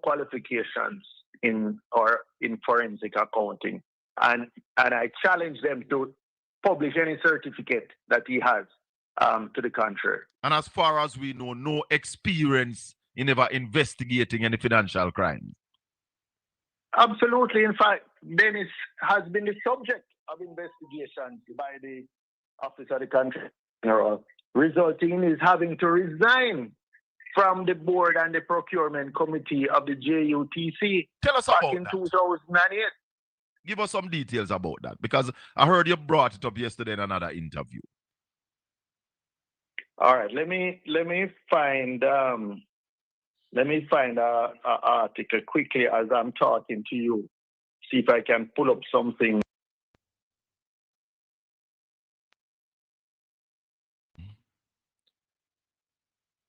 qualifications in forensic accounting, and I challenge them to publish any certificate that he has to the contrary. And as far as we know, no experience in ever investigating any financial crimes. Absolutely. In fact, Dennis has been the subject of investigations by the Office of the Country General, resulting in his having to resign from the board and the procurement committee of the JUTC. Tell us back about in that. 2008. Give us some details about that, because I heard you brought it up yesterday in another interview. All right, let me find a article quickly as I'm talking to you. See if I can pull up something.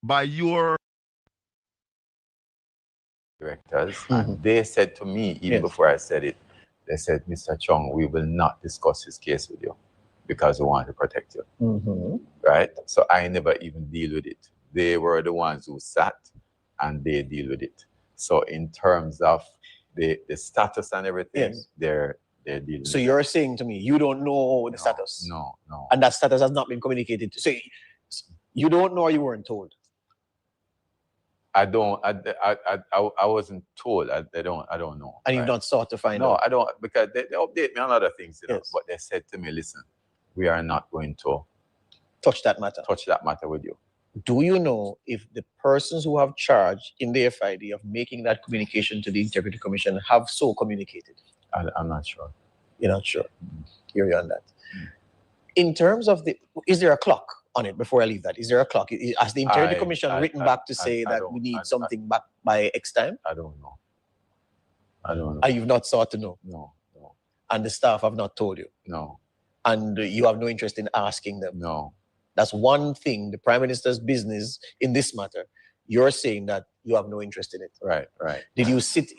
By your directors, and they said to me, even before I said it, they said, Mr. Chung, we will not discuss this case with you because we want to protect you. Right? So I never even deal with it. They were the ones who sat and they deal with it. So in terms of the status and everything, they're dealing So with you're saying to me, you don't know the status? No. And that status has not been communicated to. So you don't know or you weren't told? I wasn't told. I don't know. And you've not sought to find out? No, I don't, because they update me on other things, you know. But they said to me, listen, we are not going to touch that matter with you. Do you know if the persons who have charge in the FID of making that communication to the Integrity Commission have so communicated? I'm not sure. You're not sure? Hear you on that. In terms of is there a clock on it before I leave that? Is there a clock? Has the Integrity Commission written back to say that we need something back by X time? I don't know. And you've not sought to know? No. And the staff have not told you? No. And you have no interest in asking them? No. That's one thing, the Prime Minister's business in this matter. You're saying that you have no interest in it. Right. Did you sit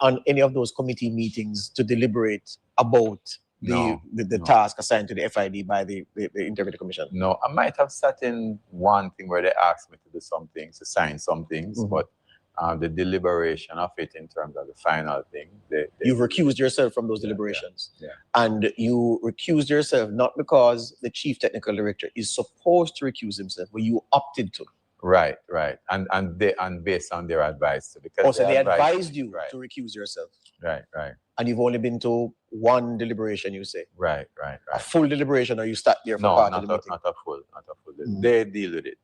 on any of those committee meetings to deliberate about the task assigned to the FID by the Integrity Commission? No, I might have sat in one thing where they asked me to do some things, to sign some things, but the deliberation of it in terms of the final thing. You've recused yourself from those deliberations. Yeah. And you recused yourself not because the Chief Technical Director is supposed to recuse himself, but you opted to. Right. And based on their advice. Because they advised you to recuse yourself. Right. And you've only been to one deliberation, you say? Right. A full deliberation, or you sat there for part of the meeting? Not a full. They deal with it.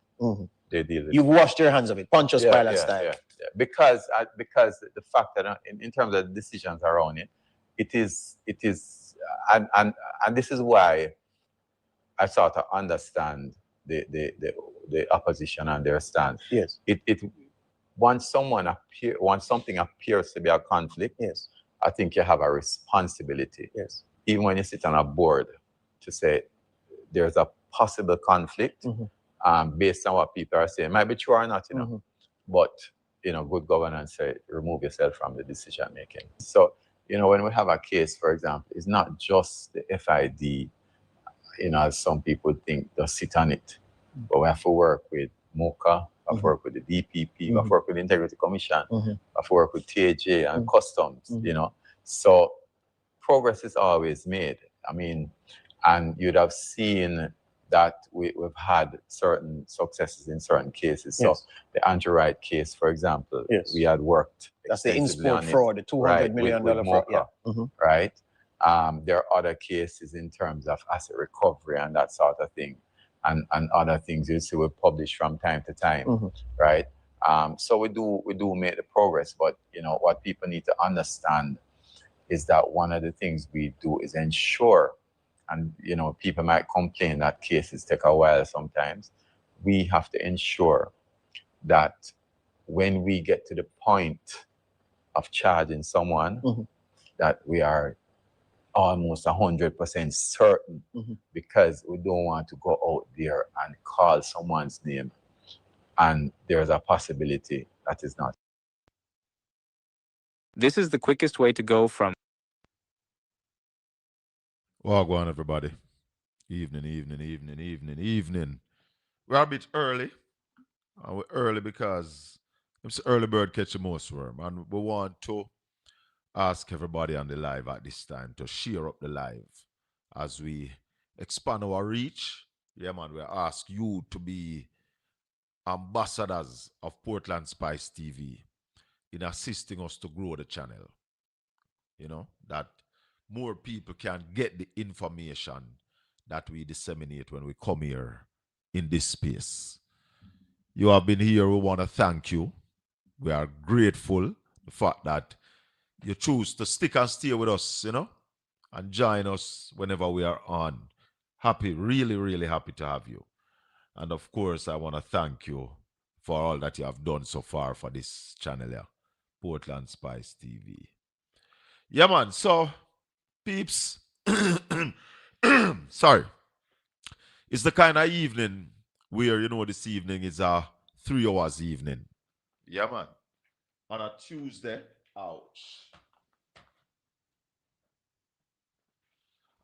They deal with it. You've washed your hands of it, Pontius Pilate style. Yeah. Because the fact that in terms of the decisions around it, it is, and this is why I sort of understand the opposition and their stance. Yes. Once something appears to be a conflict, I think you have a responsibility. Yes. Even when you sit on a board, to say there's a possible conflict based on what people are saying. It might be true or not, you know. But good governance say remove yourself from the decision making. So, when we have a case, for example, it's not just the FID, as some people think, just sit on it. But we have to work with MOCA, we have to work with the DPP, we have to work with the Integrity Commission, we have to work with TAJ and Customs, So progress is always made. I mean, and you'd have seen that we've had certain successes in certain cases. So the Anti-Right case, for example, we had worked. That's the in-sport fraud, the $200 million fraud. Right? There are other cases in terms of asset recovery and that sort of thing, and other things you see we publish from time to time, right? So we do make the progress, but what people need to understand is that one of the things we do is ensure, and people might complain that cases take a while sometimes. We have to ensure that when we get to the point of charging someone, that we are almost 100% certain, because we don't want to go out there and call someone's name and there's a possibility that is not. This is the quickest way to go from. Well, go on, everybody. Evening. We're a bit early. We're early because It's early bird catch the most worm. And we want to ask everybody on the live at this time to share up the live as we expand our reach. Yeah, man, we ask you to be ambassadors of Portland Spice TV in assisting us to grow the channel. You know, that more people can get the information that we disseminate when we come here in this space. You have been here. We want to thank you. We are grateful the fact that you choose to stick and stay with us, and join us whenever we are on. Happy, really, really happy to have you. And of course, I want to thank you for all that you have done so far for this channel here, Portland Spice TV. Yeah, man. So, peeps, sorry. It's the kind of evening where, this evening is a 3 hours evening. Yeah, man. On a Tuesday, ouch.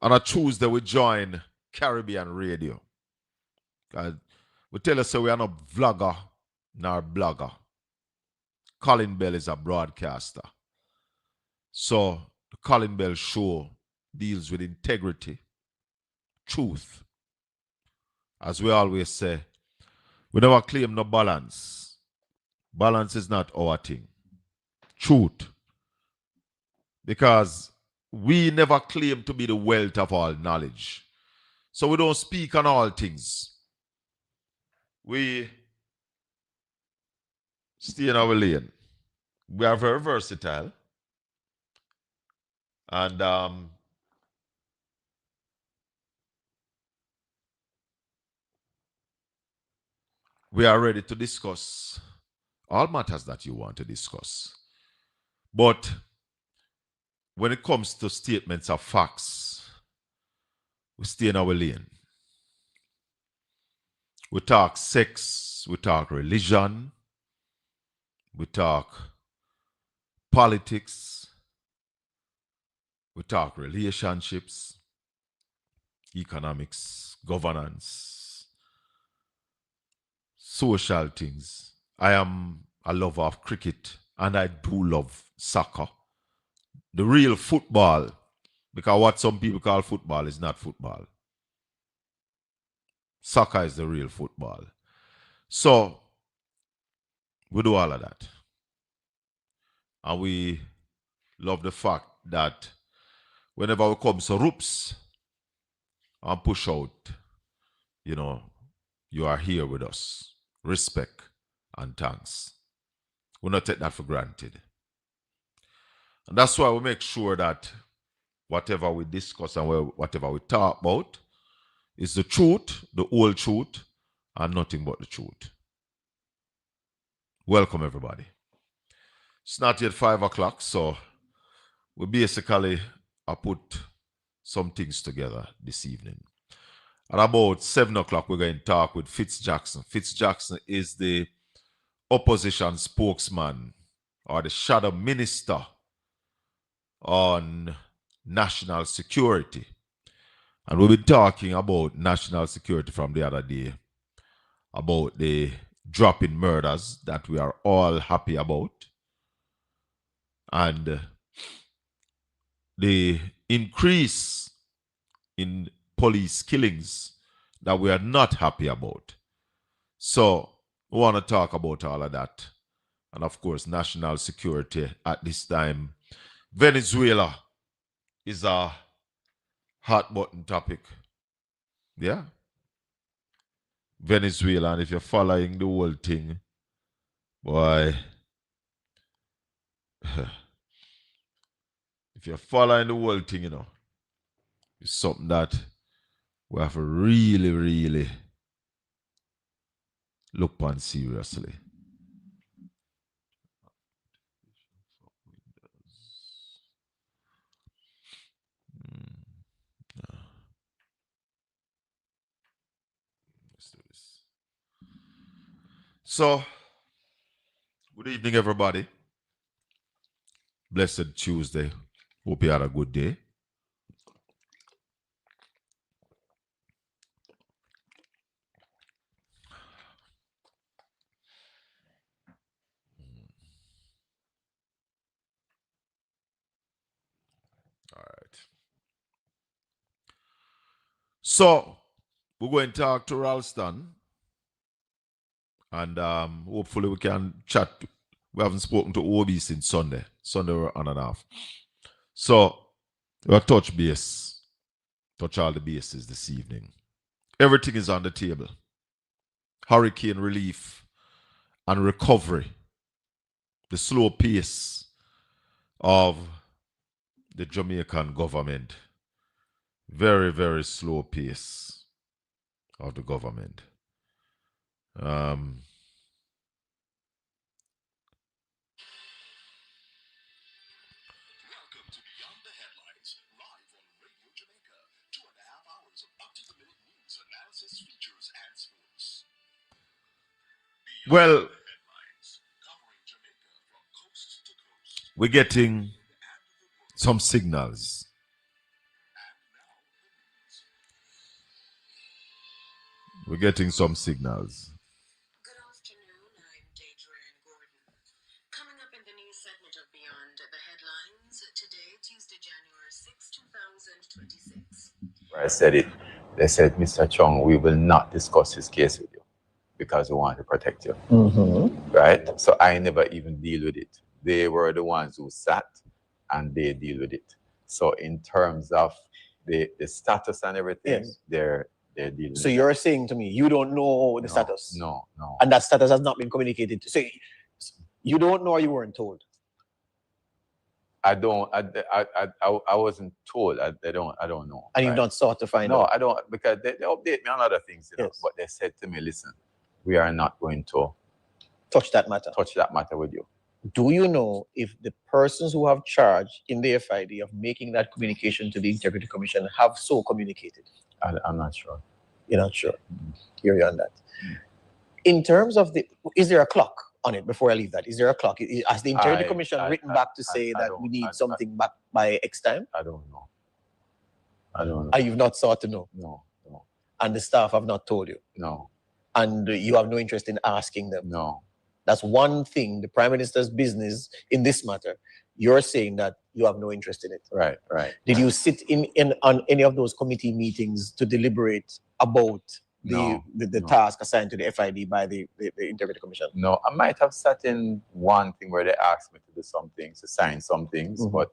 On a Tuesday, we join Caribbean Radio. We tell us so we are not vlogger nor blogger. Colin Bell is a broadcaster. So the Colin Bell show deals with integrity, truth. As we always say, we never claim no balance. Balance is not our thing. Truth. Because we never claim to be the wealth of all knowledge. So we don't speak on all things. We stay in our lane. We are very versatile. And we are ready to discuss all matters that you want to discuss. But when it comes to statements of facts, we stay in our lane. We talk sex, we talk religion, we talk politics, we talk relationships, economics, governance, social things. I am a lover of cricket and I do love soccer. The real football, because what some people call football is not football. Soccer is the real football. So, we do all of that. And we love the fact that whenever we come to Roops and push out, you are here with us. Respect and thanks. We not take that for granted. And that's why we make sure that whatever we discuss and whatever we talk about is the truth, the whole truth, and nothing but the truth. Welcome, everybody. It's not yet 5 o'clock, so we basically put some things together this evening. At about 7 o'clock, we're going to talk with Fitz Jackson. Fitz Jackson is the opposition spokesman or the shadow minister on national security. And we've been talking about national security from the other day, about the drop in murders that we are all happy about, and the increase in police killings that we are not happy about. So we want to talk about all of that. And of course, national security at this time. Venezuela is a hot button topic. Yeah. Venezuela, and if you're following the whole thing, boy, if you're following the whole thing, it's something that we have to really, really look upon seriously. Let's do this. So, good evening, everybody. Blessed Tuesday. Hope you had a good day. So we're going to talk to Ralston, and hopefully we can chat. We haven't spoken to OB since Sunday. Sunday we're on and off. So we'll touch base, touch all the bases this evening. Everything is on the table. Hurricane relief and recovery. The slow pace of the Jamaican government. Very, very slow pace of the government. Well, we're getting some signals. We're getting some signals. Good afternoon, I'm Deidre Gordon. Coming up in the news segment of Beyond the Headlines today, Tuesday, January 6, 2026. I said it. They said, Mr. Chung, we will not discuss this case with you because we want to protect you. Right? So I never even deal with it. They were the ones who sat and they deal with it. So in terms of the status and everything, Yes. they're dealing So with you're saying to me, you don't know the status? No. And that status has not been communicated. So you don't know or you weren't told? I wasn't told. I don't know. And you've not sought to find out? No, I don't, because they update me on other things, you know. Yes. But they said to me, listen, we are not going to touch that matter with you. Do you know if the persons who have charge in the FID of making that communication to the Integrity Commission have so communicated? I'm not sure. You're not sure? Hear you on that. In terms of is there a clock on it before I leave that? Is there a clock? Has the Integrity Commission written back to say that we need something back by X time? I don't know. And you've not sought to know? No. And the staff have not told you? No. And you have no interest in asking them? No. That's one thing, the Prime Minister's business in this matter. You're saying that you have no interest in it. Right. Did you sit in on any of those committee meetings to deliberate about the task assigned to the FID by the Integrity Commission? No, I might have sat in one thing where they asked me to do some things, to sign some things, but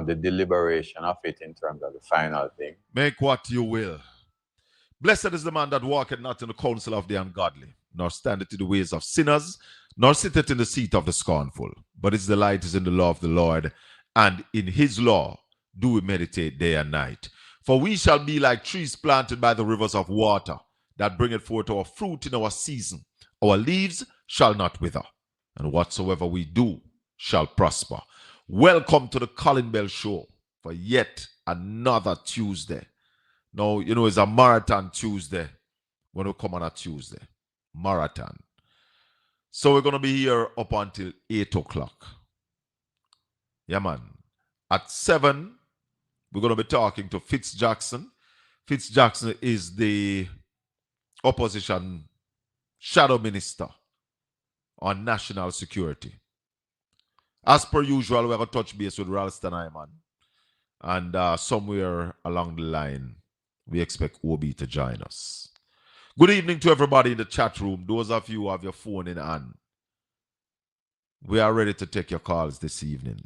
the deliberation of it in terms of the final thing. Make what you will. Blessed is the man that walketh not in the counsel of the ungodly, nor standeth in the ways of sinners, nor sitteth in the seat of the scornful. But his delight is in the law of the Lord, and in his law do we meditate day and night. For we shall be like trees planted by the rivers of water, that bringeth forth our fruit in our season. Our leaves shall not wither, and whatsoever we do shall prosper. Welcome to the Colin Bell Show for yet another Tuesday. Now, you know, it's a marathon Tuesday when we come on a Tuesday. Marathon. So we're going to be here up until 8 o'clock. Yeah, man. At 7, we're going to be talking to Fitz Jackson. Fitz Jackson is the opposition shadow minister on national security. As per usual, we're going to touch base with Ralston Iman. And somewhere along the line, we expect OB to join us. Good evening to everybody in the chat room. Those of you who have your phone in hand. We are ready to take your calls this evening.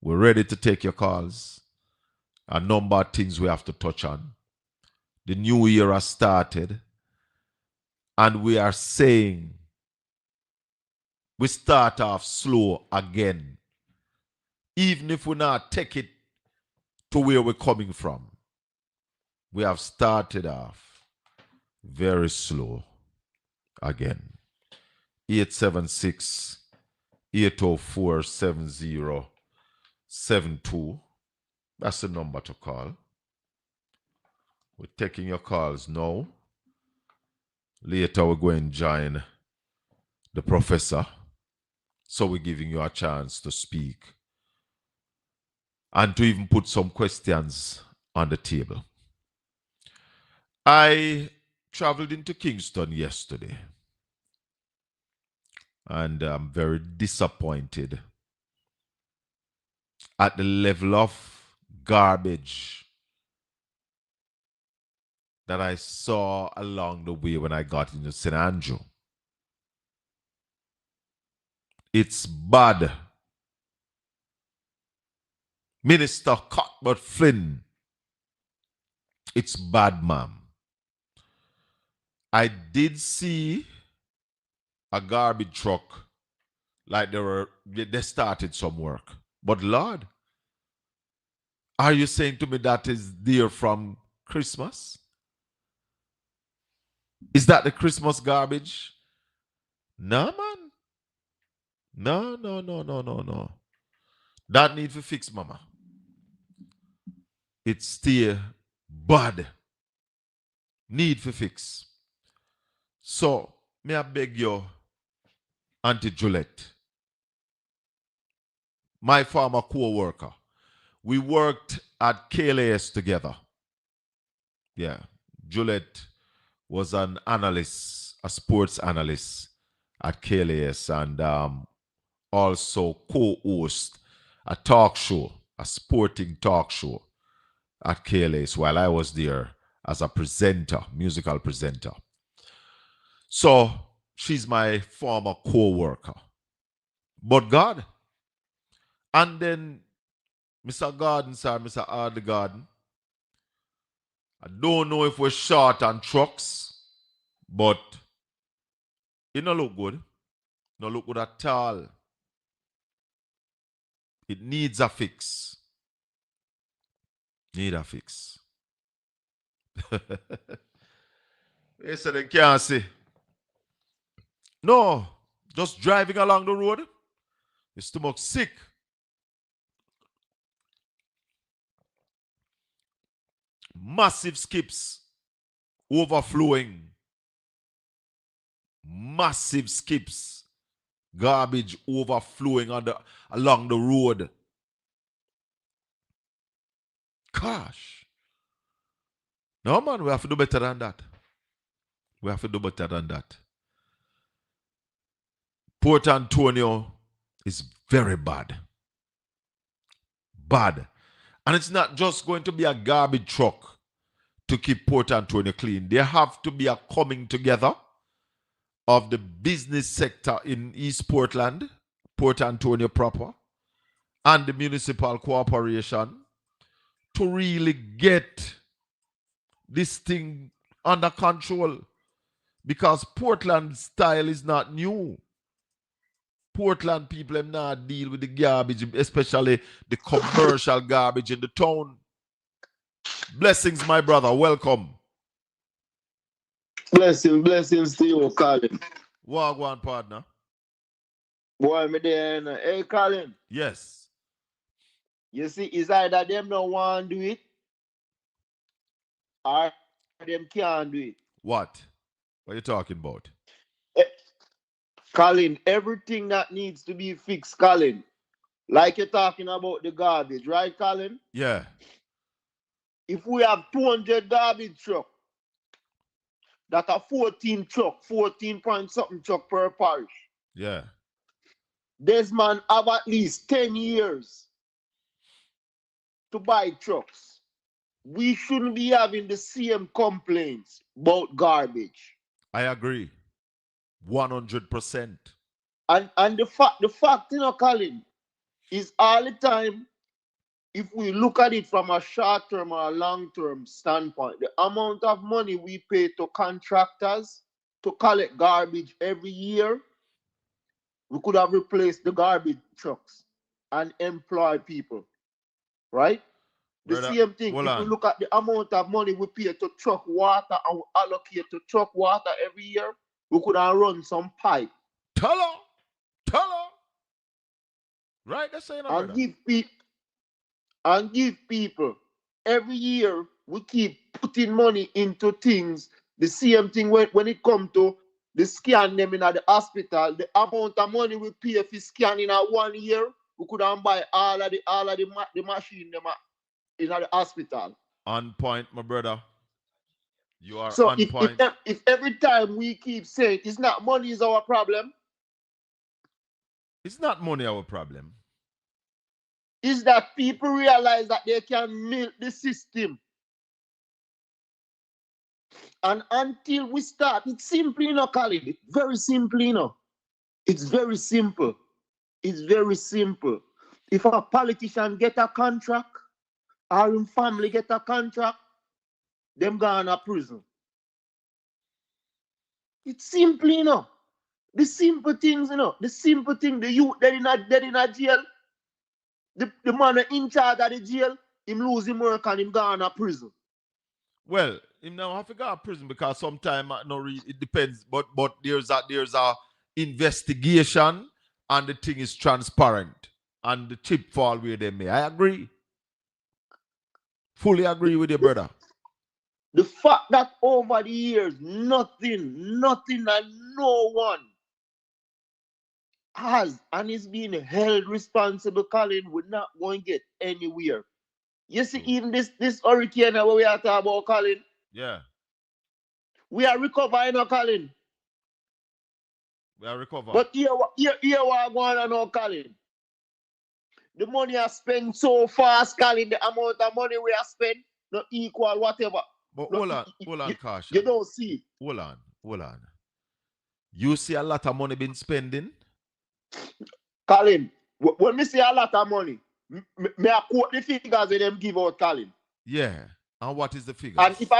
We're ready to take your calls. A number of things we have to touch on. The new year has started. And we are saying we start off slow again. Even if we not take it to where we're coming from. We have started off very slow again. 876-804-7072. That's the number to call. We're taking your calls now. Later we're going to join the professor. So we're giving you a chance to speak. And to even put some questions on the table. I traveled into Kingston yesterday. And I'm very disappointed at the level of garbage that I saw along the way when I got into St. Andrew. It's bad. Minister Cuthbert Flynn. It's bad, ma'am. I did see a garbage truck like they started some work. But Lord, are you saying to me that is there from Christmas? Is that the Christmas garbage? No, man. No, no, no, no, no, no. That need to fix, mama. It's still bad. Need for fix. So, may I beg you, Auntie Juliet, my former co-worker, we worked at KLAS together. Yeah. Juliet was an analyst, a sports analyst at KLAS, and also co-host a talk show, a sporting talk show at KLAS while I was there as a presenter, musical presenter. So she's my former co-worker. But God, and then Mr. Garden, sir, Mr. Ard Garden, I don't know if we're short on trucks, but it don't look good. No look good at all. It needs a fix. Need a fix. They said they can't see. No, just driving along the road, your stomach sick. Massive skips, overflowing. Massive skips, garbage overflowing along the road. Gosh. No, man, we have to do better than that. We have to do better than that. Port Antonio is very bad. Bad. And it's not just going to be a garbage truck to keep Port Antonio clean. There have to be a coming together of the business sector in East Portland, Port Antonio proper, and the municipal cooperation to really get this thing under control. Because Portland style is not new. Portland people have not deal with the garbage, especially the commercial garbage in the town. Blessings, my brother. Welcome. Blessings to you, Colin. Wagwan, partner. Boy, me there. Hey, Colin. Yes. You see, it's either them no want to do it, or them can't do it. What? What are you talking about? Colin, everything that needs to be fixed, Colin. Like you're talking about the garbage, right, Colin? Yeah. If we have 200 garbage truck, that are 14 point something truck per parish. Yeah. This man have at least 10 years to buy trucks. We shouldn't be having the same complaints about garbage. I agree. 100%. And the fact, Colin, is all the time, if we look at it from a short-term or a long-term standpoint, the amount of money we pay to contractors to collect garbage every year, we could have replaced the garbage trucks and employ people, right? The same thing, if we look at the amount of money we pay to truck water and we allocate to truck water every year, we could have run some pipe. Tell her. Right, that's saying and give people every year. We keep putting money into things. The same thing when it comes to the scan them in the hospital. The amount of money we pay for scanning in 1 year, we could have buy all of the machine them in the hospital. On point, my brother. You are so on point. If every time we keep saying it's not money is our problem, it's not money our problem. Is that people realize that they can milk the system. And until we start, it's simple, you know, Colin. It's very simple, you know. It's very simple. It's very simple. If a politician get a contract, or him family get a contract, them gone to prison. It's simple, you know. The simple things, you know. The simple thing, the youth dead in a jail. The man in charge of the jail, him lose him work and him gone to prison. Well, him now have to go to prison because sometimes it depends. But there's a investigation and the thing is transparent and the chip fall where they may. I agree. Fully agree with you, brother. The fact that over the years, nothing and no one has and is being held responsible, Colin, we're not going to get anywhere. You see, even this hurricane that we are talking about, Colin. Yeah. We are recovering now, Colin. We are recovering. But here what going on now, Colin. The money I spend so fast, Colin, the amount of money we are spend not equal whatever. But hold on, Caution. You don't see. Hold on. You see a lot of money been spending? Colin, when me say a lot of money, me I quote the figures that them give out, Colin. Yeah. And what is the figure? And if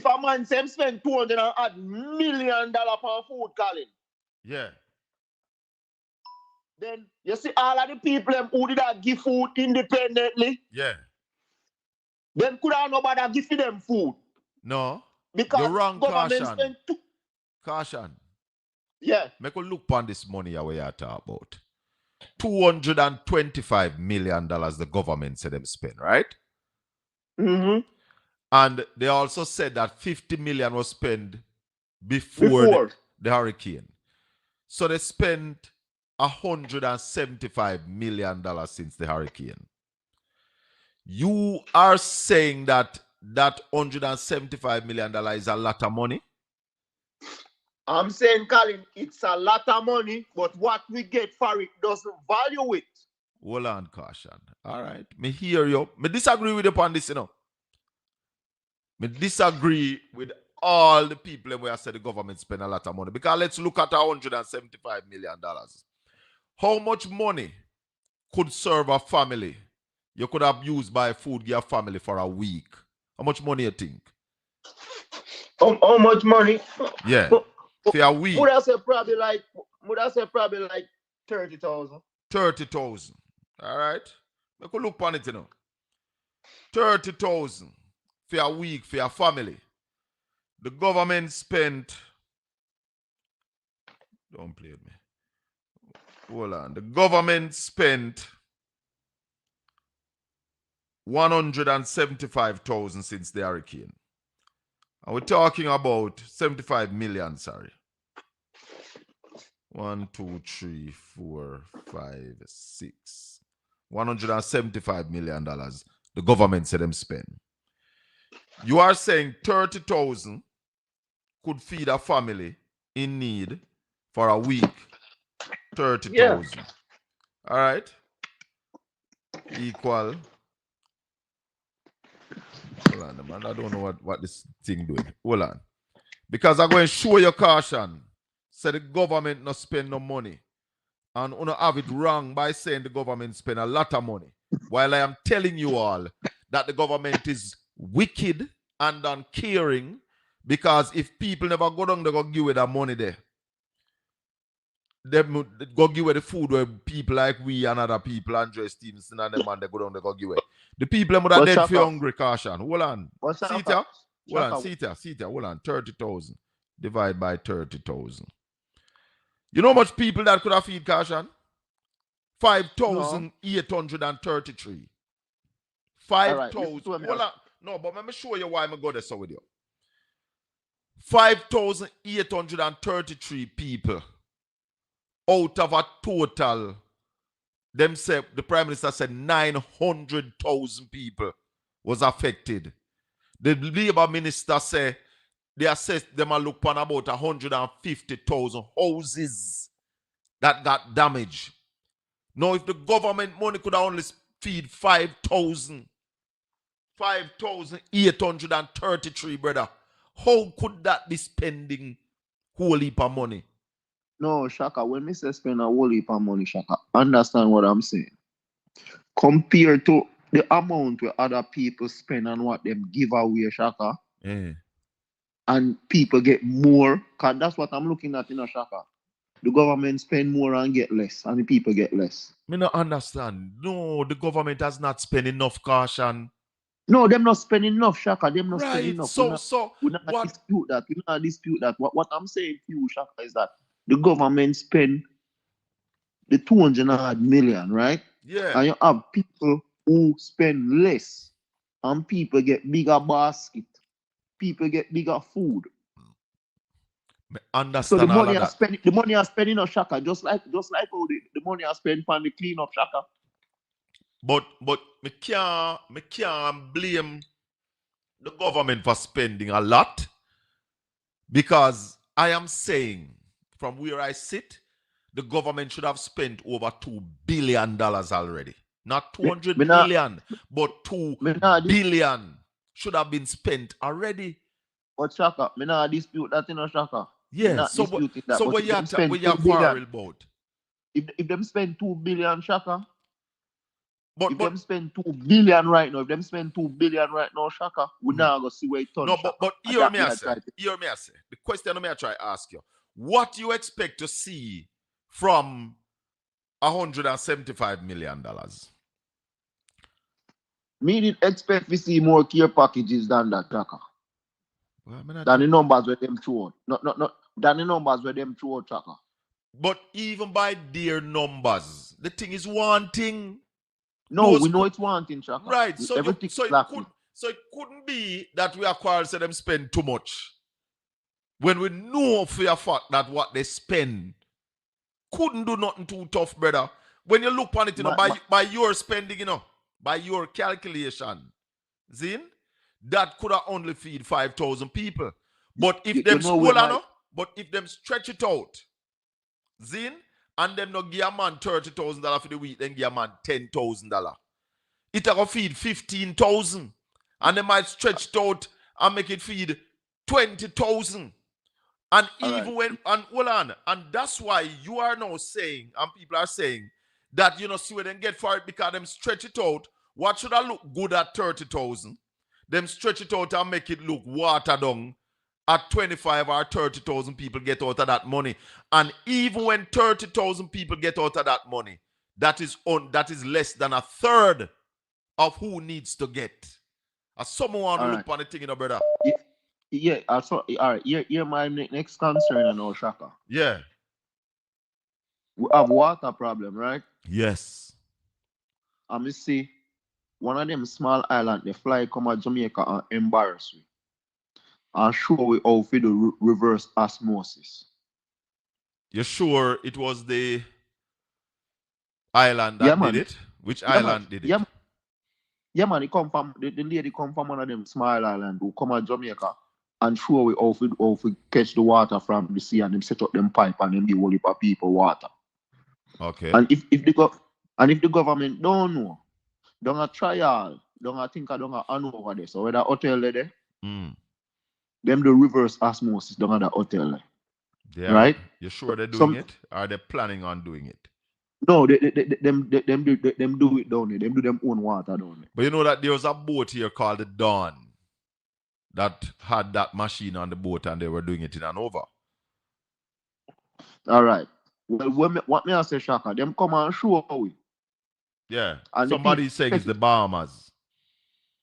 a man say spend $200 million on food, Colin. Yeah. Then you see all of the people who did not give food independently. Yeah. Then could have nobody give them food. No. Because you're wrong, Caution. Caution. Yeah. Make a look on this money we are talking about. $225 million the government said them spend, right? Mm-hmm. And they also said that 50 million was spent before the hurricane. So they spent $175 million since the hurricane. You are saying that $175 million is a lot of money? I'm saying, Colin, it's a lot of money, but what we get for it doesn't value it. Hold on, Caution. All right. Me hear you. Me disagree with you upon this, you know. Me disagree with all the people where I said the government spend a lot of money. Because let's look at $175 million. How much money could serve a family you could have used by food your family for a week? How much money you think? How much money? Yeah. For a week. Would I say probably like 30,000. 30,000. All right. We could look on it, you know. 30,000 for a week for your family. The government spent. Don't play with me. Hold on. The government spent 175,000 since the hurricane. And we're talking about 75 million, sorry. 1, 2, 3, 4, 5, 6. $175 million the government said them spend. You are saying 30,000 could feed a family in need for a week. 30,000. Yeah. All right. Equal. Hold on, man. I don't know what this thing doing. Hold on. Because I'm going to show you, Caution. Say the government not spend no money. And you have it wrong by saying the government spend a lot of money. While I am telling you all that the government is wicked and uncaring, because if people never go down, they go give away that money there. They go give away the food where people like we and other people, Andre Stevenson and them, man, they go down, they go give away. The people that are dead for hungry, Caution. Hold on. See it? Hold on. 30,000 divided by 30,000. You know how much people that could have feed, Caution? 5,833. 5,000. Hold on. No, but let me show you why I'm going to go there with you. 5,833 people out of a total, the Prime Minister said 900,000 people was affected. The Labour Minister said they assessed them a look on about 150,000 houses that got damaged. Now, if the government money could only feed 5,833, brother, How could that be spending whole heap of money? No, Shaka, when me say spend a whole heap of money, Shaka, understand what I'm saying. Compared to the amount where other people spend and what them give away, Shaka, and people get more, because that's what I'm looking at in a Shaka. The government spend more and get less, and the people get less. Me not understand. No, the government has not spent enough caution. No, them not spending enough, Shaka. Them not spending Right. enough. So We not what? dispute that. We not dispute that. What I'm saying to you, Shaka, is that the government spend the 200 million, right? Yeah. And you have people who spend less, and people get bigger basket. People get bigger food. Me So understand the all money of are that. spending, the money are spending on Shaka, just like how the money are spent on the clean up Shaka. But me can't blame the government for spending a lot, because I am saying from where I sit, the government should have spent over $2 billion already. Not 200 million, but 2 billion should have been spent already. But Shaka, me not dispute that in a Shaka. Yeah, so what you quarrel about? If them spend 2 billion, Shaka, if them spend 2 billion right now, Shaka, we now go see where it turns. No, but hear me I say. The question I try to ask you: what you expect to see from $175 million? Me did expect to see more care packages than that, Shaka. Than the numbers where them throw. Not than the numbers where them throw, Shaka. But even by their numbers, the thing is one thing. No, we know it's one thing, Shaka. Right. So it couldn't be that we are quarrel say them spend too much, when we know for a fact that what they spend couldn't do nothing too tough, brother. When you look on it, by your spending, by your calculation, Zin, that could have only feed 5,000 people. But if if them stretch it out, Zin, and them not give a man $30,000 for the week, then give a man $10,000. It will feed 15,000. And they might stretch it out and make it feed 20,000. And and that's why you are now saying, and people are saying, that see where they get for it, because them stretch it out. What should I look good at 30,000? Them stretch it out and make it look watered down at 25 or 30,000 people get out of that money. And even when 30,000 people get out of that money, that is less than a third of who needs to get. As someone who look on the thing, brother. Yeah, all right. Here my next concern, Shaka. Yeah. We have water problem, right? Yes. And me see one of them small island, they fly come to Jamaica and embarrass we. And show we how to do reverse osmosis. You're sure it was the island that did it? Which island did it? Yeah, man, the lady come from one of them small island who come to Jamaica and show we how to catch the water from the sea, and them set up them pipe and them give whole heap of people water. Okay. And if the government don't know, don't a trial, don't a think, don't a hand over there. So whether hotel there, them the reverse osmosis don't have the hotel there. Right? You sure they're doing it? Are they planning on doing it? No, them do it down there. Them do them own water down there. But you know that there was a boat here called the Dawn that had that machine on the boat, and they were doing it in and over. All right. Well, what me I say, Shaka, them come and show we. Yeah. And somebody saying it's the Bahamas.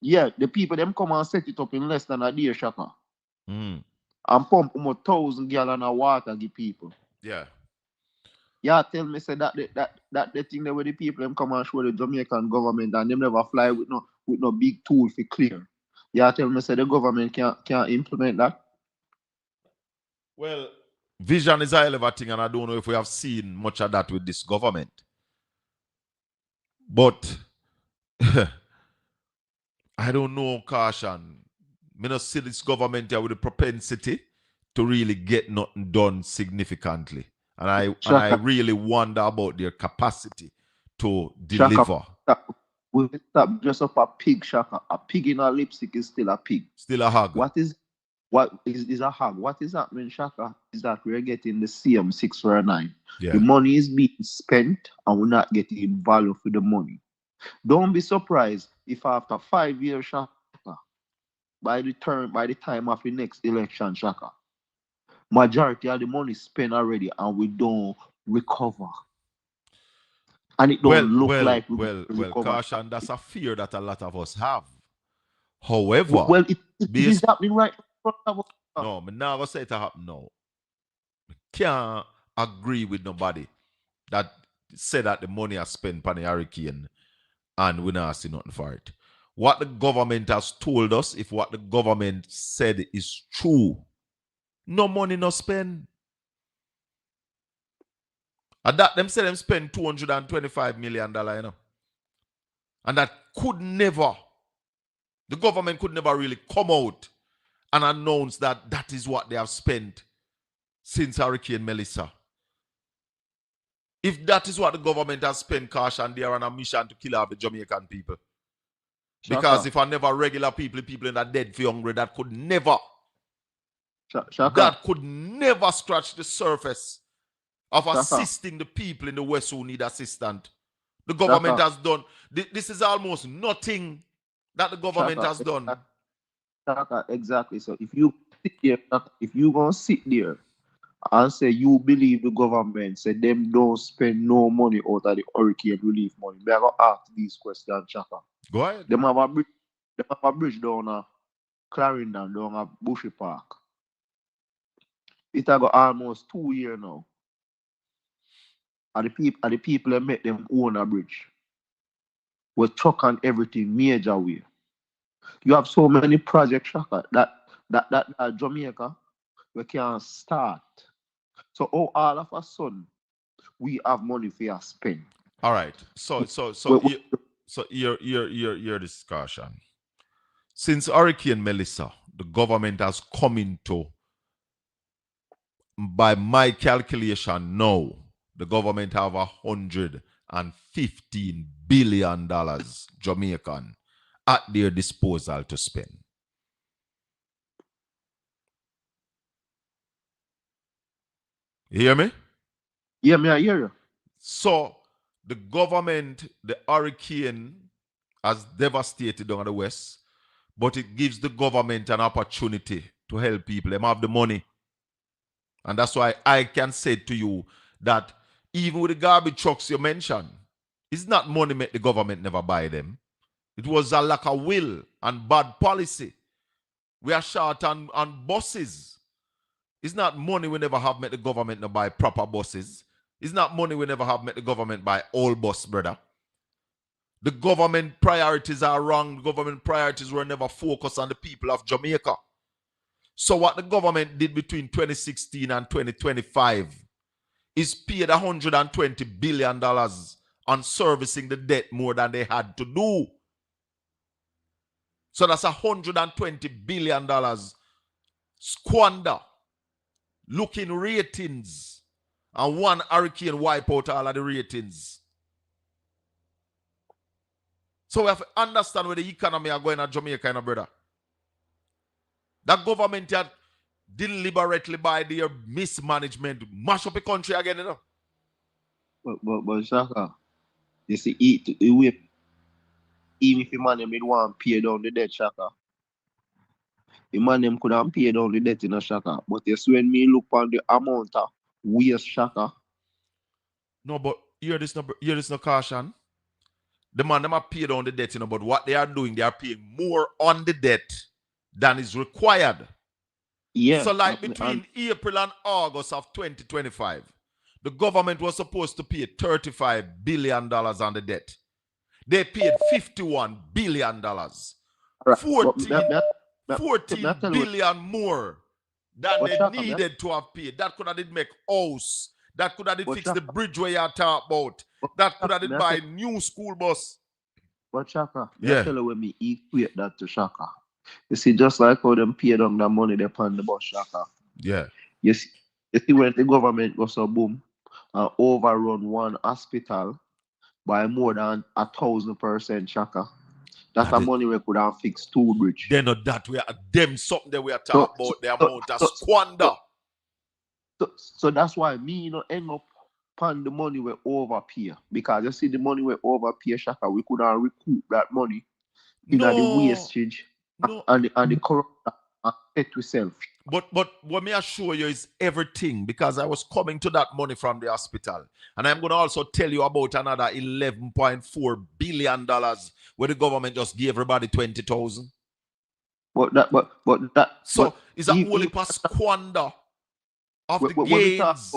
Yeah, the people them come and set it up in less than a day, Shaka. And pump 1,000 gallons of water give people. Yeah. Yeah, tell me say that the thing that where the people them come and show the Jamaican government, and them never fly with no big tool for clear. Yeah, tell me say the government can't implement that. Well, vision is a hell of a thing, and I don't know if we have seen much of that with this government. But I don't know, caution. I don't see this government here with the propensity to really get nothing done significantly. And I really wonder about their capacity to deliver. We stop dress up a pig, Shaka. A pig in a lipstick is still a pig. Still a hog. What is what is a hag? What is happening, Shaka, is that we're getting the same 649. Yeah. The money is being spent and we're not getting value for the money. Don't be surprised if after 5 years, Shaka, by the time of the next election, Shaka, majority of the money spent already and we don't recover. And it don't look like we recover. Caution, that's a fear that a lot of us have. However, well, it is happening right in front of us. No, I'm not going to say it happen now. I can't agree with nobody that said that the money is spent on the hurricane and we not see nothing for it. What the government has told us, if what the government said is true, no money no spend. And that them say them spend $225 million, you know. And that could never, the government could never really come out and announce that that is what they have spent since Hurricane Melissa. If that is what the government has spent cash and they are on a mission to kill off the Jamaican people. Because if I never regular people in that dead for hungry, that could never scratch the surface of assisting the people in the West who need assistance. The government has done. This is almost nothing that the government has done. Exactly. So if you gonna sit there and say you believe the government, say them don't spend no money out of the hurricane relief money, we are gonna ask these questions, Chaka. Go ahead. Them have a bridge down Clarendon, down at Bushy Park. It has got almost 2 years now. And the people that make them own a bridge. We truck and everything major way. You have so many projects, Shaka, that Jamaica we can start. So all of a sudden we have money for your spend. All right. So your discussion. Since Hurricane Melissa, the government has come into, by my calculation now, the government have $115 billion Jamaican at their disposal to spend. You hear me? Yeah, I hear you. So the government, the hurricane has devastated on the West, but it gives the government an opportunity to help people. They have the money. And that's why I can say to you that even with the garbage trucks you mentioned, it's not money make the government never buy them. It was a lack of will and bad policy. We are short on buses. It's not money we never have made the government not buy proper buses. It's not money we never have made the government buy all bus, brother. The government priorities are wrong. The government priorities were never focused on the people of Jamaica. So what the government did between 2016 and 2025 is paid $120 billion on servicing the debt more than they had to do. So that's $120 billion squander. Looking ratings. And one hurricane wipe out all of the ratings. So we have to understand where the economy are going at Jamaica, brother. That government had deliberately by their mismanagement mash up the country again, you know. But Shaka, you see, even if the man them want to pay down the debt, Shaka, the man them could have paid down the debt in a Shaka. But yes, when me look on the amount of waste, Shaka. No, but hear this no caution. The man them have paid down the debt, you know, but what they are doing, they are paying more on the debt than is required. Yeah. So like between April and August of 2025, the government was supposed to pay $35 billion on the debt. They paid $51 billion. Right. 14 billion more than they needed to have paid. That could have did make house. That could have did fix the bridge where you are talking about. That could have did buy new school bus. But Shaka, I tell you when me equate that to Shaka. You see, just like how them paid on that money they pay on the bus, Shaka. Yeah. You see when the government goes so boom and overrun one hospital by more than 1,000%, Shaka. That's the money we could have fixed two bridge. Then that we are them something that we are talking about the amount of squander. So that's why me end up on the money we overpay. Because you see the money we overpay, Shaka, we could have recoup that money in the wastage and the corrupt to self. But what may I assure you is everything, because I was coming to that money from the hospital. And I'm going to also tell you about another $11.4 billion where the government just gave everybody 20,000. So is that only for squander of the gains?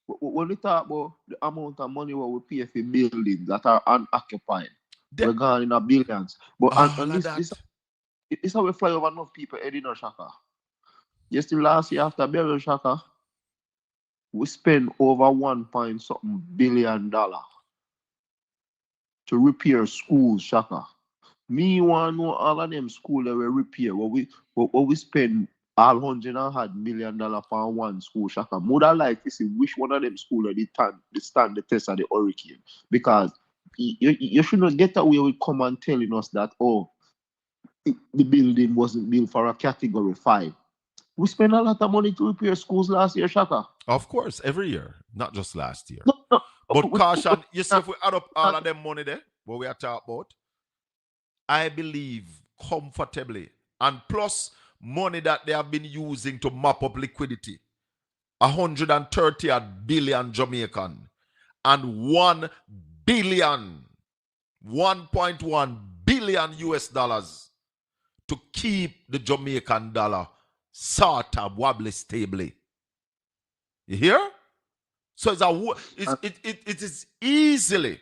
When we talk about the amount of money what we pay for buildings that are unoccupied, we're gone in the billions. But this how we fly over enough people heading on Shaka. Just last year after burial Shaka, we spent over $1 billion to repair schools, Shaka. Me want to know all of them schools that were repaired. What we spend all $100 million for one school, Shaka. More like to see which one of them schools they stand the test of the hurricane. Because you should not get away with come and telling us that the building wasn't built for a category 5. We spent a lot of money to repair schools last year, Shaka. Of course, every year, not just last year. No. But caution, you see, if we add up all of them money there, what we are talking about, I believe comfortably, and plus money that they have been using to mop up liquidity, 130 billion Jamaican, and 1 billion, 1.1 billion US dollars to keep the Jamaican dollar sort of wobbly stably. You hear? So it is easily,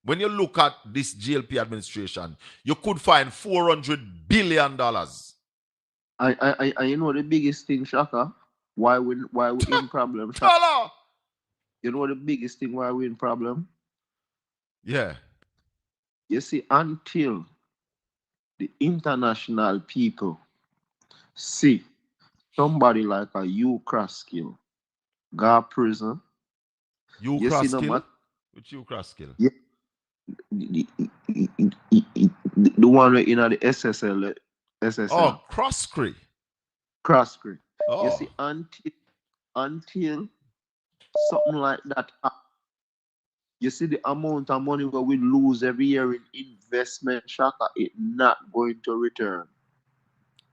when you look at this GLP administration, you could find $400 billion. I you know the biggest thing, Shaka, why we in problem, Shaka? You know the biggest thing why we in problem? Yeah. You see, until the international people see somebody like a U cross skill go prison. U cross skill? Which U cross skill? Yeah. The one in the SSL. Oh, Crosscree. Crosscree. Oh. You see, until something like that happens, you see the amount of money that we lose every year in investment, Shaka, it's not going to return.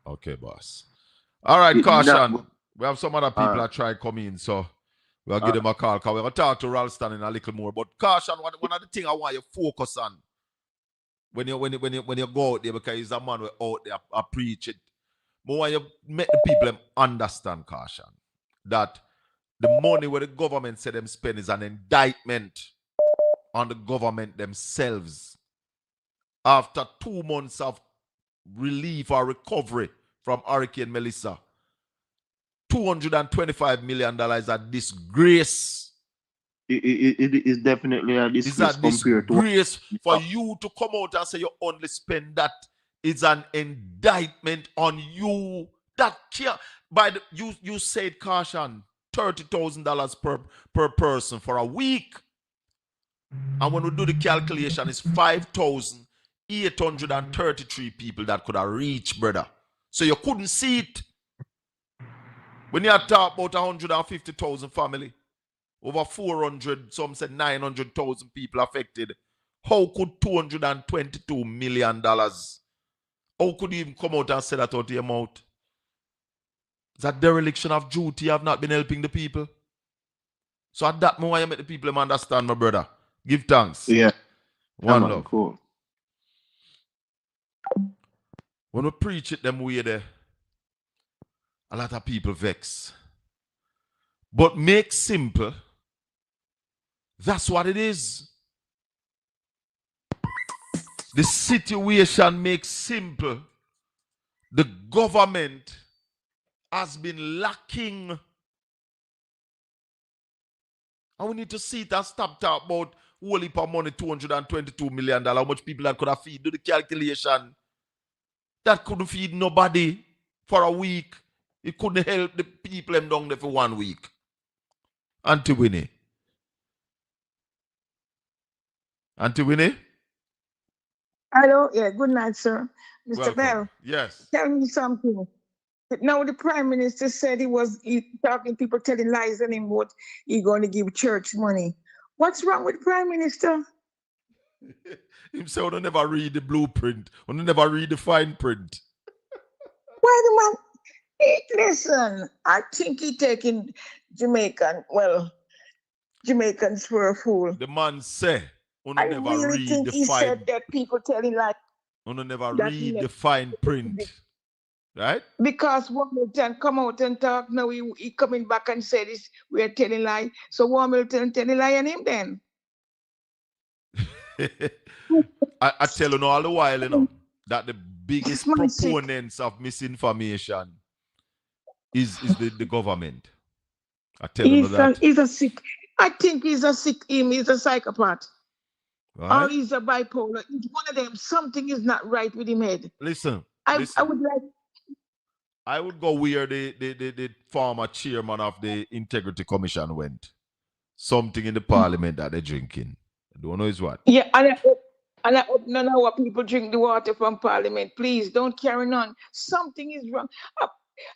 Okay, boss. All right, caution. We have some other people that try to come in, so we'll give them a call. We're going to talk to Ralston in a little more. But caution, one of the things I want you to focus on when you go out there, because he's a man who out there I preach it. But when you make the people understand, caution, that the money where the government said them spend is an indictment on the government themselves. After 2 months of relief or recovery from Hurricane Melissa, $225 million a disgrace. It is definitely a disgrace. It's a disgrace for you to come out and say you only spend that. It's an indictment on you. That you said, caution, $30,000 per person for a week. And when we do the calculation, it's 5,833 people that could have reached, brother. So you couldn't see it. When you talk about 150,000 family, over 400, some said 900,000 people affected, how could $222 million, how could you even come out and say that out of your mouth? Is that dereliction of duty? You have not been helping the people. So at that moment, you make the people understand, my brother. Give thanks. Yeah. One love. Cool. When we preach it them way there, a lot of people vex. But make simple. That's what it is. The situation makes simple. The government has been lacking. And we need to see it and stop talking about whole heap of money, $222 million, how much people that could have feed. Do the calculation. That couldn't feed nobody for a week. It couldn't help the people them down there for 1 week. Auntie Winnie. Auntie Winnie? Hello, yeah, good night, sir. Mr. Welcome. Bell, Yes. tell me something. Now the prime minister said he talking people telling lies on him what he going to give church money. What's wrong with prime minister? Himself don't never read the blueprint. Don't never read the fine print. Why the man? Listen, I think he taking Jamaicans for a fool. The man say, I never really read think the he fine. said that people telling lies. Never That read the fine print. Right? Because Hamilton come out and talk now, he coming back and say this, we are telling lie. So Hamilton telling lie on him then. I tell you all the while, that the biggest proponents of misinformation is the government. I tell you that. He's a sick. I think he's a sick. He's a psychopath. Right? Or he's a bipolar. It's one of them. Something is not right with him head. Listen. I would like. I would go where the former chairman of the Integrity Commission went. Something in the parliament that they're drinking. I don't know is what. Yeah, and I hope none of our people drink the water from parliament. Please don't carry on. Something is wrong. I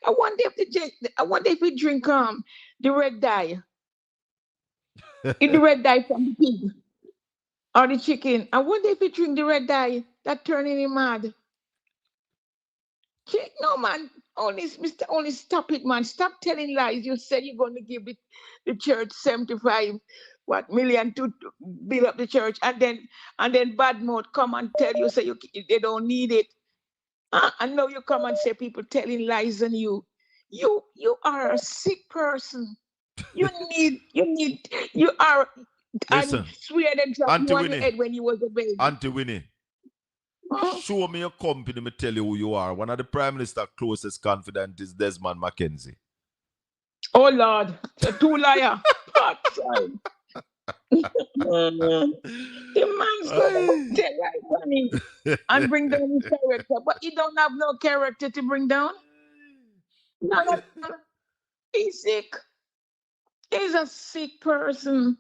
wonder if we drink the red dye. The red dye from the pig or the chicken. I wonder if we drink the red dye that turning him mad. No man, only stop it, man. Stop telling lies. You said you're going to give the church 75 million to build up the church, and then bad mouth come and tell you say they don't need it. And now you come and say people telling lies on you. You are a sick person. You are. Listen, I swear they dropped you on your head when you was a baby. Auntie Winnie, show me your company, me tell you who you are. One of the Prime Minister's closest confidant is Desmond Mackenzie. Oh Lord, a two liar. The man's going to tell like money and bring down his character, but he don't have no character to bring down. No. He's sick. He's a sick person.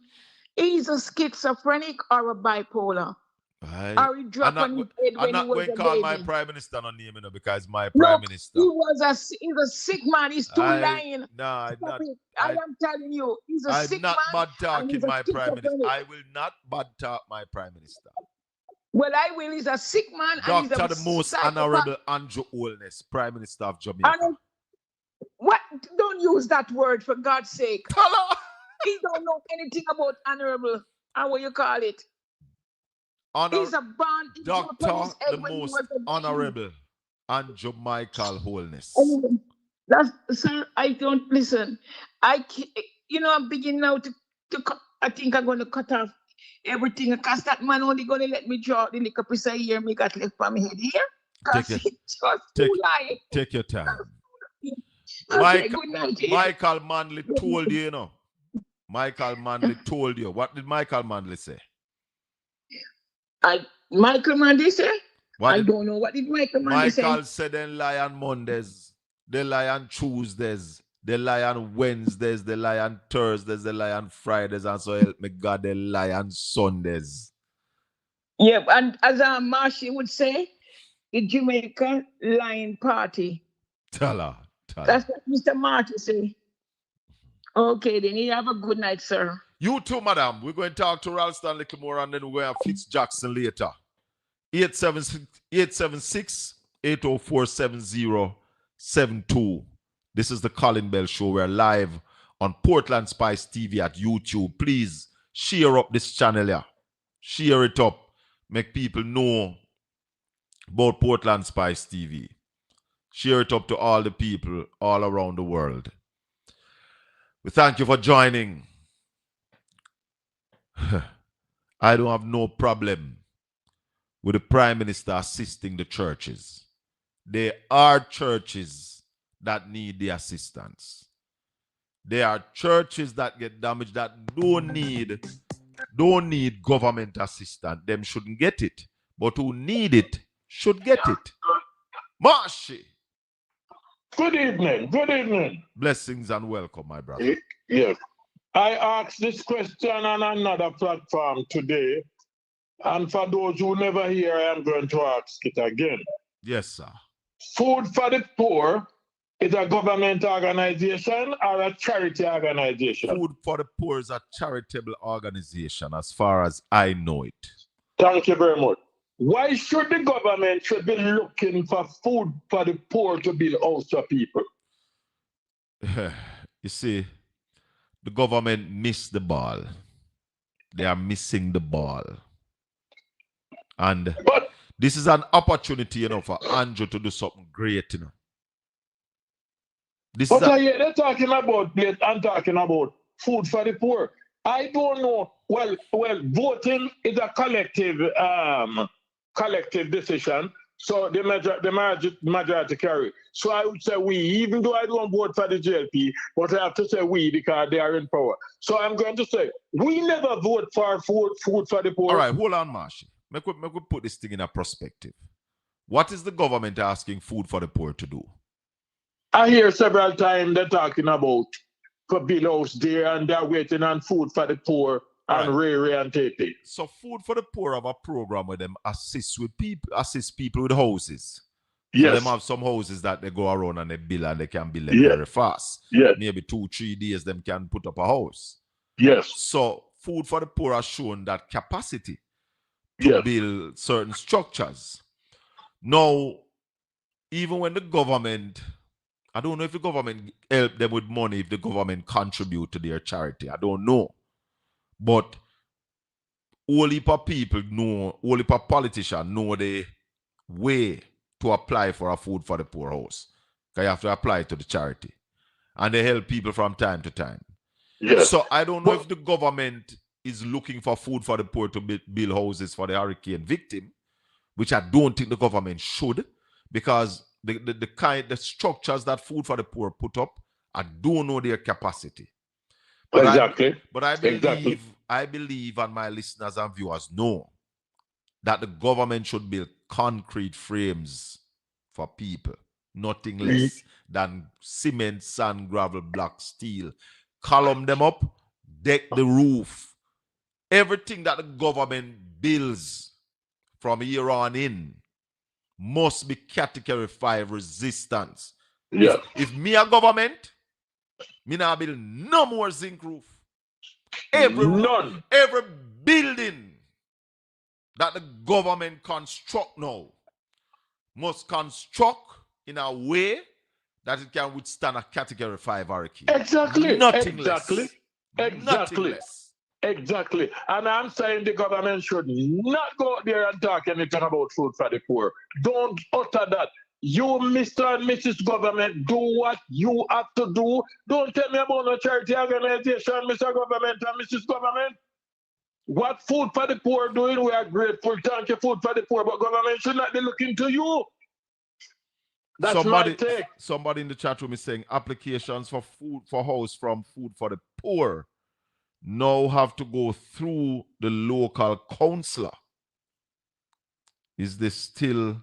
He's a schizophrenic or a bipolar. Or he dropped on his head when he was a baby. I'm not going to call my Prime Minister no name, because my Prime Minister. He's a sick man. He's too lying. No, I am telling you, he's a sick man. I'm not bad talking my Prime Minister. I will not bad talk my Prime Minister. Well, I will. He's a sick man. Dr. the most honorable Andrew Holness, Prime Minister of Jamaica. What? Don't use that word, for God's sake. He don't know anything about honorable. How will you call it? He's a bond. Doctor, the most honorable Andrew Michael Holness. Sir, I don't listen. I'm beginning now to I think I'm going to cut off everything because that man only going to let me draw the little piece of hair me got left from my head here. Take your time. Okay, good night. Michael Manley told you, Michael Manley told you. What did Michael Manley say? Michael Manley say? I don't know. What did Michael Manley say? Michael said they lie on Mondays, they lie on Tuesdays, they lie on Wednesdays, they lie on Thursdays, they lie on Fridays, and so help me God, they lie on Sundays. Yeah, and as Marshy would say, the Jamaica Lion Party. Tell her. That's what Mr. Marty say. Okay, then you have a good night, sir. You too, madam. We're going to talk to Ralston a little more, and then we're going to have Fitz Jackson later. 876-804-7072. This is the Colin Bell Show. We're live on Portland Spice TV at YouTube. Please share up this channel here. Share it up. Make people know about Portland Spice TV. Share it up to all the people all around the world. We thank you for joining. I don't have no problem with the Prime Minister assisting the churches. There are churches that need the assistance. There are churches that get damaged that don't need government assistance. Them shouldn't get it. But who need it should get it. Marshy. Good evening. Good evening. Blessings and welcome, my brother. Yes. I asked this question on another platform today, And for those who never hear, I am going to ask it again. Yes, sir. Food for the Poor is a government organization or a charity organization? Food for the Poor is a charitable organization as far as I know it. Thank you very much. Why should the government should be looking for food for the poor to build house for people? You see, the government missed the ball. They are missing the ball. And this is an opportunity, for Andrew to do something great, They're talking about plate and talking about food for the poor. I don't know. Well, voting is a collective decision. So the majority carry. So I would say we, even though I don't vote for the JLP, but I have to say we because they are in power. So I'm going to say we never vote for food for the poor. All right, hold on, Marshy. Make we put this thing in a perspective. What is the government asking food for the poor to do? I hear several times they're talking about for build house there and they're waiting on food for the poor and Ray and Tate. So food for the poor have a program where them assist people with houses. Yes. So them have some houses that they go around and they build and they can build them very fast. Yes. Maybe 2-3 days them can put up a house. Yes. So food for the poor has shown that capacity to build certain structures. Now, even when the government, I don't know if the government help them with money, if the government contribute to their charity. I don't know. But all heap of people know, all heap of politicians know the way to apply for a food for the poor house. Because you have to apply to the charity. And they help people from time to time. Yes. So I don't know if the government is looking for food for the poor to build houses for the hurricane victim, which I don't think the government should, because the structures that food for the poor put up, I don't know their capacity. But I believe, and my listeners and viewers know, that the government should build concrete frames for people, nothing less than cement, sand, gravel, block, steel. Column them up, deck the roof. Everything that the government builds from here on in must be category 5 resistance. Yeah. If me a government, me not build no more zinc roof. Every building that the government construct now must construct in a way that it can withstand a category 5 hurricane. Exactly. Nothing exactly. less. Exactly. Nothing less. Exactly. And I'm saying the government should not go out there and talk anything about food for the poor. Don't utter that. You, Mr. and Mrs. Government, do what you have to do. Don't tell me about no charity organization, Mr. Government and Mrs. Government. What food for the poor doing, we are grateful. Thank you, food for the poor. But government should not be looking to you. That's my take. Somebody in the chat room is saying applications for food for house from food for the poor now have to go through the local councillor. Is this still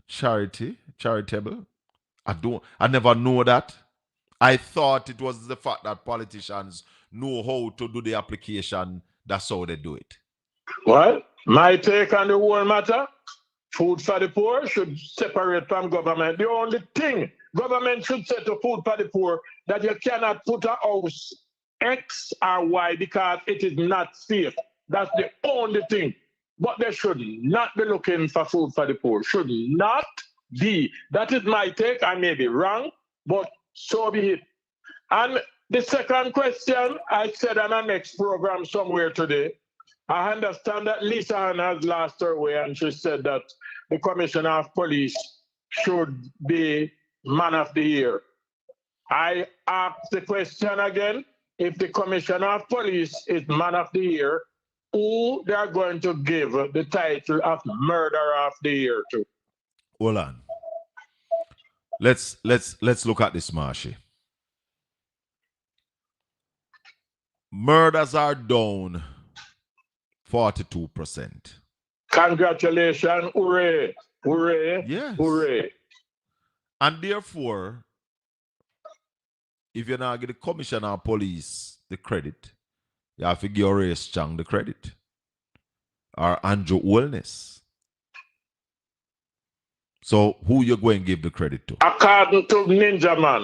charitable? I never know that. I thought it was the fact that politicians know how to do the application. That's how they do it. Well, my take on the whole matter, food for the poor should separate from government. The only thing government should say to food for the poor that you cannot put a house X or Y because it is not safe. That's the only thing. But they should not be looking for food for the poor. Should not be. That is my take. I may be wrong, but so be it. And the second question, I said on our next program somewhere today, I understand that Lisa Ann has lost her way and she said that the Commissioner of Police should be Man of the Year. I asked the question again, if the Commissioner of Police is Man of the Year, who they are going to give the title of Murderer of the Year to? Hold on. Let's look at this, Marshy. Murders are down 42%. Congratulations, hooray, hooray, yes. Hooray. And therefore, if you now give the Commissioner of Police the credit, you have to give Ray Strong the credit. or Andrew Wellness. So who you going to give the credit to? According to Ninja Man,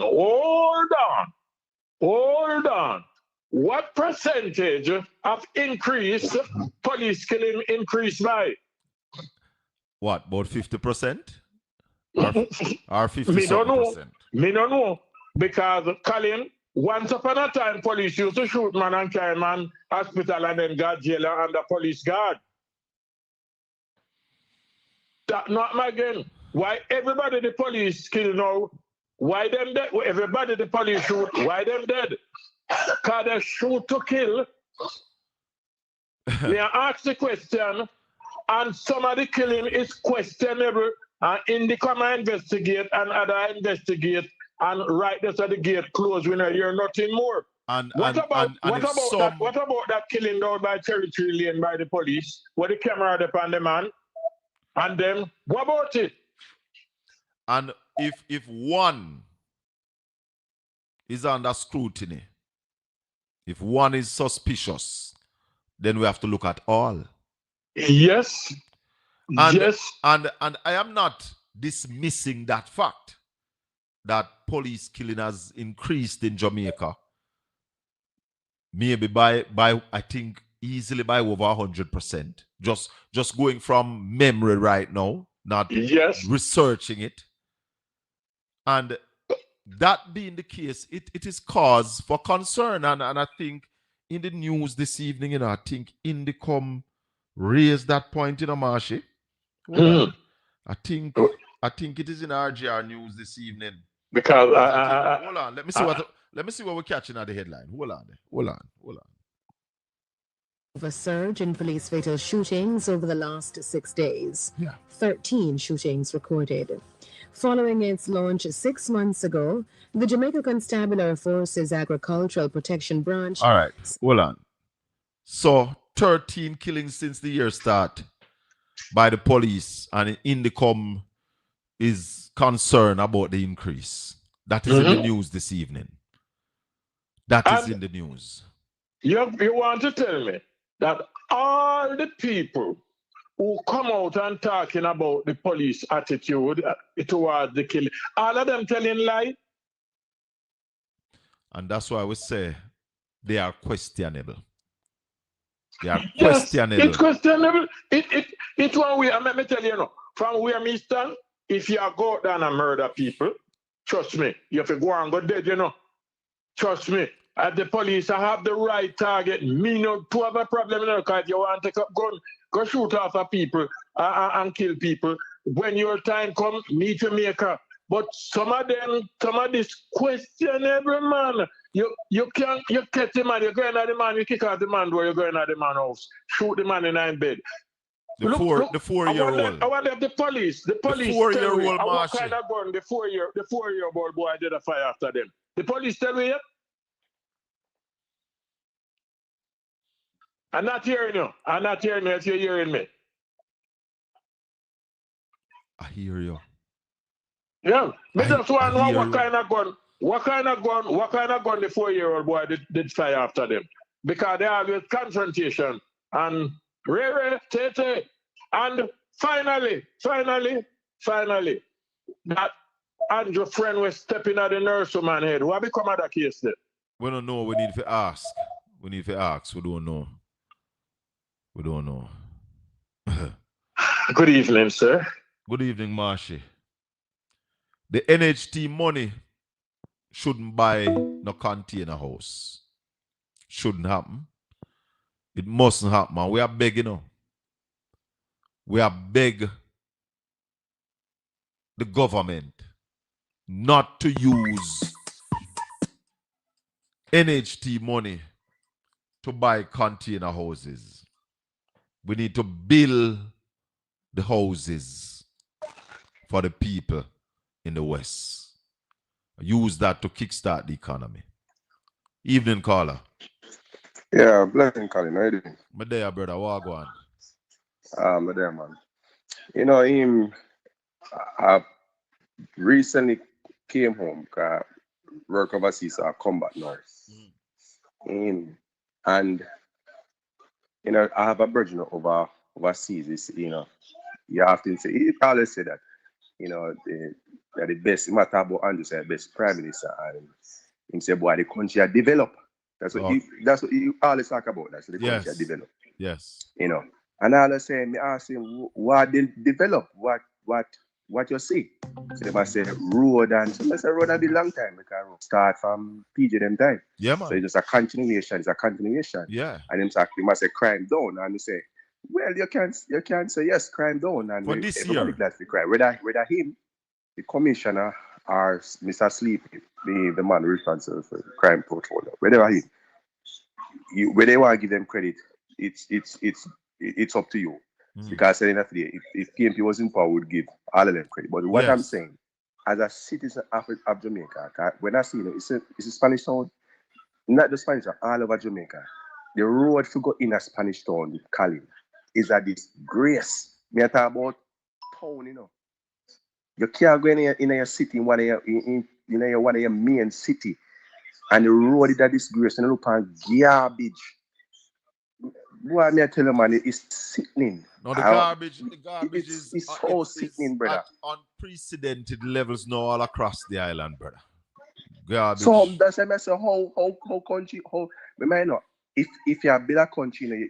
hold on. What percentage of increase police killing increased by? What, about 50%? Or 50 Me don't know. percent? Me don't know. Because Colin, once upon a time, police used to shoot man and carry man hospital and then guard jail under police guard. That not again. Why everybody the police kill now? Why them dead? Everybody the police shoot. Why them dead? Because they shoot to kill. Me ask the question, and some of the killing is questionable. And in the command investigate and other investigate and right there at the gate closed. We don't hear nothing more. What about that killing down by Territory Lane by the police? Where the camera upon the man? And then what about it? And if one is under scrutiny, if one is suspicious, then we have to look at all. Yes. Yes. And I am not dismissing that fact that police killing has increased in Jamaica. Maybe by I think easily by over 100%. Just going from memory right now, not researching it. And that being the case, it is cause for concern. And I think in the news this evening, I think Indicom raised that point, Marshy. I think it is in RGR News this evening. Because hold on, let me see what we're catching at the headline. Hold on. Of a surge in police fatal shootings over the last 6 days. Yeah. 13 shootings recorded. Following its launch 6 months ago, the Jamaica Constabulary Forces Agricultural Protection Branch. All right, hold on. So 13 killings since the year start by the police, and Indicom is concerned about the increase. That is in the news this evening. That is in the news. You want to tell me that all the people who come out and talking about the police attitude towards the killing, all of them telling lie? And that's why we say they are questionable. They are questionable. It's questionable. It's one way. Let me tell you, from where me stand, if you go out down and murder people, trust me, you have to go and go dead, Trust me. At the police, I have the right target. Me not to have a problem, because you want to take up gun, go shoot off of people and kill people. When your time comes, me to make her. But some of this questionable, man. You can't catch the man, you're going at the man, you kick out the man door, you're going at the man's house, shoot the man in bed. The 4-year-old. I wonder if the police the 4-year-old, what kind of gun the 4-year-old boy did a fire after them. The police tell me yet? I'm not hearing you. I'm not hearing you if you're hearing me. I hear you. Yeah. Me just want to know what kind of gun the 4-year-old boy did fire after them. Because they always confrontation and rare, tete. And finally, that Andrew friend was stepping at the nurseman head. What become of that case then? We don't know. We need to ask. We don't know. Good evening, sir. Good evening, Marshy. The NHT money shouldn't buy no container house. Shouldn't happen. It mustn't happen, man. We are begging, We are beg the government not to use NHT money to buy container houses. We need to build the houses for the people in the West. Use that to kickstart the economy. Evening, caller. Yeah, blessing, Colin. How you doing? My day, brother. What go on? My day, man. I recently came home because work overseas, so I come back now. And I have a brother over overseas is, you often say, he always say that, they're the best, matter about Andrew say, best prime minister, and he say, boy, the country are developed. That's what he always talk about. That's what the country are developed. Yes. And I was saying, me ask him, what they develop? What you see? So they must say road, and so I say road a bit long time because road start from PJ them time. Yeah, man. So it's just a continuation. It's a continuation. Yeah. And they must say crime down, and they say, well, you can't say yes, crime down, and for this everybody year, glad to cry. Whether him, the commissioner, or Mr. Sleepy, the man responsible for the crime portfolio, whether him, whether you want to give them credit, it's up to you. Because at the end of the day, if PMP was in power, would give all of them credit. But what I'm saying, as a citizen of Jamaica, when I see it's a Spanish town, not the Spanish town, all over Jamaica. The road to go in a Spanish town with Colin is a disgrace. Me talk about town, You can't go in your city, in one of your main city, and the road is a disgrace, and you look on garbage. Boy, me tell you, man, it's sickening. No, the garbage is so sickening, brother. At unprecedented levels now all across the island, brother. Garbage. So that's why I say how country, if you build a country,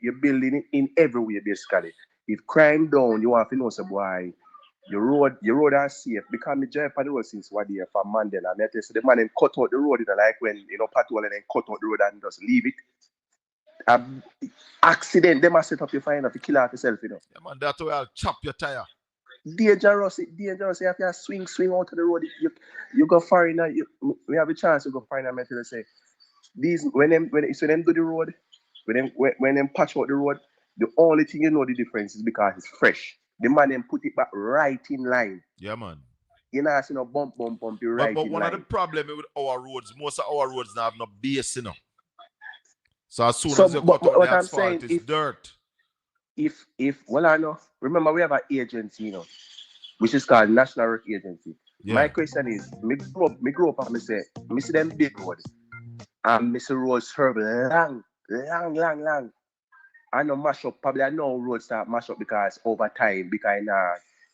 you're building it in every way basically. If crime down, you want to know, so boy, your road are safe. Because me drive on the road since one year from Mandela. And I tell you, so the man then cut out the road, like when patrol and then cut out the road and just leave it. Accident, they must set up your fire to kill out yourself, Yeah, man, that's why I'll chop your tire. Dangerous. You have to swing out of the road. You go far enough. We have a chance to go far enough. To say these when them do the road, when them patch out the road, the only thing you know the difference is because it's fresh. The man then put it back right in line. Yeah, man. You know, no bump, you right in line. But one of the problems with our roads, most of our roads now have no base, So as soon as you cut out the asphalt, it's dirt. If I know, remember we have an agency, which is called National Road Agency. Yeah. My question is, me grow up and me see them big road, and me see roads serve long. I know mash up, probably I know roads start mash up because over time, because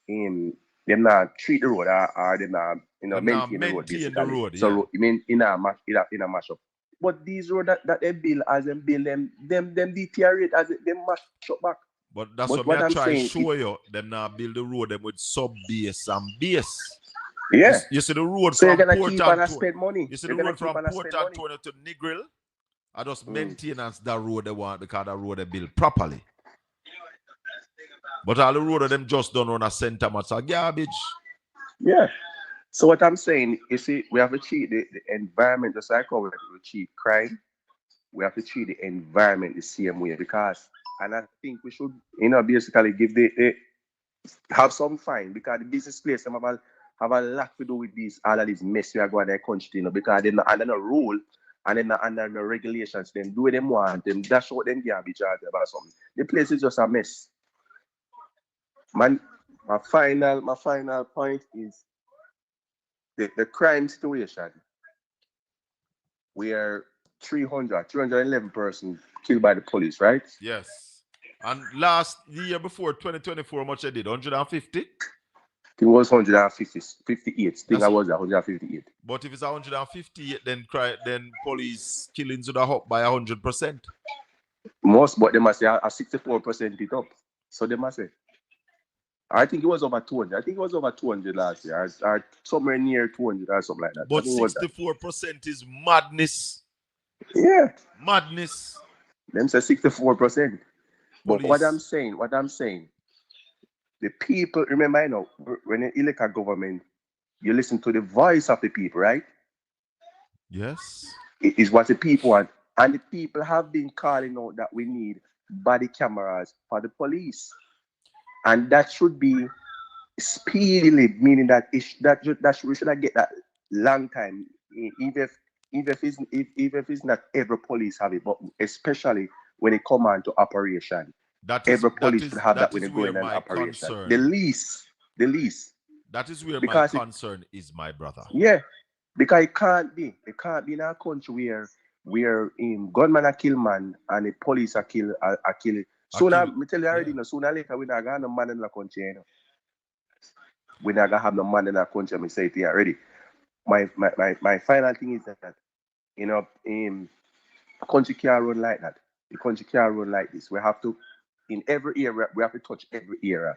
them not treat the road or them not maintain the road basically. So you mean in a mash up. But these roads that they build, as them build them deteriorate as them mash up back. But that's what I'm trying to show you. Them now build the road them with sub base and base. Yeah. You see the road so from Port Antonio. You see the road from Port Antonio to Negril. I just maintenance that road they want because that road they build properly. But all the road of them just don't run a center much garbage. Yeah. So what I'm saying, you see, we have to treat the environment just like how we treat crime. We have to treat the environment the same way and I think we should, basically give have some fine because the business place have a lot to do with all of this mess we are going to their country, because they're not under no rule and they're not under no regulations. Them do what they want, them dash out them garbage or something. The place is just a mess. Man, my final point is the crime situation where 311 persons killed by the police, right? Yes. And last year before 2024, how much I did? 150? It was 158. I think I was 158. But if it's 158, then police killings would have up by 100%. Most, but they must say a 64% it up. So they must say. I think it was over 200. I think it was over 200 last year, or somewhere near 200 or something like that. But 64% is madness. Yeah. Madness. Them say 64%. But what I'm saying, the people, remember, when you elect a government, you listen to the voice of the people, right? Yes. It is what the people want. And the people have been calling out that we need body cameras for the police. And that should be speedily, meaning that we should get that long time, even if it's not every police have it, but especially when it comes on to operation. Every police should have that when they go in an operation. Concern. The least. That is where my concern is, my brother. Yeah, because it can't be in our country where gunmen are kill man and the police are kill Sooner, I tell you already, no, sooner or later, we're not going to have no man in the country, you know. We're not going to have no man in the country, I say it here already. My final thing is that, you know, a country can't run like that. The country can't run like this. We have to, in every area, we have to touch every area.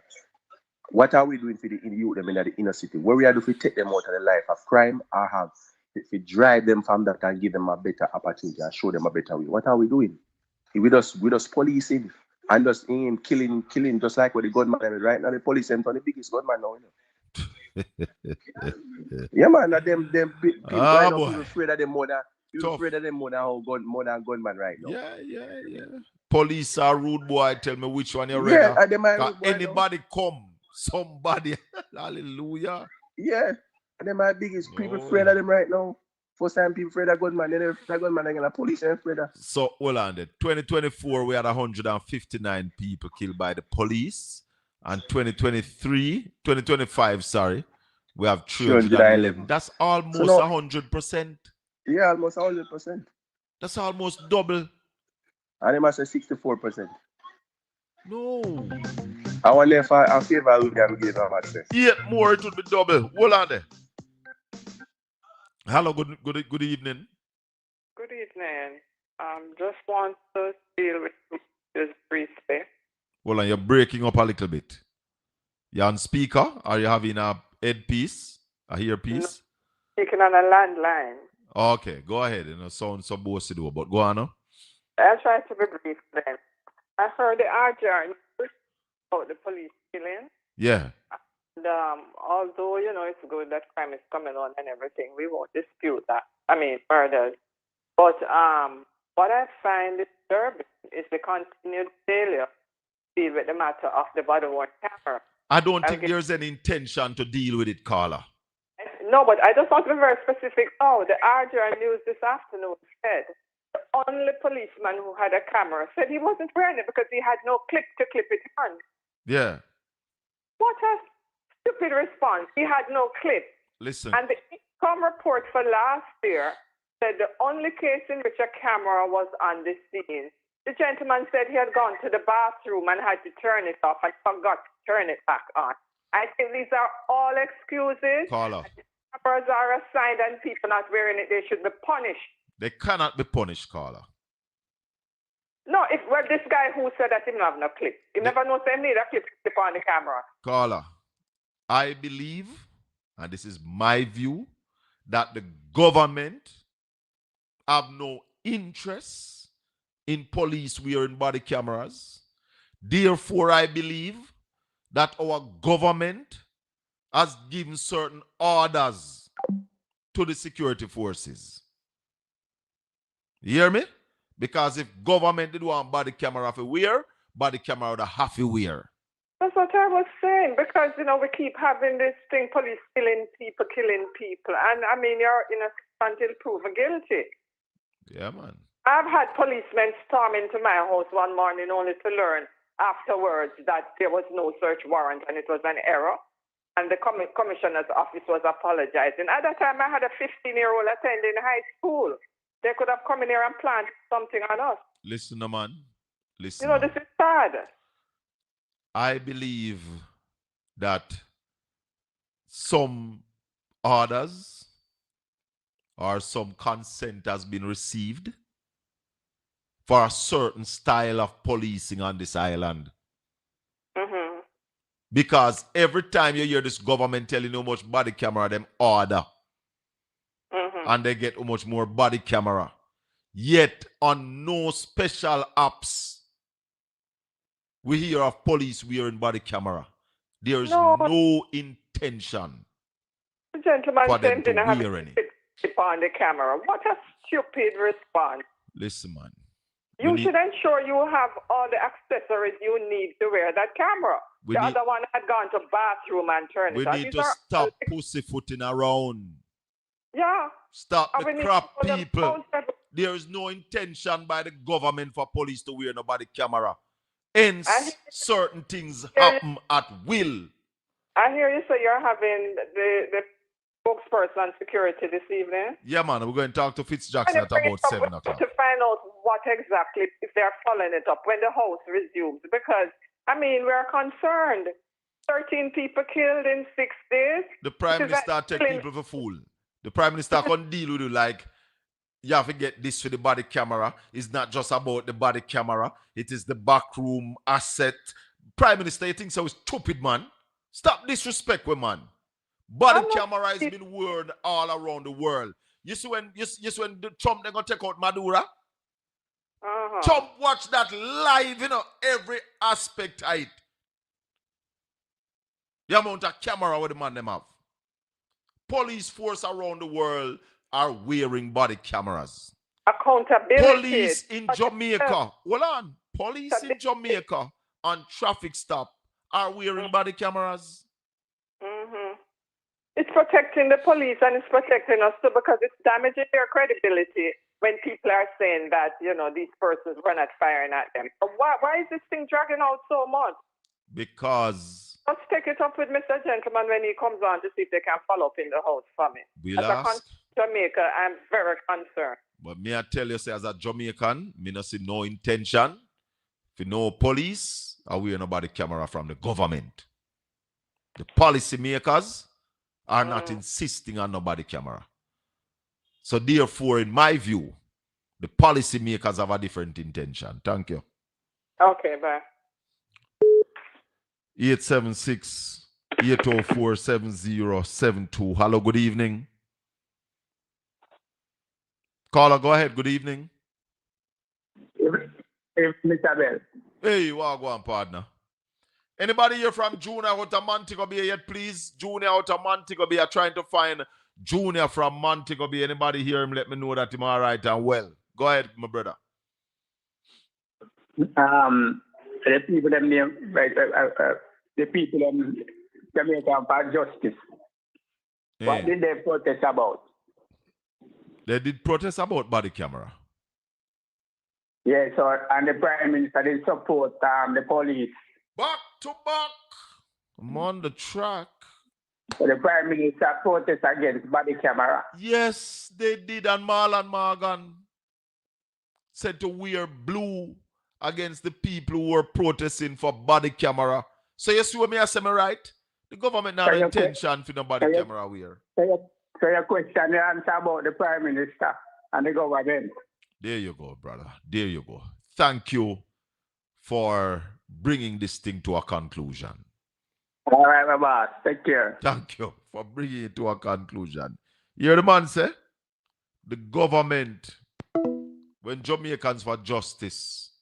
What are we doing for the youth them in the inner city? What we are doing to take them out of the life of crime or have to drive them from that and give them a better opportunity and show them a better way? What are we doing? We just policing and just killing just like what the gunman is right now. The police them the biggest gunman now. You know? Yeah, man. Them people right now, people afraid of them more than afraid of them more than gunman right now. Yeah. Police are rude boy. Tell me which one you're ready. Yeah, anybody come, somebody. Hallelujah. Yeah, and them my biggest people afraid of them right now. First time people afraid of gunman, then the gunman again, the police are afraid of. So hold on there. 2024 we had 159 people killed by the police, and 2025, sorry, we have 311. That's almost 100%. Yeah, almost 100%. That's almost double. And they must say 64%. No. I wonder if I favor we can give them access. 8 more, it would be double. Hold on there. Hello, good evening. Good evening. Just want to deal with this briefly. Hold on, you're breaking up a little bit. You're on speaker? Are you having a headpiece? A earpiece? Speaking on a landline. Okay, go ahead. You know, sound supposed to do, but go on now. I'll try to be brief then. I heard the RJR about the police killing. Yeah. And although, you know, it's good that crime is coming on and everything, we won't dispute that. I mean, murders. But what I find disturbing is the continued failure to deal with the matter of the body-worn camera. I don't think there's any intention to deal with it, Carla. No, but I just want to be very specific. Oh, the RJR News this afternoon said the only policeman who had a camera said he wasn't wearing it because he had no clip to clip it on. Yeah. What a stupid response. He had no clip. Listen. And the income report for last year said the only case in which a camera was on the scene, the gentleman said he had gone to the bathroom and had to turn it off and forgot to turn it back on. I think these are all excuses. Carla. Cameras are assigned and people not wearing it, they should be punished. They cannot be punished, Carla. No, this guy who said that he didn't have no clip. He never knows they need a clip on the camera. Carla, I believe, and this is my view, that the government have no interest in police wearing body cameras. Therefore, I believe that our government has given certain orders to the security forces. You hear me? Because if government did want body camera to wear, body camera would have to wear. That's what I was saying, because, you know, we keep having this thing, police killing people. And, I mean, you're innocent until proven guilty. Yeah, man. I've had policemen storm into my house one morning only to learn afterwards that there was no search warrant and it was an error. And the commissioner's office was apologizing. At that time, I had a 15-year-old attending high school. They could have come in here and planted something on us. Listen, man. Listen. You know, this is sad. I believe that some orders or some consent has been received for a certain style of policing on this island. Mm-hmm. Because every time you hear this government telling you how much body camera them order, and they get how much more body camera, yet on no special apps we hear of police wearing body camera. There is no intention the gentleman for them to have wear any. On the camera. What a stupid response. Listen, man. You should ensure you have all the accessories you need to wear that camera. The other one had gone to bathroom and turned it on. We need to stop pussyfooting around. Yeah. Stop the crap, people. There is no intention by the government for police to wear no body camera. Hence, certain things happen at will. I hear you say you're having the spokesperson on security this evening. Yeah, man, we're going to talk to Fitzjackson at about 7 o'clock. To find out what exactly, if they're following it up when the house resumes. Because, I mean, we're concerned. 13 people killed in 6 days. The Prime Minister take people for fool. The Prime Minister can deal with you like, you have to get this for the body camera. It's not just about the body camera. It is the backroom asset. Prime Minister, you think so stupid, man? Stop disrespect, man. Body camera has been worn all around the world. You see when the Trump they gonna take out Madura? Trump watch that live, every aspect of it. The amount of camera where the man them have. Police force around the world are wearing body cameras. Accountability. Police in Jamaica. Hold on. Police in Jamaica on traffic stop are wearing body cameras. It's protecting the police and it's protecting us too, because it's damaging their credibility when people are saying that, these persons were not firing at them. Why is this thing dragging out so much? Because... Let's take it up with Mr. Gentleman when he comes on to see if they can follow up in the house for me. We'll as a Jamaica, I'm very concerned. But me I tell you, say, as a Jamaican, me not see no intention for no police or we nobody camera from the government. The policy makers are not insisting on nobody camera. So therefore, in my view, the policy makers have a different intention. Thank you. Okay, bye. 876-804-7072. Hello, good evening. Caller, go ahead. Good evening. Mr. Bell. Hey, what go on, partner? Anybody here from Junior out of Montego Bay yet, please? Junior out of Montego Bay. I'm trying to find Junior from Montego Bay. Anybody here, him let me know that I'm all right and well. Go ahead, my brother. The people them name, the people them Jamaican for justice. Hey. What did they protest about? They did protest about body camera. Yeah, so and the Prime Minister did support the police. Back to back. I'm on the track. So the Prime Minister protest against body camera. Yes, they did. And Marlon Morgan said to wear blue against the people who were protesting for body camera. So you see what me I say, me right? The government not intention for the body camera wear. So your question, the answer about the Prime Minister and the government. There you go, brother. There you go. Thank you for bringing this thing to a conclusion. All right, my boss. Take care. Thank you for bringing it to a conclusion. You hear the man say? The government, when Jamaicans for Justice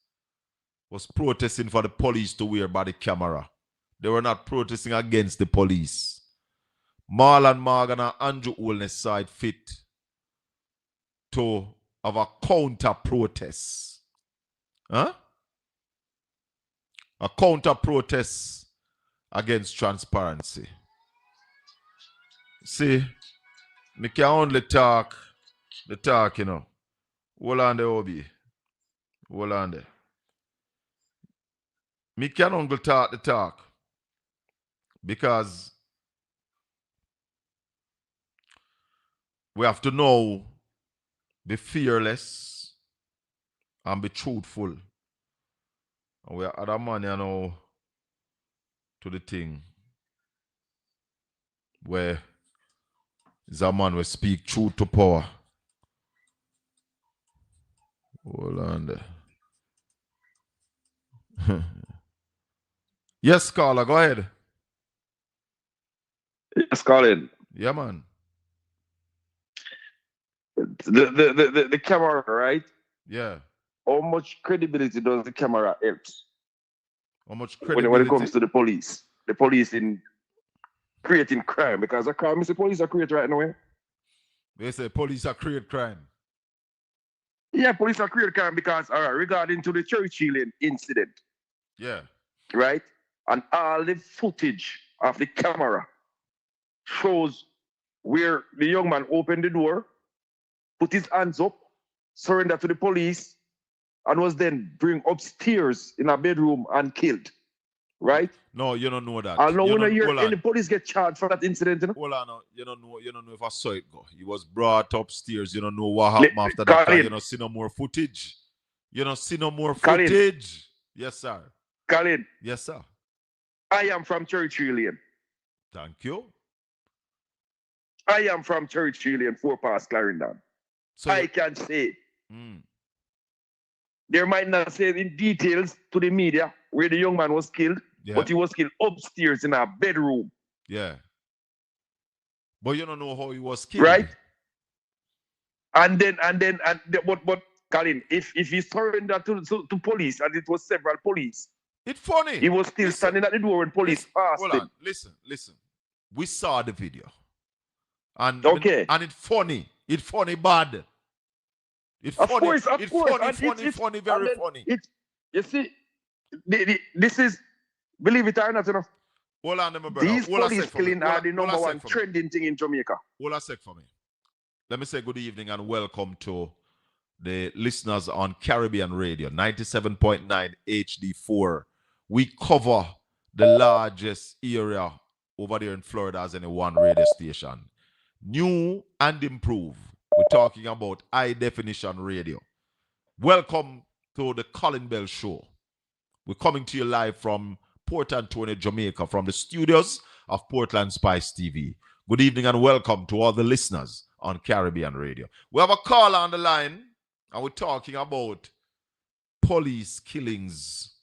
was protesting for the police to wear body camera, they were not protesting against the police. Marlon Morgan and Andrew Holness saw it fit to have a counter-protest. Huh? A counter-protest against transparency. See, me can only talk the talk, Hold on there, Obi. Hold on there. Me can only talk the talk because we have to know, be fearless and be truthful. And we are other man, to the thing where is a man will speak truth to power. Hold on there. Yes, caller, go ahead. Yes, Colin. Yeah, man. The camera, right? Yeah. How much credibility does the camera help? How much credibility? When it comes to the police in creating crime, because a crime is the police are creating right now. They say police are create crime. Yeah, police are creating crime because regarding to the Churchill incident. Yeah. Right? And all the footage of the camera shows where the young man opened the door, put his hands up, surrendered to the police, and was then bring upstairs in a bedroom and killed. right? No, you don't know that. I know you when don't, I hear hold on. any police get charged for that incident. You know? Hold on, no. You don't know if I saw it go. He was brought upstairs. You don't know what happened after that. Colin. You don't see no more footage. You don't see no more Colin. footage. Yes, sir. Colin. Yes, sir. I am from Churchill Lane. Thank you. I am from Churchill Lane, 4 past Clarendon. So I can say. There might not say in details to the media where the young man was killed, but he was killed upstairs in a bedroom. Yeah. But you don't know how he was killed. Right? But Colin, if he surrendered to police, and it was several police, it's funny. He was still standing at the door when police passed him. Listen. We saw the video. And it's funny. It's funny bad. It's of funny. Course, it's funny, very funny. You see, this is, believe it or not, you know, hold on, my brother. These police killing are the number one trending thing in Jamaica. Hold a sec for me. Let me say good evening and welcome to the listeners on Caribbean Radio, 97.9 HD4. We cover the largest area over there in Florida as any one radio station. New and improved. We're talking about high definition radio. Welcome to the Colin Bell Show. We're coming to you live from Port Antonio, Jamaica, from the studios of Portland Spice TV. Good evening and welcome to all the listeners on Caribbean Radio. We have a caller on the line, and we're talking about police killings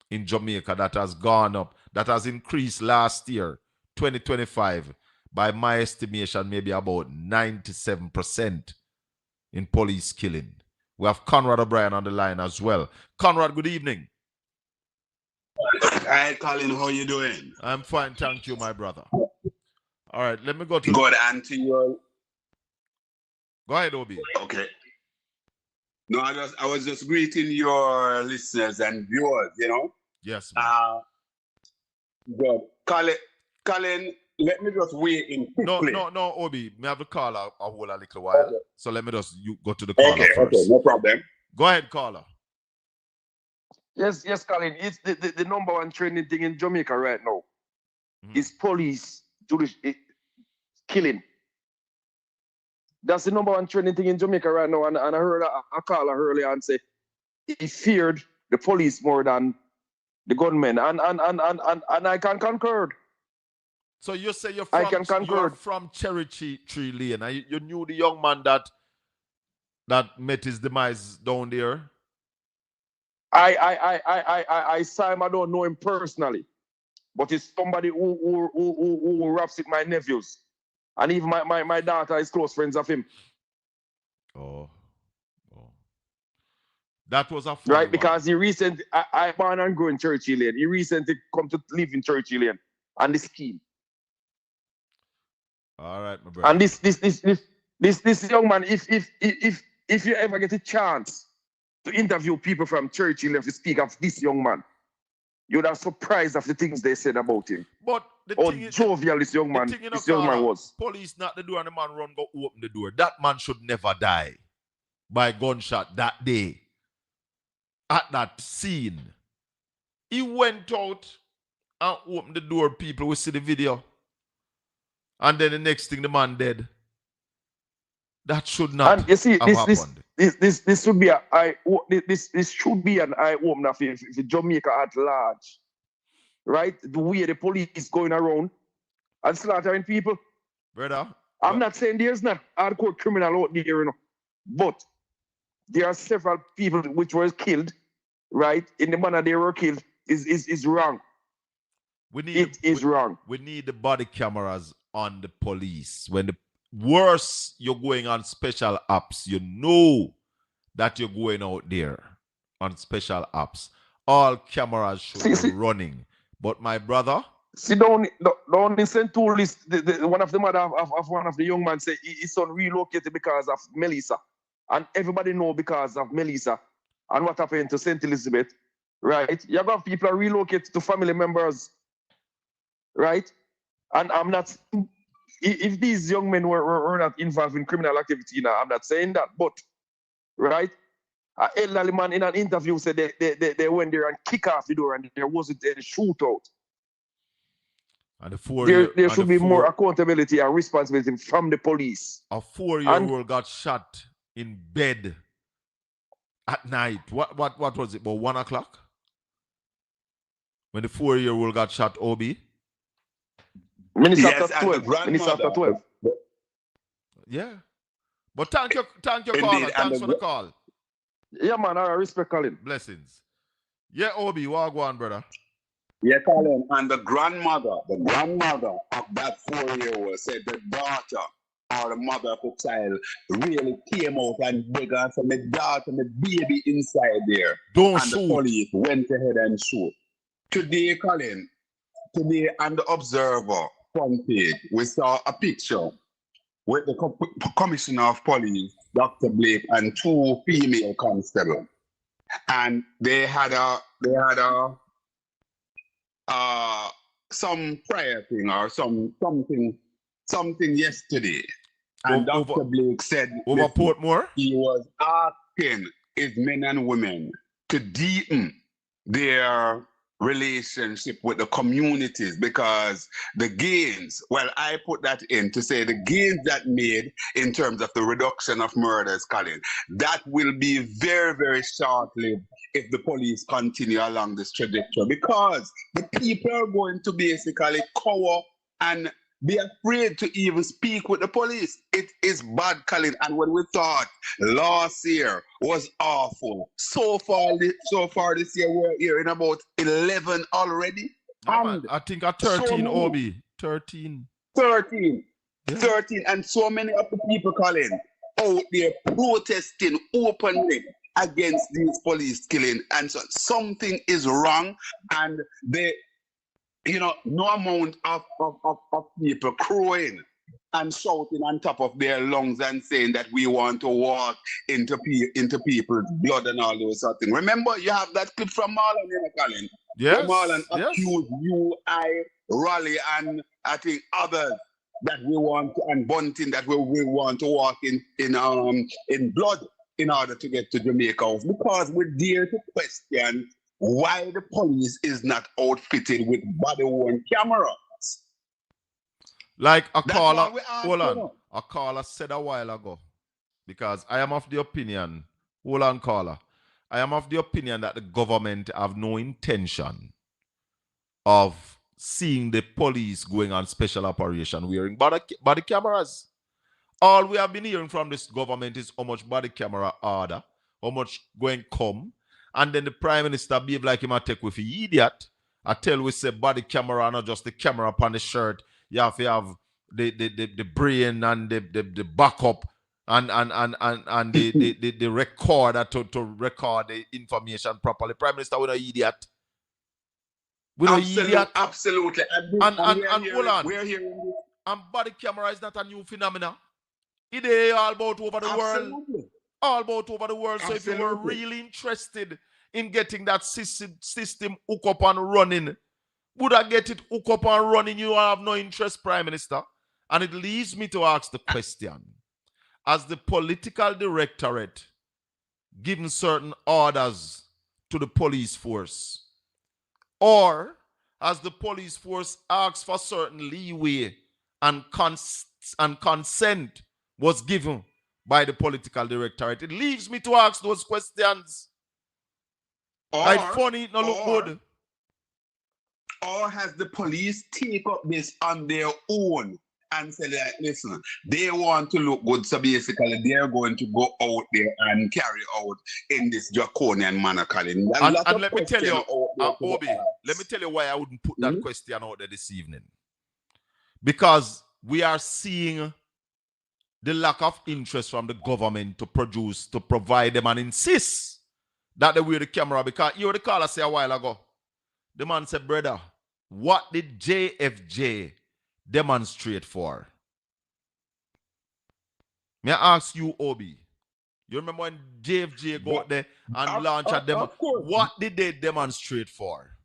in Jamaica that has gone up, that has increased last year, 2025, by my estimation, maybe about 97% in police killing. We have Conrad O'Brien on the line as well. Conrad, good evening. Hi, Colin. How you doing? I'm fine, thank you, my brother. All right, let me go to... Good, and to your... Go ahead, Obi. Okay. No, I was just greeting your listeners and viewers, you know? Yes. Good. Colin, let me just weigh in quickly. No, Obi. Me have the caller a whole a little while. Okay. So let me just go to the caller first. Okay, no problem. Go ahead, caller. Yes, Colin. It's the number one trending thing in Jamaica right now. Is police killing. That's the number one trending thing in Jamaica right now. And I heard a caller earlier and say he feared the police more than the gunmen. And I can concur. So you say you're from Cherry Tree Lane. And you knew the young man that met his demise down there? I saw him. I don't know him personally, but it's somebody who raps with my nephews, and even my daughter is close friends of him. Oh. That was a fun right one. Because he recently I born and grew in Churchill Lane. He recently come to live in Churchill Lane and the scheme. All right, my brother. And this young man, if you ever get a chance to interview people from Churchill Lane to speak of this young man, you'd have surprised of the things they said about him. But the thing jovial this young man was. Police knock the door and the man run go open the door. That man should never die by gunshot that day. At that scene. He went out and opened the door. People will see the video. And then the next thing, the man dead. That should not and you see, have happened. This should be this should be an eye opener for Jamaica at large, right? The way the police going around and slaughtering people, brother. I'm not saying there's not hardcore criminal out there, you know, but there are several people which were killed, right? In the manner they were killed is wrong. It is wrong. We need the body cameras on the police. When the worse you're going on special apps, you know that you're going out there on special apps. All cameras should be running. But my brother, don't listen to this. One of the mother of one of the young man say his son relocated because of Melissa, and everybody know because of Melissa and what happened to St. Elizabeth, right? You have people relocate to family members, right? And I'm not. If these young men were not involved in criminal activity, now I'm not saying that, but right, elderly man in an interview said they went there and kick off the door and there wasn't any shootout. And the 4-year there should be more accountability and responsibility from the police. A 4-year-old got shot in bed at night. What was it? About 1 o'clock? When the 4-year-old got shot, Obi? Minutes after 12. Minutes after 12. Yeah. But thank you, caller. Thanks for the call. Yeah, man. I respect Colin. Blessings. Yeah, Obi, what go on, brother? Yeah, Colin. And the grandmother of that 4-year-old said the daughter or the mother of the child really came out and begged her for my daughter, my baby inside there. Don't and shoot. The police went ahead and shoot. Today, Colin, on the Observer front page, we saw a picture with the Commissioner of Police, Dr. Blake, and 2 female constables. And they had some prayer thing or something yesterday. And Dr. Blake said over Portmore, he was asking his men and women to deepen their relationship with the communities, because the gains, well, I put that in to say the gains that made in terms of the reduction of murders, Colin, that will be very, very short-lived if the police continue along this trajectory, because the people are going to basically cower and be afraid to even speak with the police. It is bad, Colin. And when we thought last year was awful, so far this year we're hearing about 11 already. Yeah, I think at 13, so Obi. 13. 13. Yeah. 13. And so many of the people, Colin, out there protesting openly against these police killing. And so something is wrong, and no amount of people crowing and shouting on top of their lungs and saying that we want to walk into people's blood and all those sort of things. Remember, you have that clip from Marlon, Colin. Yes. Marlon accused you, Raleigh, and I think others that we want to, and Bunting, that we want to walk in blood in order to get to Jamaica, because we dare to question why the police is not outfitted with body-worn cameras. Like a caller, hold on, a caller said a while ago, because I am of the opinion, hold on, caller, I am of the opinion that the government have no intention of seeing the police going on special operation wearing body cameras. All we have been hearing from this government is how much body camera order, how much going come. And then the Prime Minister behave like him a take with the idiot. I tell we say body camera, not just the camera upon the shirt. You have to have the brain and the backup and the recorder to record the information properly. Prime Minister, we're not idiot. We're not idiot. Absolutely. And hold on. We're hearing and body camera is not a new phenomenon. It is all about over the world. All about over the world. So if you were really interested in getting that system hook up and running, would I get it hook up and running? You have no interest, Prime Minister. And it leads me to ask the question. As the political directorate given certain orders to the police force, or as the police force asks for certain leeway and consent was given by the political directorate, it leaves me to ask those questions. It's funny, it no look good. Or has the police take up this on their own and say, like, listen, they want to look good, so basically they're going to go out there and carry out in this draconian manner, Colin. And let me tell you, Obi, let me tell you why I wouldn't put that question out there this evening. Because we are seeing the lack of interest from the government to provide them and insist that they wear the camera. Because you heard the caller say a while ago, the man said, brother, what did JFJ demonstrate for? May I ask you, Obi? You remember when JFJ go out there and launch a demo? What did they demonstrate for?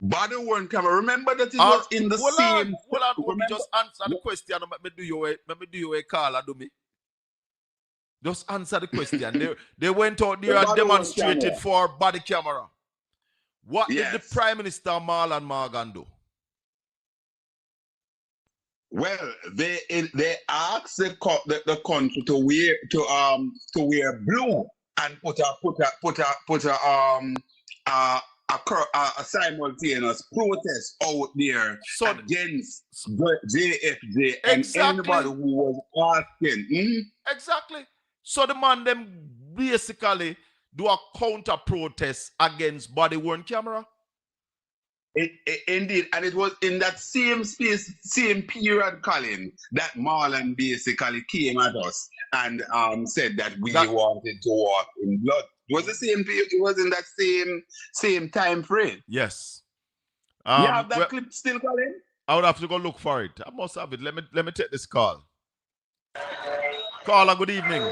Body worn camera. Remember that it was in the same. Hold on, Obi, just answer the question. Let me do you a call, do me. Just answer the question. they went out there and demonstrated for body camera. What did the Prime Minister Marlon Morgan do? Well, they asked the country to wear blue and put a simultaneous protest out there against JFJ and anybody who was asking. Exactly. So the man them basically do a counter protest against body worn camera. Indeed, and it was in that same space, same period, Colin, that Marlon basically came at us and said that we wanted to walk in blood. It was the same. It was in that same time frame. Yes. You have that clip still, Colin? I would have to go look for it. I must have it. Let me take this call. Caller, good evening.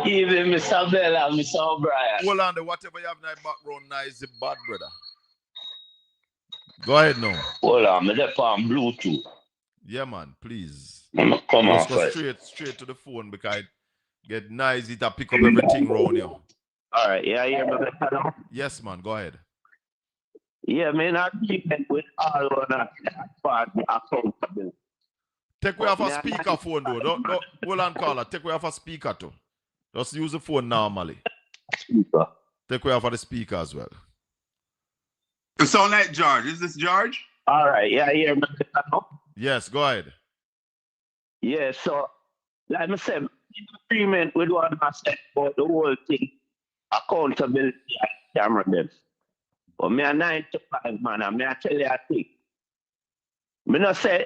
Evening, Mr. Bella, Mr. O'Brien. Hold on, whatever you have in that background now is bad, brother. Go ahead now. Hold on, I'm on Bluetooth. Yeah, man, please. Come on, go straight to the phone because it get noisy to pick up everything around you. All right, yeah, yeah, man. Yes, man, go ahead. Yeah, man, I keep it with all of that part accountability. Take away off a speaker phone though. Don't hold on, caller. Take away off a speaker too. Just use the phone normally. Speaker. Take away off of the speaker as well. You sound like George. Is this George? All right, yeah, yeah, man. Yes, go ahead. Yeah, so like I said, agreement with what I said about the whole thing, accountability and camera them. But me a 9 to 5 man, and me I tell you a thing. Me not say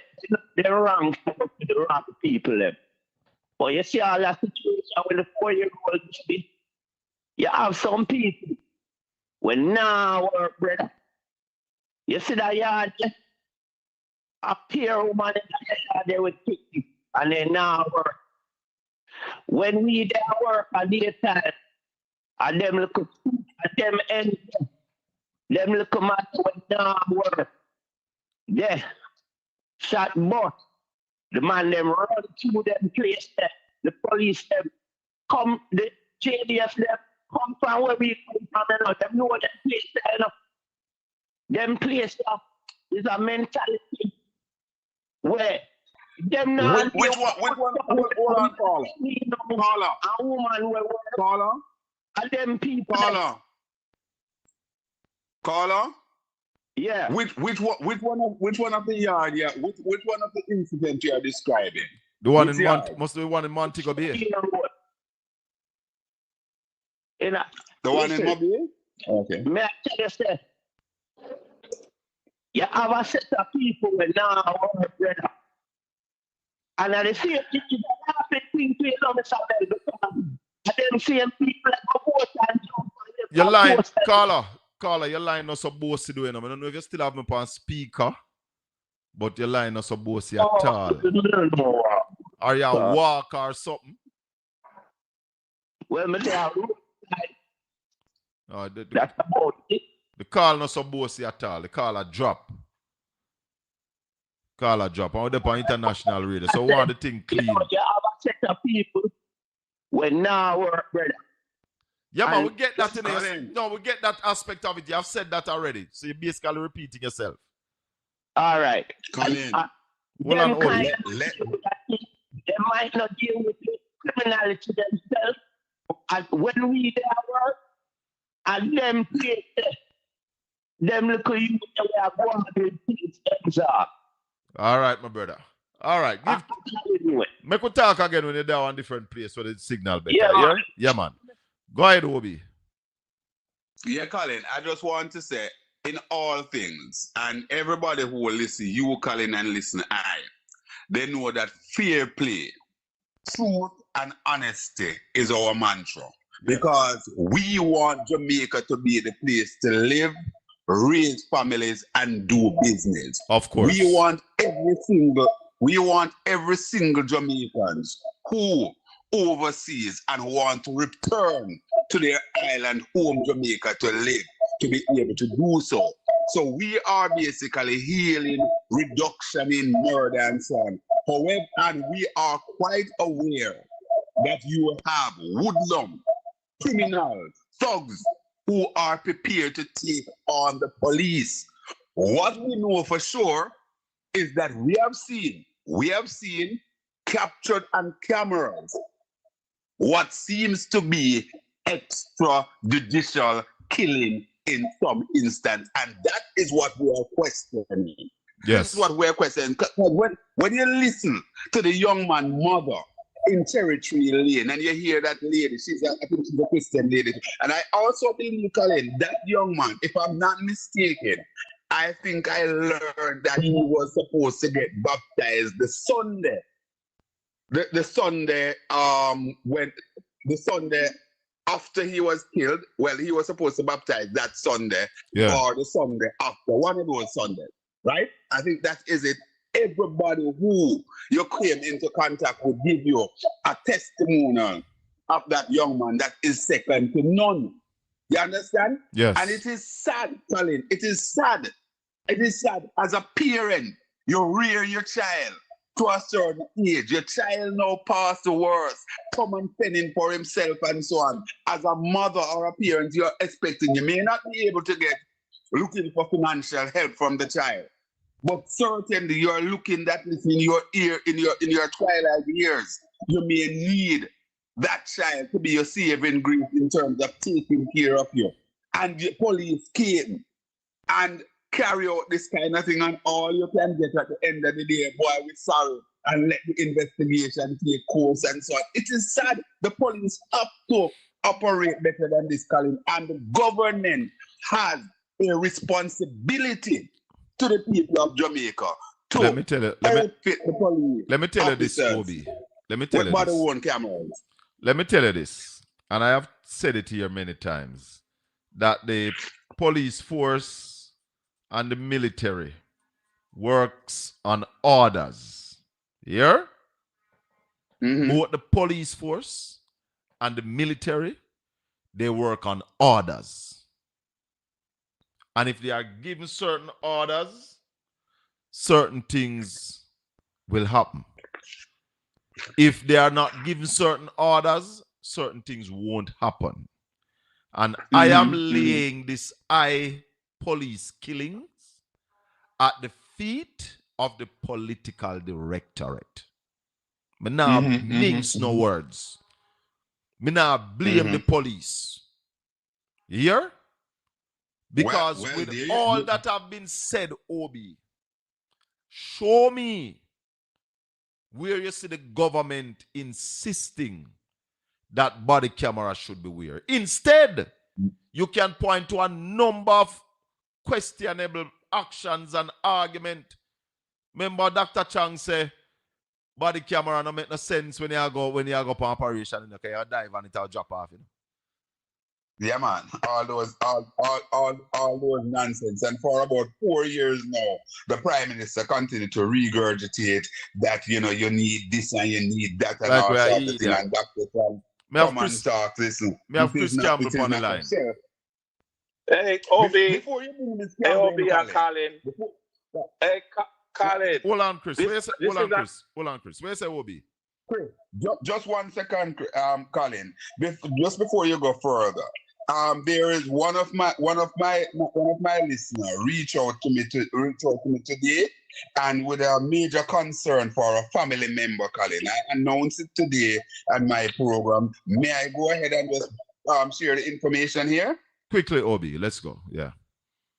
they're wrong to the wrong people them. But you see all that situation with the 4-year-old baby, you have some people when now work, brother. You see that yard, a pair woman in the yard they would kick you, and they now work. When we there work at the time, and them look at them end, them look at when now work. Yeah. Shot both. The man them run through them place there. The police them come, the JDS them come from where we come from, you know. Them know them place there, you know. Them place there is a mentality where them now. Which one? Hold on, caller. Caller. A woman will work. Caller. And them people. Caller. Yeah. Which one of the yard? Yeah. Which one of the incidents you are describing? The one in must be the one in Montego Bay. The one in Mobile? Okay. May I tell you, sir? You have a set of people with now work, brother. And at the same thing, you have to think to yourself, Mr. Bell, and them same people that go vote and jump. Your line, caller, your line not supposed to do it. I don't know if you still have me on speaker, but your line not supposed to at all. Are you a walk or something? Well, me that's about it. The call not supposed to at all. The call a drop. Call a drop. I'm up on international radio. So want the thing clean. You have a set of people when now work, brother. Yeah, man, we get that in it. No, we get that aspect of it. You have said that already. So you're basically repeating yourself. All right. Colin. Hold on, hold on. They might not deal with the criminality themselves. And when we there work, and them place them look at you, they are going to things themselves. All right, my brother. All right. Make we talk again when you're down on different place where the signal better. Yeah, man. Go ahead, Obi. Yeah, Colin, I just want to say, in all things, and everybody who will listen, you, Colin, and listen, they know that fair play, truth, and honesty is our mantra. Because we want Jamaica to be the place to live, raise families, and do business. Of course. We want every single Jamaicans who overseas and want to return to their island home Jamaica to live, to be able to do so. So we are basically healing reduction in murder and so on. However, and we are quite aware that you have hoodlum, criminals, thugs who are prepared to take on the police. What we know for sure is that we have seen captured on cameras what seems to be extrajudicial killing in some instance, and that is what we are questioning. Yes. This is what we're questioning. When you listen to the young man's mother in Territory Lane, and you hear that lady, I think she's a Christian lady, and I also believe, Colin, that young man, if I'm not mistaken, I think I learned that he was supposed to get baptized the Sunday. The Sunday, when the Sunday after he was killed, well, he was supposed to baptize that Sunday, or the Sunday after, one of those Sundays, right? I think that is it. Everybody who you came into contact with give you a testimonial of that young man that is second to none. You understand? Yes. And it is sad, Colin. It is sad. It is sad. As a parent, you rear your child to a certain age. Your child now past the worst, come fending for himself and so on. As a mother or a parent, you're expecting you may not be able to get looking for financial help from the child. But certainly you're looking that in your ear, in your twilight years, you may need that child to be your saving grace in terms of taking care of you. And the police came and carry out this kind of thing, and all you can get at the end of the day, boy, we're sorry, and let the investigation take course and so on. It is sad. The police have to operate better than this, Colin, and the government has a responsibility to the people of Jamaica to outfit the police. Let me tell you this, Obi. Let me tell you this. Let me tell you this, and I have said it here many times, that the police force and the military works on orders. Here, both the police force and the military, they work on orders. And if they are given certain orders, certain things will happen. If they are not given certain orders, certain things won't happen. And I am laying this police killings at the feet of the political directorate. Me now mince no words. Me now blame the police. You hear? Because with all that have been said, Obi, show me where you see the government insisting that body camera should be wear. Instead, you can point to a number of questionable actions and argument. Remember Dr. Chang say body camera no make no sense when you go up on operation, you can dive and it'll drop off. You know? Yeah, man. All those nonsense. And for about 4 years now, the Prime Minister continued to regurgitate that, you need this and you need that and all sorts of things. And Dr. Trump come and talk. Listen. Me have Chris Campbell on the line. Hey, Obi. Before you bring this Obi and Colin. Hey, Colin. Hold on, Chris. Hold on, Chris. Where's Obi? Chris, just 1 second, Colin. Just before you go further, there is one of my listeners reach out to me today, and with a major concern for a family member, Colin. I announced it today on my program. May I go ahead and just share the information here? Quickly, Obi, let's go. Yeah.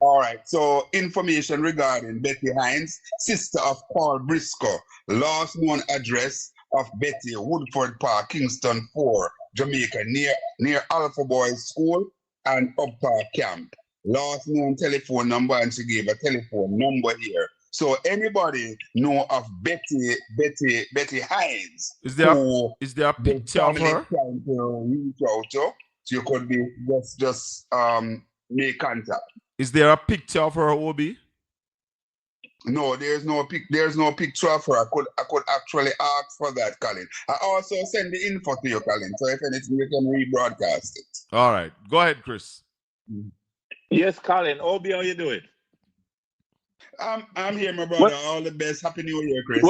All right. So, information regarding Betty Hines, sister of Paul Briscoe, last known address of Betty, Woodford Park, Kingston 4, Jamaica, near Alpha Boys School and Upper Camp. Last known telephone number, and she gave a telephone number here. So anybody know of Betty Hines? Is there a picture of her? Trying to reach out to, so you could be just make contact. Is there a picture of her, Obi? No, there's no picture of her. I could actually ask for that, Colin. I also send the info to you, Colin. So if anything, you can rebroadcast it. All right. Go ahead, Chris. Yes, Colin. Obi, how you doing? I'm here, my brother. All the best. Happy New Year, Chris.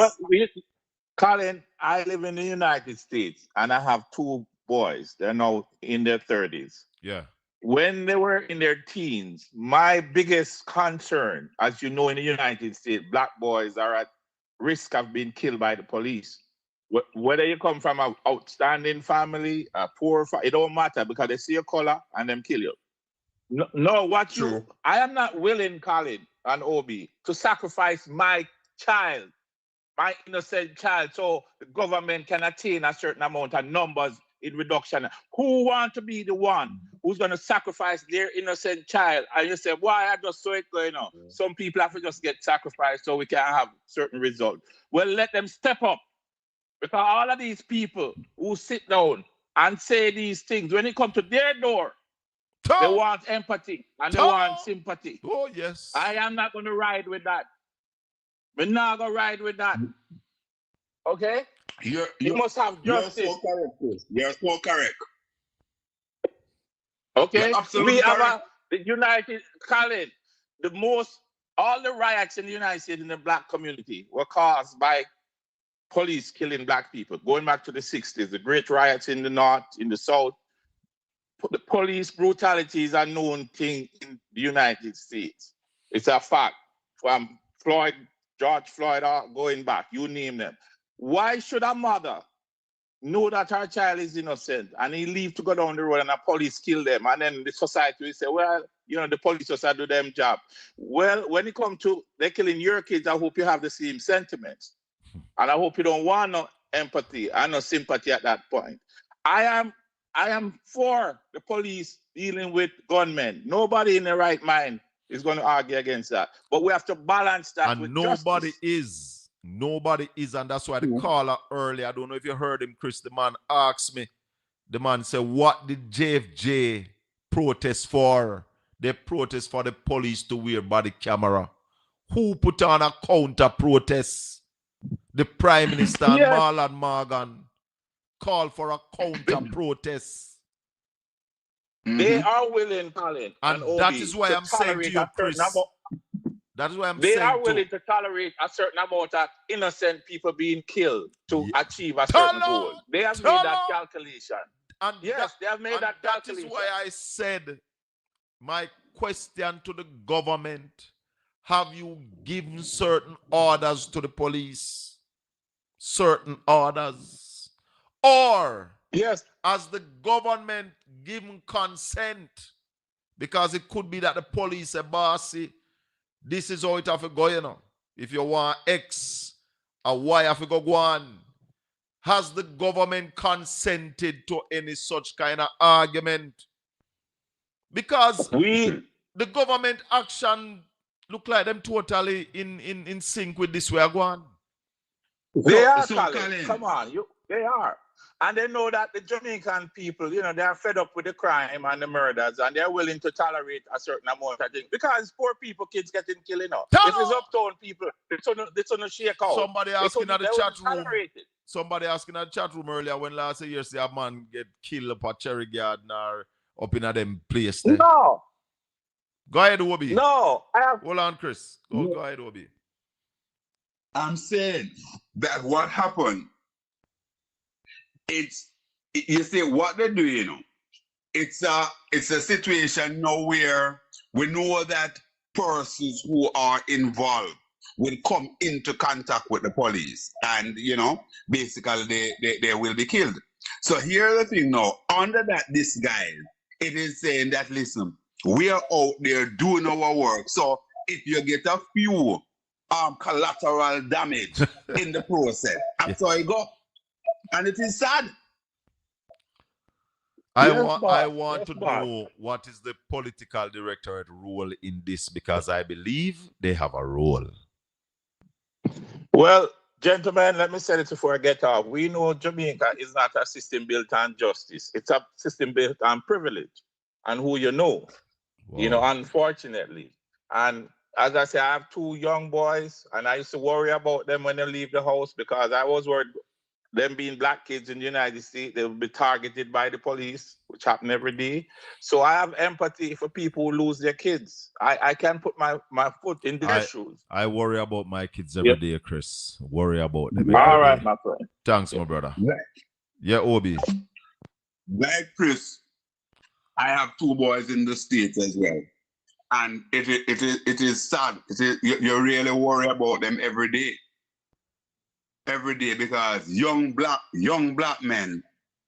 Colin, I live in the United States and I have 2 boys. They're now in their 30s. Yeah. when they were in their teens, my biggest concern, as you know, in the United States, black boys are at risk of being killed by the police. Whether you come from an outstanding family, a poor family, it don't matter because they see your color and them kill you. No, I am not willing, Colin and Obi, to sacrifice my child, my innocent child, so the government can attain a certain amount of numbers in reduction. Who want to be the one who's going to sacrifice their innocent child? And you say, why I just saw it going on. Some people have to just get sacrificed so we can have certain results. Well, let them step up. Because all of these people who sit down and say these things, when it comes to their door, they want empathy and they want sympathy. Oh, yes. I am not going to ride with that. We're not going to ride with that. Okay? You must have justice. You're so correct, Chris. You're so correct. Okay? You're absolutely We have correct. the United, Colin, all the riots in the United States in the black community were caused by police killing black people. Going back to the 60s, the great riots in the North, in the South, the police brutality is a known thing in the United States. It's a fact. From George Floyd, going back, you name them. Why should a mother know that her child is innocent and he leave to go down the road and the police kill them? And then the society will say, well, the police just do them job. Well, when it comes to they killing your kids, I hope you have the same sentiments. And I hope you don't want no empathy and no sympathy at that point. I am for the police dealing with gunmen. Nobody in their right mind is going to argue against that. But we have to balance that with nobody justice. is. Nobody is. And that's why the caller earlier, I don't know if you heard him, Chris, the man asked me, the man said, what did JFJ protest for? They protest for the police to wear body camera. Who put on a counter protest? The Prime Minister and Marlon Morgan called for a counter protest. They are willing, Colin, and that is why I'm saying to you, Chris. That is why I'm saying they are willing to tolerate a certain amount of innocent people being killed to achieve a certain goal. They have made that calculation. And yes, they have made that calculation. That is why I said my question to the government: have you given certain orders to the police? Certain orders, or has the government given consent? Because it could be that the police say, bossy, this is how it have to go, If you want X, a Y have to go on. Has the government consented to any such kind of argument? Because the government action look like them totally in sync with this way I go on. They are, Colin. Come on, they are. And they know that the Jamaican people, they are fed up with the crime and the murders, and they're willing to tolerate a certain amount of things. Because poor people, kids getting killed, If it's uptown people, it's on a shake out. Somebody asking at the chat room. Somebody asking at the chat room earlier when last year say a man get killed up at Cherry Garden or up in a them place there. No. Go ahead, Obi. No. Hold on, Chris. Go ahead, Obi. I'm saying that what happened, you see what they do, it's a situation now where we know that persons who are involved will come into contact with the police and, basically they will be killed. So here's the thing now, under that disguise, it is saying that, listen, we are out there doing our work. So if you get a few collateral damage in the process, that's how it go. And it is sad. I want to know what is the political directorate role in this, because I believe they have a role. Well, gentlemen, let me say it before I get off. We know Jamaica is not a system built on justice. It's a system built on privilege and who you know. Wow. Unfortunately. And as I say, I have two young boys, and I used to worry about them when they leave the house because I was worried them being black kids in the United States, they will be targeted by the police, which happen every day. So I have empathy for people who lose their kids. I can put my foot in their shoes. I worry about my kids every day, Chris. Worry about them. All right, my friend. Thanks, my brother. Yeah, Obi. Like Chris, I have two boys in the States as well. And it is sad. You really worry about them every day. Every day, because young black men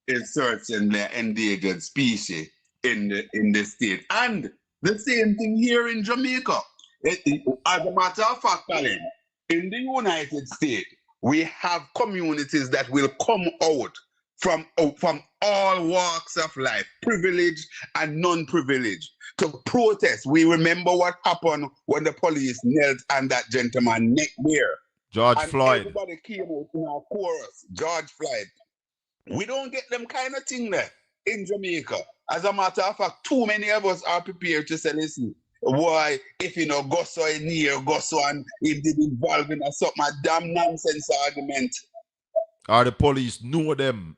is certainly an endangered species in the state. And the same thing here in Jamaica. As a matter of fact, Colin, in the United States, we have communities that will come out from all walks of life, privileged and non-privileged, to protest. We remember what happened when the police knelt on that gentleman's neck there. George And Floyd. everybody came out in our chorus. George Floyd. We don't get them kind of thing there in Jamaica. As a matter of fact, too many of us are prepared to say, listen, why, if you know, go so near, go so and if they involved in a something, a damn nonsense argument. Or the police know them.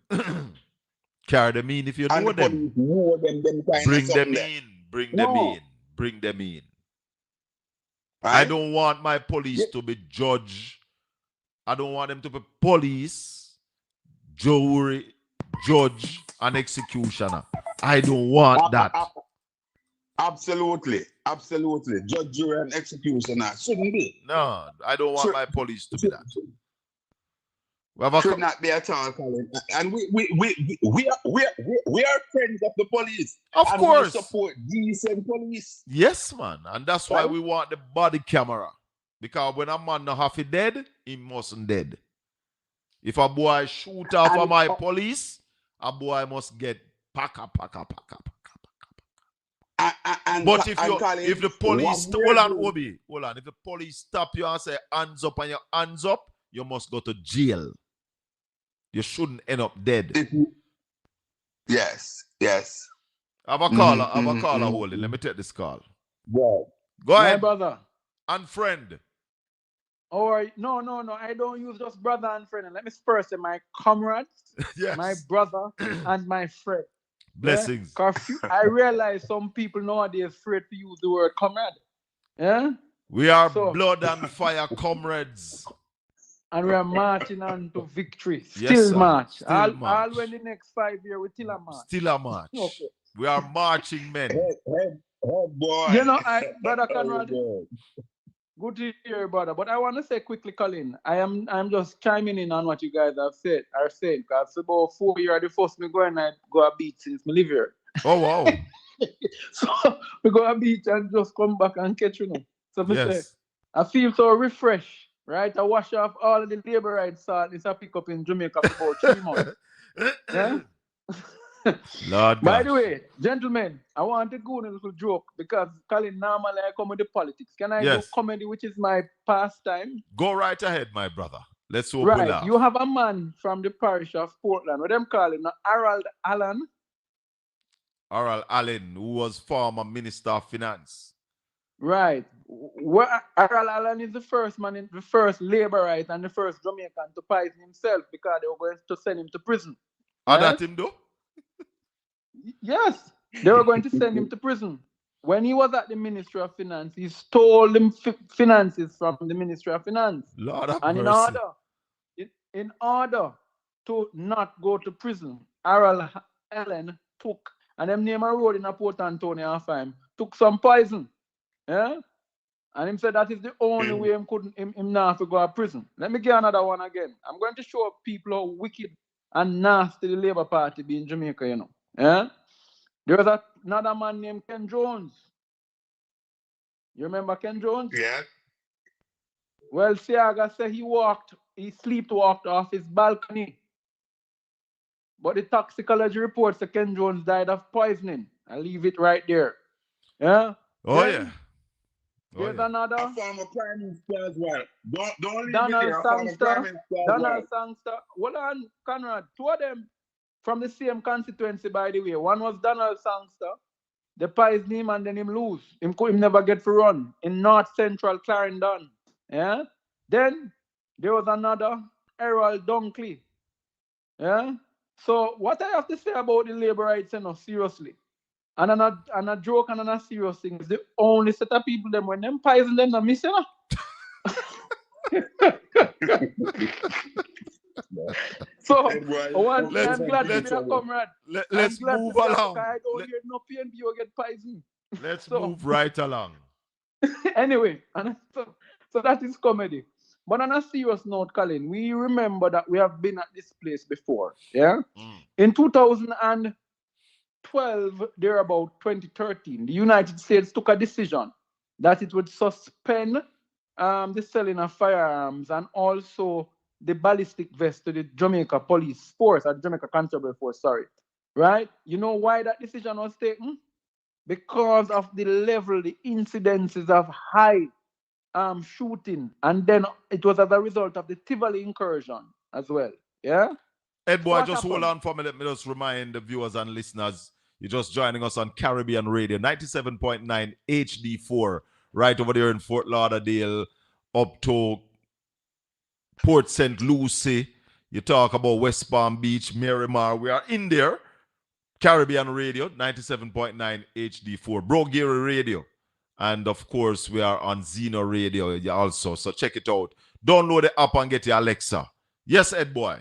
Carry them in if you know them. Know them kind bring of them there. in. Bring No. them in. Bring them in. Right? I don't want my police to be judge. I don't want them to be police, jury, judge, and executioner. I don't want that. Absolutely. Judge, jury, and executioner shouldn't be. No, I don't want my police to be that. Should not be at all, Colin. And we are friends of the police. Of course. We support decent police. Yes, man. And that's why we want the body camera. Because when a man not half dead, he mustn't dead. If a boy shoot off of my police, a boy must get paka. But if the police hold on, if the police stop you and say hands up and your hands up, you must go to jail. You shouldn't end up dead. Yes. I have a caller holding. Let me take this call. Go ahead. My brother. And friend. Or no. I don't use just brother and friend. Let me first say my comrades, yes. my brother, and my friend. Blessings. Yeah? I realize some people nowadays afraid to use the word comrade. Yeah? We are blood and fire comrades. And we are marching on to victory. Yes, Still march. Still march. All when the next 5 years, we still a march. Still a march. Okay. We are marching men. Oh boy. You know, Brother Conrad, good to hear, brother. But I want to say quickly, Colin, I'm just chiming in on what you guys are saying, because about 4 years, the first me go and I go a beach since me live here. Oh, wow. So we go a beach and just come back and catch you know. So me say, I feel so refreshed. Right, I wash off all of the labor rights salt. It's a pick up in Jamaica for about 3 months. Yeah? Lord By the way, gentlemen, I want to go on a little joke because Colin, normally I come with the politics. Can I do comedy, which is my pastime? Go right ahead, my brother. Let's hope right. we laugh. You have a man from the parish of Portland. What them calling Harold Allen? Harold Allen, who was former Minister of Finance. Right. Harold Allen is the first man, the first laborite and the first Jamaican to poison himself because they were going to send him to prison. That him do? Yes. They were going to send him to prison. When he was at the Ministry of Finance, he stole them finances from the Ministry of Finance. Lord have and mercy. in order to not go to prison, Harold Allen took, and them name a road in Port Antonio and Fime, took some poison. Yeah? And him said that is the only way him not to go to prison. Let me get another one again. I'm going to show people how wicked and nasty the Labour Party be in Jamaica, you know. Yeah? There was another man named Ken Jones. You remember Ken Jones? Yeah. Well, Siaga said he sleepwalked off his balcony. But the toxicology reports that Ken Jones died of poisoning. I'll leave it right there. Yeah? Oh, yeah. There's another. A former Prime Minister as well. Don't leave Donald it there. Sangster. Donald Sangster. Hold on, Conrad. Two of them from the same constituency, by the way. One was Donald Sangster. They poisoned him and then him lose. Him never get to run in North Central Clarendon. Yeah? Then there was another, Errol Dunkley. Yeah? So what I have to say about the labor rights, seriously. And a joke and a serious thing is the only set of people them when them poison them not miss So Let's I'm glad to be a comrade. Let's move along. I don't hear no PNP get poison. Let's move right along. Anyway, and so that is comedy. But on a serious note, Colin, we remember that we have been at this place before. Yeah? In 2012, there about 2013, the United States took a decision that it would suspend the selling of firearms and also the ballistic vest to the Jamaica Police Force, or Jamaica Constabulary Force, sorry. Right? You know why that decision was taken? Because of the level, the incidences of high shooting, and then it was as a result of the Tivoli incursion as well. Yeah. Ed boy, just hold on for me. Let me just remind the viewers and listeners, you're just joining us on Caribbean Radio, 97.9 HD4, right over there in Fort Lauderdale, up to Port St. Lucie. You talk about West Palm Beach, Miramar. We are in there. Caribbean Radio, 97.9 HD4, Bro Gary Radio. And of course, we are on Zeno Radio also. So check it out. Download the app and get your Alexa. Yes, Ed boy.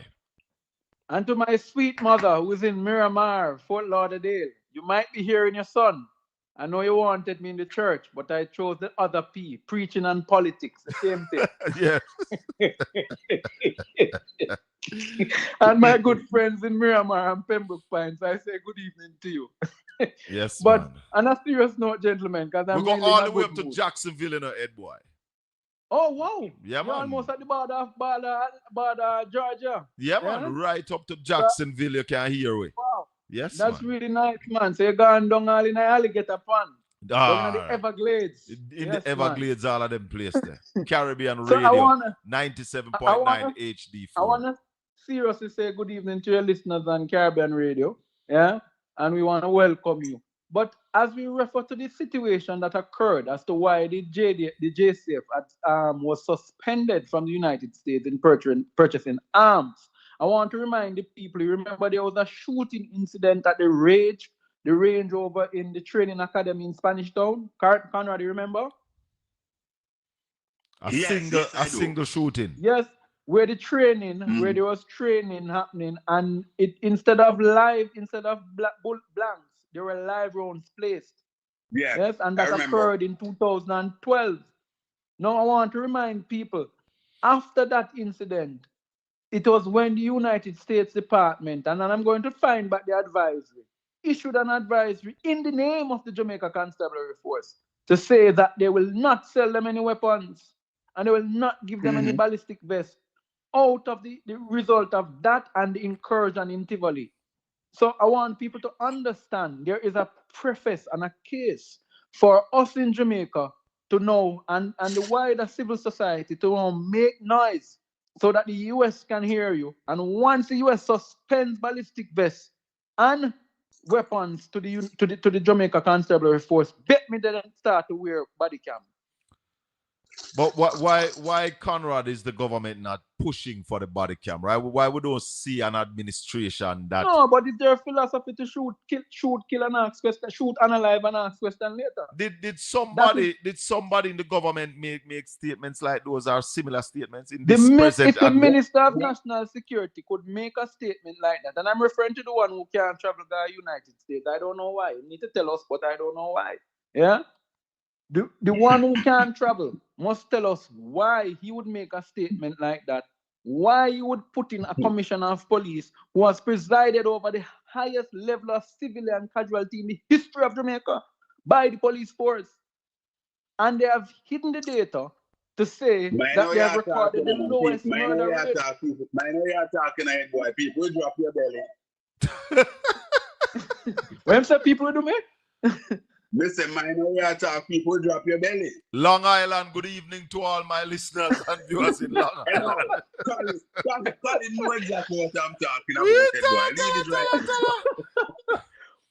And to my sweet mother who is in Miramar, Fort Lauderdale, you might be hearing your son. I know you wanted me in the church, but I chose the other P, preaching and politics, the same thing. And my good friends in Miramar and Pembroke Pines, I say good evening to you. Yes, but man. On a serious note, gentlemen, because I'm we go really all the way up to Jacksonville, you know, Ed boy. Oh, wow. Yeah, You're man. almost at the border of Georgia. Yeah, man. Right up to Jacksonville, you can hear it. Wow. Yes, That's man. really nice, man. So you're going down all in the alligator pond. Down in the Everglades. In the Everglades, man. All of them places there. Caribbean So Radio, 97.9 HD4. I want to seriously say good evening to your listeners on Caribbean Radio. Yeah. And we want to welcome you. But as we refer to the situation that occurred as to why the JCF was suspended from the United States in purchasing arms, I want to remind the people, you remember there was a shooting incident at the Range Rover in the training academy in Spanish Town. Conrad, you remember? A single shooting. Yes, where there was training happening, and it instead of blanks, there were live rounds placed. Yes, and that occurred in 2012. Now I want to remind people, after that incident, it was when the United States Department, and I'm going to find back the advisory, issued an advisory in the name of the Jamaica Constabulary Force to say that they will not sell them any weapons and they will not give them any ballistic vests out of the result of that and the incursion in Tivoli. So I want people to understand there is a preface and a case for us in Jamaica to know and the wider civil society to make noise so that the US can hear you. And once the US suspends ballistic vests and weapons to the Jamaica Constabulary Force, bet me they don't start to wear body cam. But why Conrad is the government not pushing for the body cam, right? Why we don't see an administration that... No, but it's their philosophy to shoot, kill and ask question, shoot, analyze and ask question later. Did somebody in the government make statements like those or similar statements in this present... If the Minister of National Security could make a statement like that, and I'm referring to the one who can't travel to the United States, I don't know why. You need to tell us, but I don't know why. Yeah? The one who can't travel must tell us why he would make a statement like that, why he would put in a commissioner of police who has presided over the highest level of civilian casualty in the history of Jamaica by the police force. And they have hidden the data to say that they have recorded the lowest murder rate. I know you're talking ahead, boy. People drop your belly. When say people do me? Listen, I know you're talking, people drop your belly. Long Island, good evening to all my listeners and viewers in Long Island. Colin know exactly what I'm talking about. Leave it right.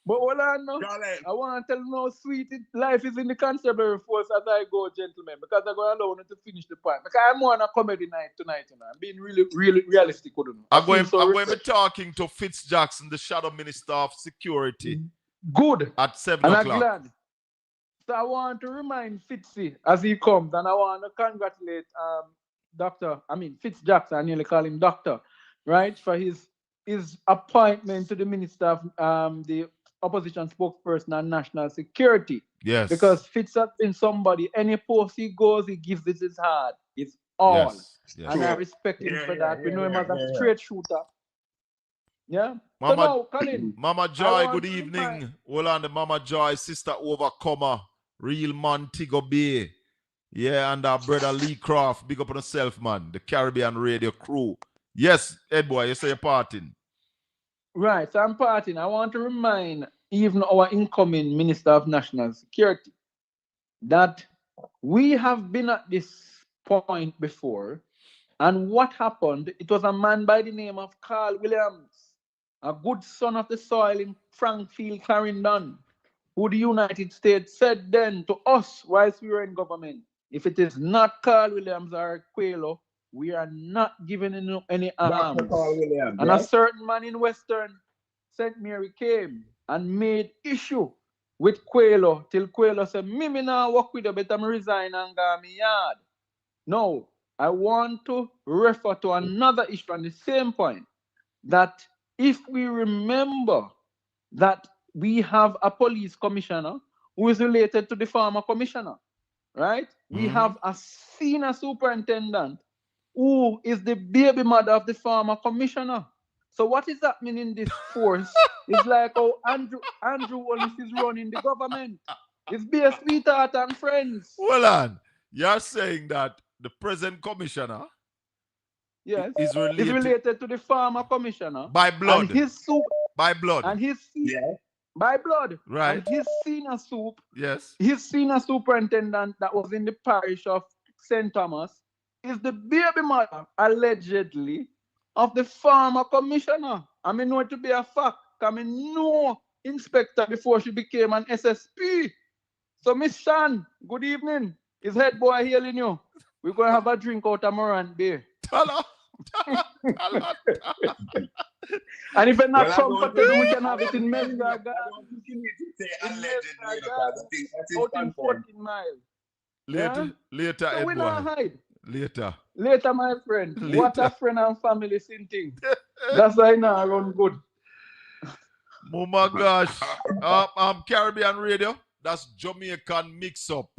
But hold on now. I want to tell you how sweet life is in the Constabulary Force as I go, gentlemen, because I'm going to allow you to finish the point. Because I'm on a comedy night tonight, you know. I'm being really, really realistic. I'm going to be talking to Fitz Jackson, the Shadow Minister of Security. Good. At 7 and o'clock. I'm glad. So I want to remind Fitzy as he comes, and I want to congratulate Fitz Jackson, I nearly call him Doctor, right, for his his appointment to the Minister of the Opposition spokesperson and National Security. Yes. Because Fitz has been somebody, any post he goes, he gives it his heart. It's all. Yes. Yes. And I respect him for that. We know him as a straight shooter. Yeah. Mama, so now, Colin, Mama Joy, good evening. Hold on, the Mama Joy, Sister Overcomer, Real Montego Bay. Yeah, and our brother Lee Croft, big up on yourself, man. The Caribbean Radio crew. Yes, Ed boy, you say you're parting. Right, so I'm parting. I want to remind even our incoming Minister of National Security that we have been at this point before. And what happened, it was a man by the name of Carl Williams, a good son of the soil in Frankfield, Clarendon, who the United States said then to us whilst we were in government, if it is not Carl Williams or Quayle, we are not giving any arms. And right? A certain man in Western St. Mary came and made issue with Quayle till Quayle said, me now work with you, better me resign and go me yard. No, I want to refer to another issue on the same point, that if we remember that we have a police commissioner who is related to the former commissioner, right? We have a senior superintendent who is the baby mother of the former commissioner. So what is happening in this force is like how Andrew Wallace is running the government. It's be a sweetheart and friends. Hold on. You're saying that the present commissioner is related to the former commissioner by blood. And his by blood. And his by blood. Right. And his senior Yes. His senior superintendent that was in the parish of St. Thomas is the baby mother, allegedly, of the former commissioner. I mean, know it to be a fact. I mean, no inspector before she became an SSP. So, Miss Shan, good evening. Is head boy hailing you? We're going to have a drink out of Moran Bay. And if it's not comfortable, we can have it in Mesgaga. Out in 14 miles. Later, so we not hide. Later, my friend. Later. What a friend and family thing. That's why now I run good. Oh my gosh. Caribbean Radio. That's Jamaican mix-up.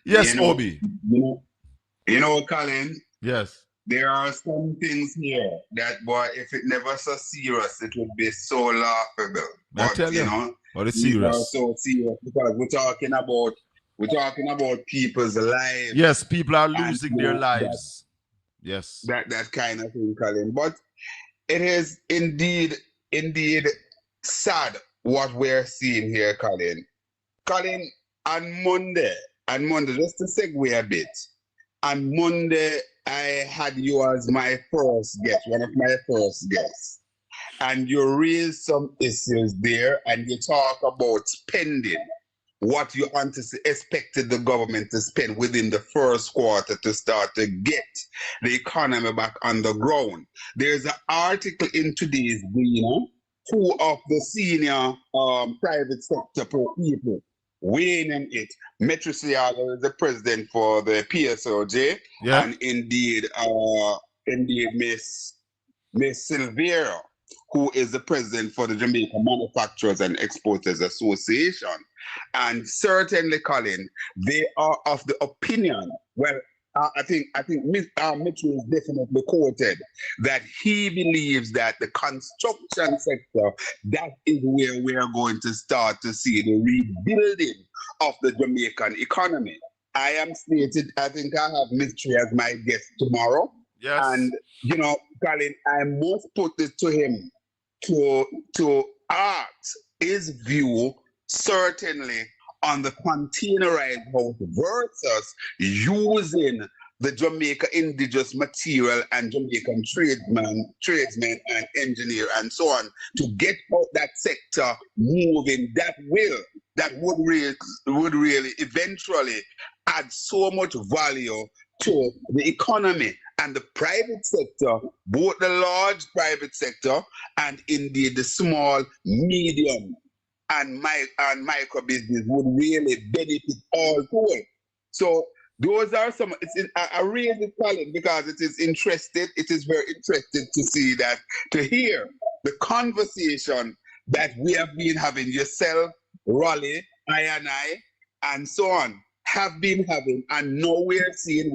Yes, Obi. You know, Colin? Yes. There are some things here that, boy, if it never so serious, it would be so laughable. I tell you, but it's serious. Are so serious because we're talking about people's lives. Yes, people are losing their lives. Yes. That kind of thing, Colin. But it is indeed sad what we're seeing here, Colin. Colin, on Monday, just to segue a bit, on Monday, I had you as my first guest, one of my first guests. And you raised some issues there, and you talk about spending, what you expected the government to spend within the first quarter to start to get the economy back on the ground. There's an article in today's Green, two of the senior private sector people weighing in it. Metro Siaga is the president for the PSOJ, and indeed Miss Silvera, who is the president for the Jamaica Manufacturers and Exporters Association. And certainly, Colin, they are of the opinion, well, I think Mitchell is definitely quoted that he believes that the construction sector, that is where we are going to start to see the rebuilding of the Jamaican economy. I am slated, I think I have Mitchell as my guest tomorrow. Yes. And, you know, Colin, I must put it to him to ask his view, certainly, on the containerized house versus using the Jamaica indigenous material and Jamaican tradesmen and engineer and so on to get out that sector moving. That would really eventually add so much value to the economy and the private sector, both the large private sector and indeed the small, medium, and micro business would really benefit all to it. So, Those are some. I raise it, Colin, because it is interested. It is very interested to see that, to hear the conversation that we have been having. Yourself, Raleigh, I, and so on have been having, and now we are seeing.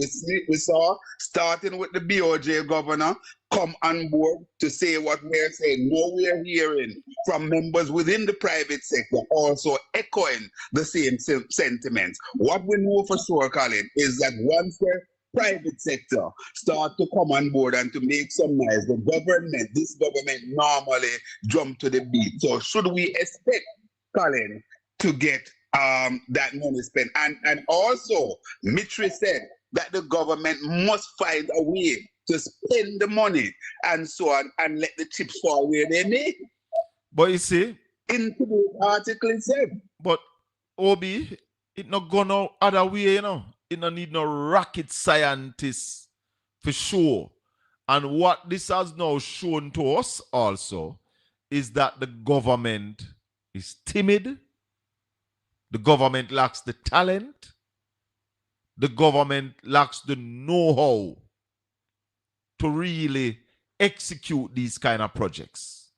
We saw starting with the BOJ governor come on board to say what we are saying. Now we are hearing from members within the private sector also echoing the same sentiments. What we know for sure, Colin, is that once the private sector start to come on board and to make some noise, this government normally jump to the beat. So should we expect, Colin, to get that money spent? And also, Mitri said that the government must find a way to spend the money and so on and let the chips fall where they may. But you see, in today's article it said. But Obi, it not go no other way, you know. It not need no rocket scientists for sure. And what this has now shown to us also is that the government is timid. The government lacks the talent. The government lacks the know-how to really execute these kind of projects.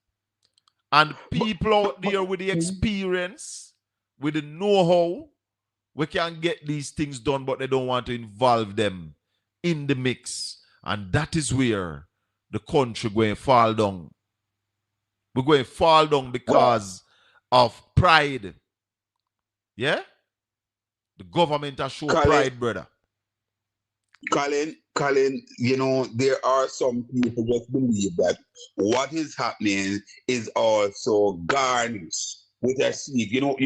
And people out there with the experience, with the know-how, we can get these things done, but they don't want to involve them in the mix. And that is where the country going to fall down. We're going to fall down because of pride. Yeah? The government has shown pride, brother. Colin, you know, there are some people just believe that what is happening is also garnished with a seed. You know,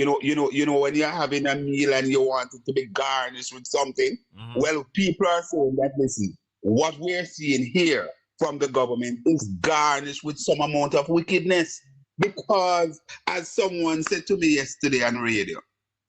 when you're having a meal and you want it to be garnished with something, well, people are saying that, listen, what we're seeing here from the government is garnished with some amount of wickedness. Because, as someone said to me yesterday on radio,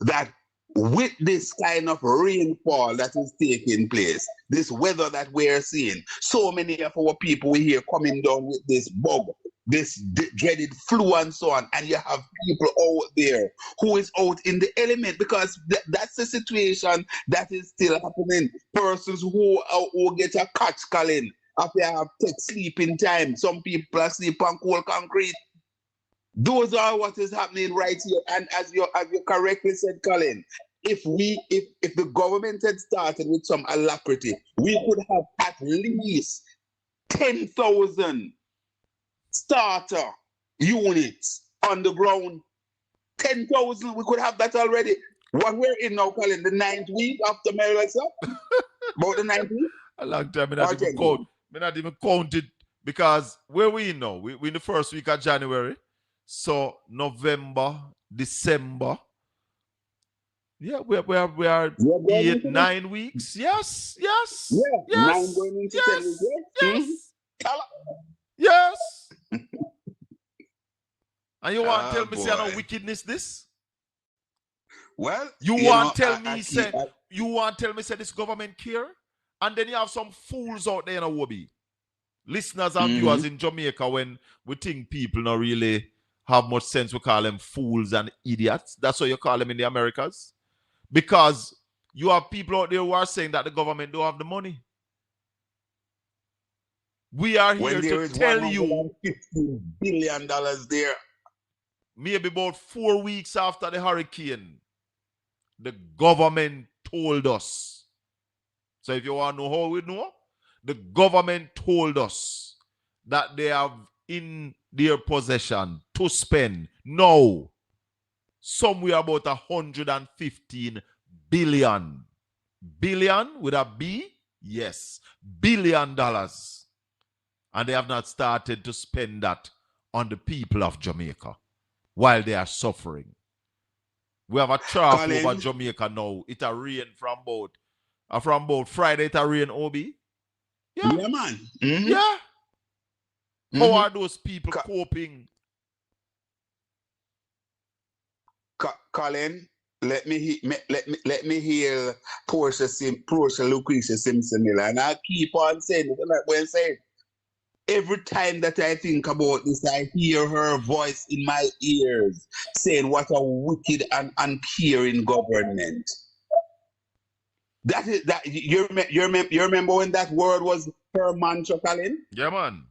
that with this kind of rainfall that is taking place, this weather that we're seeing, so many of our people we hear coming down with this bug, this dreaded flu and so on, and you have people out there who is out in the element, because that's the situation that is still happening. Persons who get a catch, Colin, after have take sleeping time. Some people are sleep on cold concrete. Those are what is happening right here. And as you correctly said, Colin, if the government had started with some alacrity, we could have at least 10,000 starter units on the ground. 10,000, we could have that already. What we're in now, Colin, the 9th week after my election? About the 9th week? A long time, I not even count it, because where we in now? We in the first week of January. So November, December. Yeah, we are 8, 9 weeks. Yes. Yeah, 9 going into 10 weeks. Yes. And you want to tell me say no wickedness this? Well, you want to tell me say this government care? And then you have some fools out there in a Wobby. Listeners and viewers in Jamaica, when we think people not really have much sense, we call them fools and idiots. That's what you call them in the Americas. Because you have people out there who are saying that the government don't have the money. We are here to tell you $150 billion there. Maybe about 4 weeks after the hurricane, the government told us. So if you want to know how we know, the government told us that they have in their possession to spend now somewhere about 115 billion. Billion with a B? Yes. $1 billion. And they have not started to spend that on the people of Jamaica while they are suffering. We have a trough over Jamaica now. It a rain from about Friday. It a rain, Obi. Yeah, man. Yeah. How are those people coping? Colin, let me hear Portia Lucretia Simpson Miller, and I keep on saying it. Like when I say, every time that I think about this, I hear her voice in my ears saying what a wicked and uncaring government. That is that you remember when that word was per mantra, Colin? Yeah, man.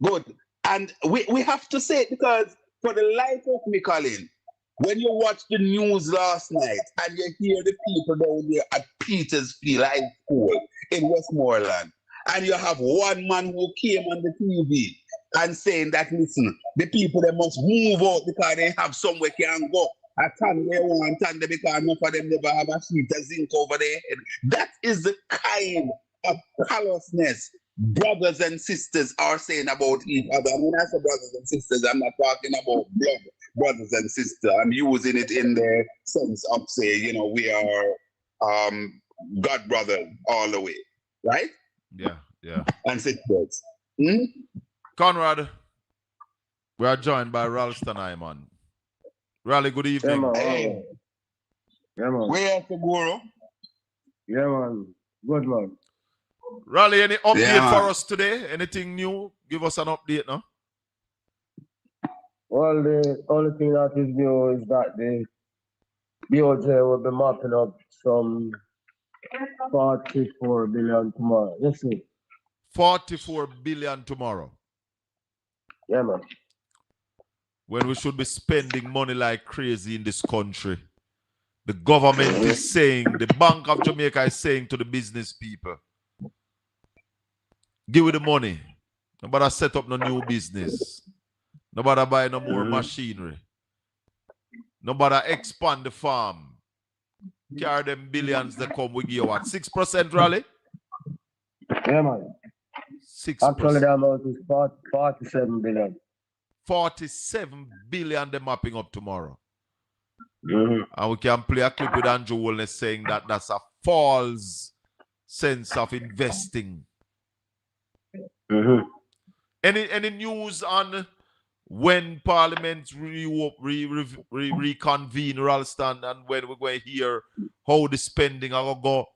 Good. And we have to say it because for the life of me, Colin, when you watch the news last night and you hear the people down there at Petersfield High School in Westmoreland, and you have one man who came on the TV and saying that, listen, the people they must move out because they have somewhere can go. I can't they want and they because enough of them never have a sheet of zinc over their head. That is the kind of callousness brothers and sisters are saying about each other. And when I say brothers and sisters, I'm not talking about blood brothers and sisters. I'm using it in the sense of saying, you know, we are God brothers all the way, right? Yeah, yeah. And sisters. Hmm? Conrad, we are joined by Ralston Iman. Raleigh, good evening. Yeah, man. Hey. Yeah, man. Where to Guru? Yeah, man. Good, man. Raleigh, any update Yeah, for man. us today? Anything new? Give us an update, no? Well, the only thing that is new is that the DOJ will be mopping up some 44 billion tomorrow. Yes, sir. 44 billion tomorrow. Yeah, man. When we should be spending money like crazy in this country. The government is saying, the Bank of Jamaica is saying to the business people, give it the money. Nobody set up no new business. Nobody buy no more machinery. Nobody expand the farm. Carry them billions that come, we give you what? 6%, Raleigh? Yeah, man. 6%. Actually, the amount is 47 billion. 47 billion they're mapping up tomorrow. Mm-hmm. And we can play a clip with Andrew Wellness saying that that's a false sense of investing. Mm-hmm. Any news on when Parliament reconvene, Ralston, and when we're going to hear how the spending are going to go?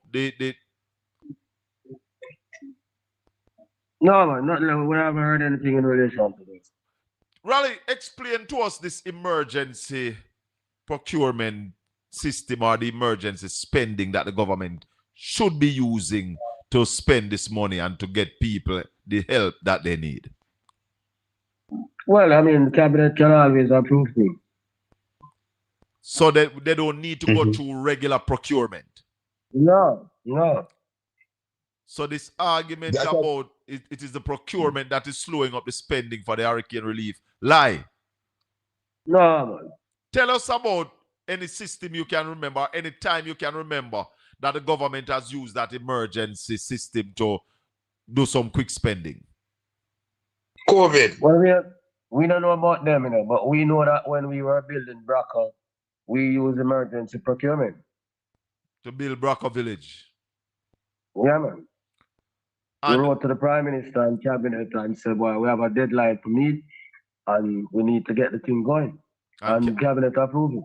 No, man. Not, we haven't heard anything in relation to this. Raleigh, explain to us this emergency procurement system or the emergency spending that the government should be using to spend this money and to get people the help that they need. Well, I mean, the cabinet can always approve things. So that they don't need to go through regular procurement. No, no. So this argument about it is the procurement that is slowing up the spending for the hurricane relief. Lie. No, man. Tell us about any system you can remember, any time you can remember that the government has used that emergency system to do some quick spending. COVID. Well, we don't know about them, you know, but we know that when we were building Braca, we used emergency procurement. To build Braca Village. Yeah, man. We wrote to the Prime Minister and Cabinet and said, well, we have a deadline to meet and we need to get the thing going. And Cabinet approved it.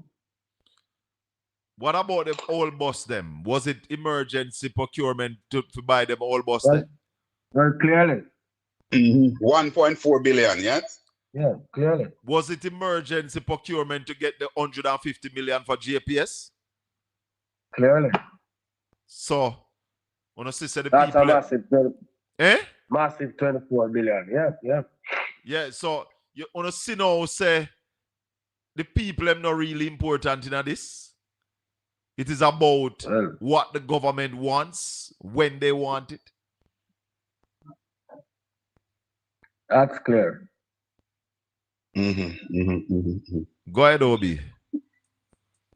What about the old bus them? Was it emergency procurement to buy them old bus them? Very clearly. 1.4 billion, yes? Yeah, clearly. Was it emergency procurement to get the 150 million for JPS? Clearly. So, when I say the that's people... That's a massive, massive 24 billion. Yeah, yeah. Yeah, so you want to see now say the people are not really important in this. It is about what the government wants, when they want it. That's clear. Go ahead, Obi.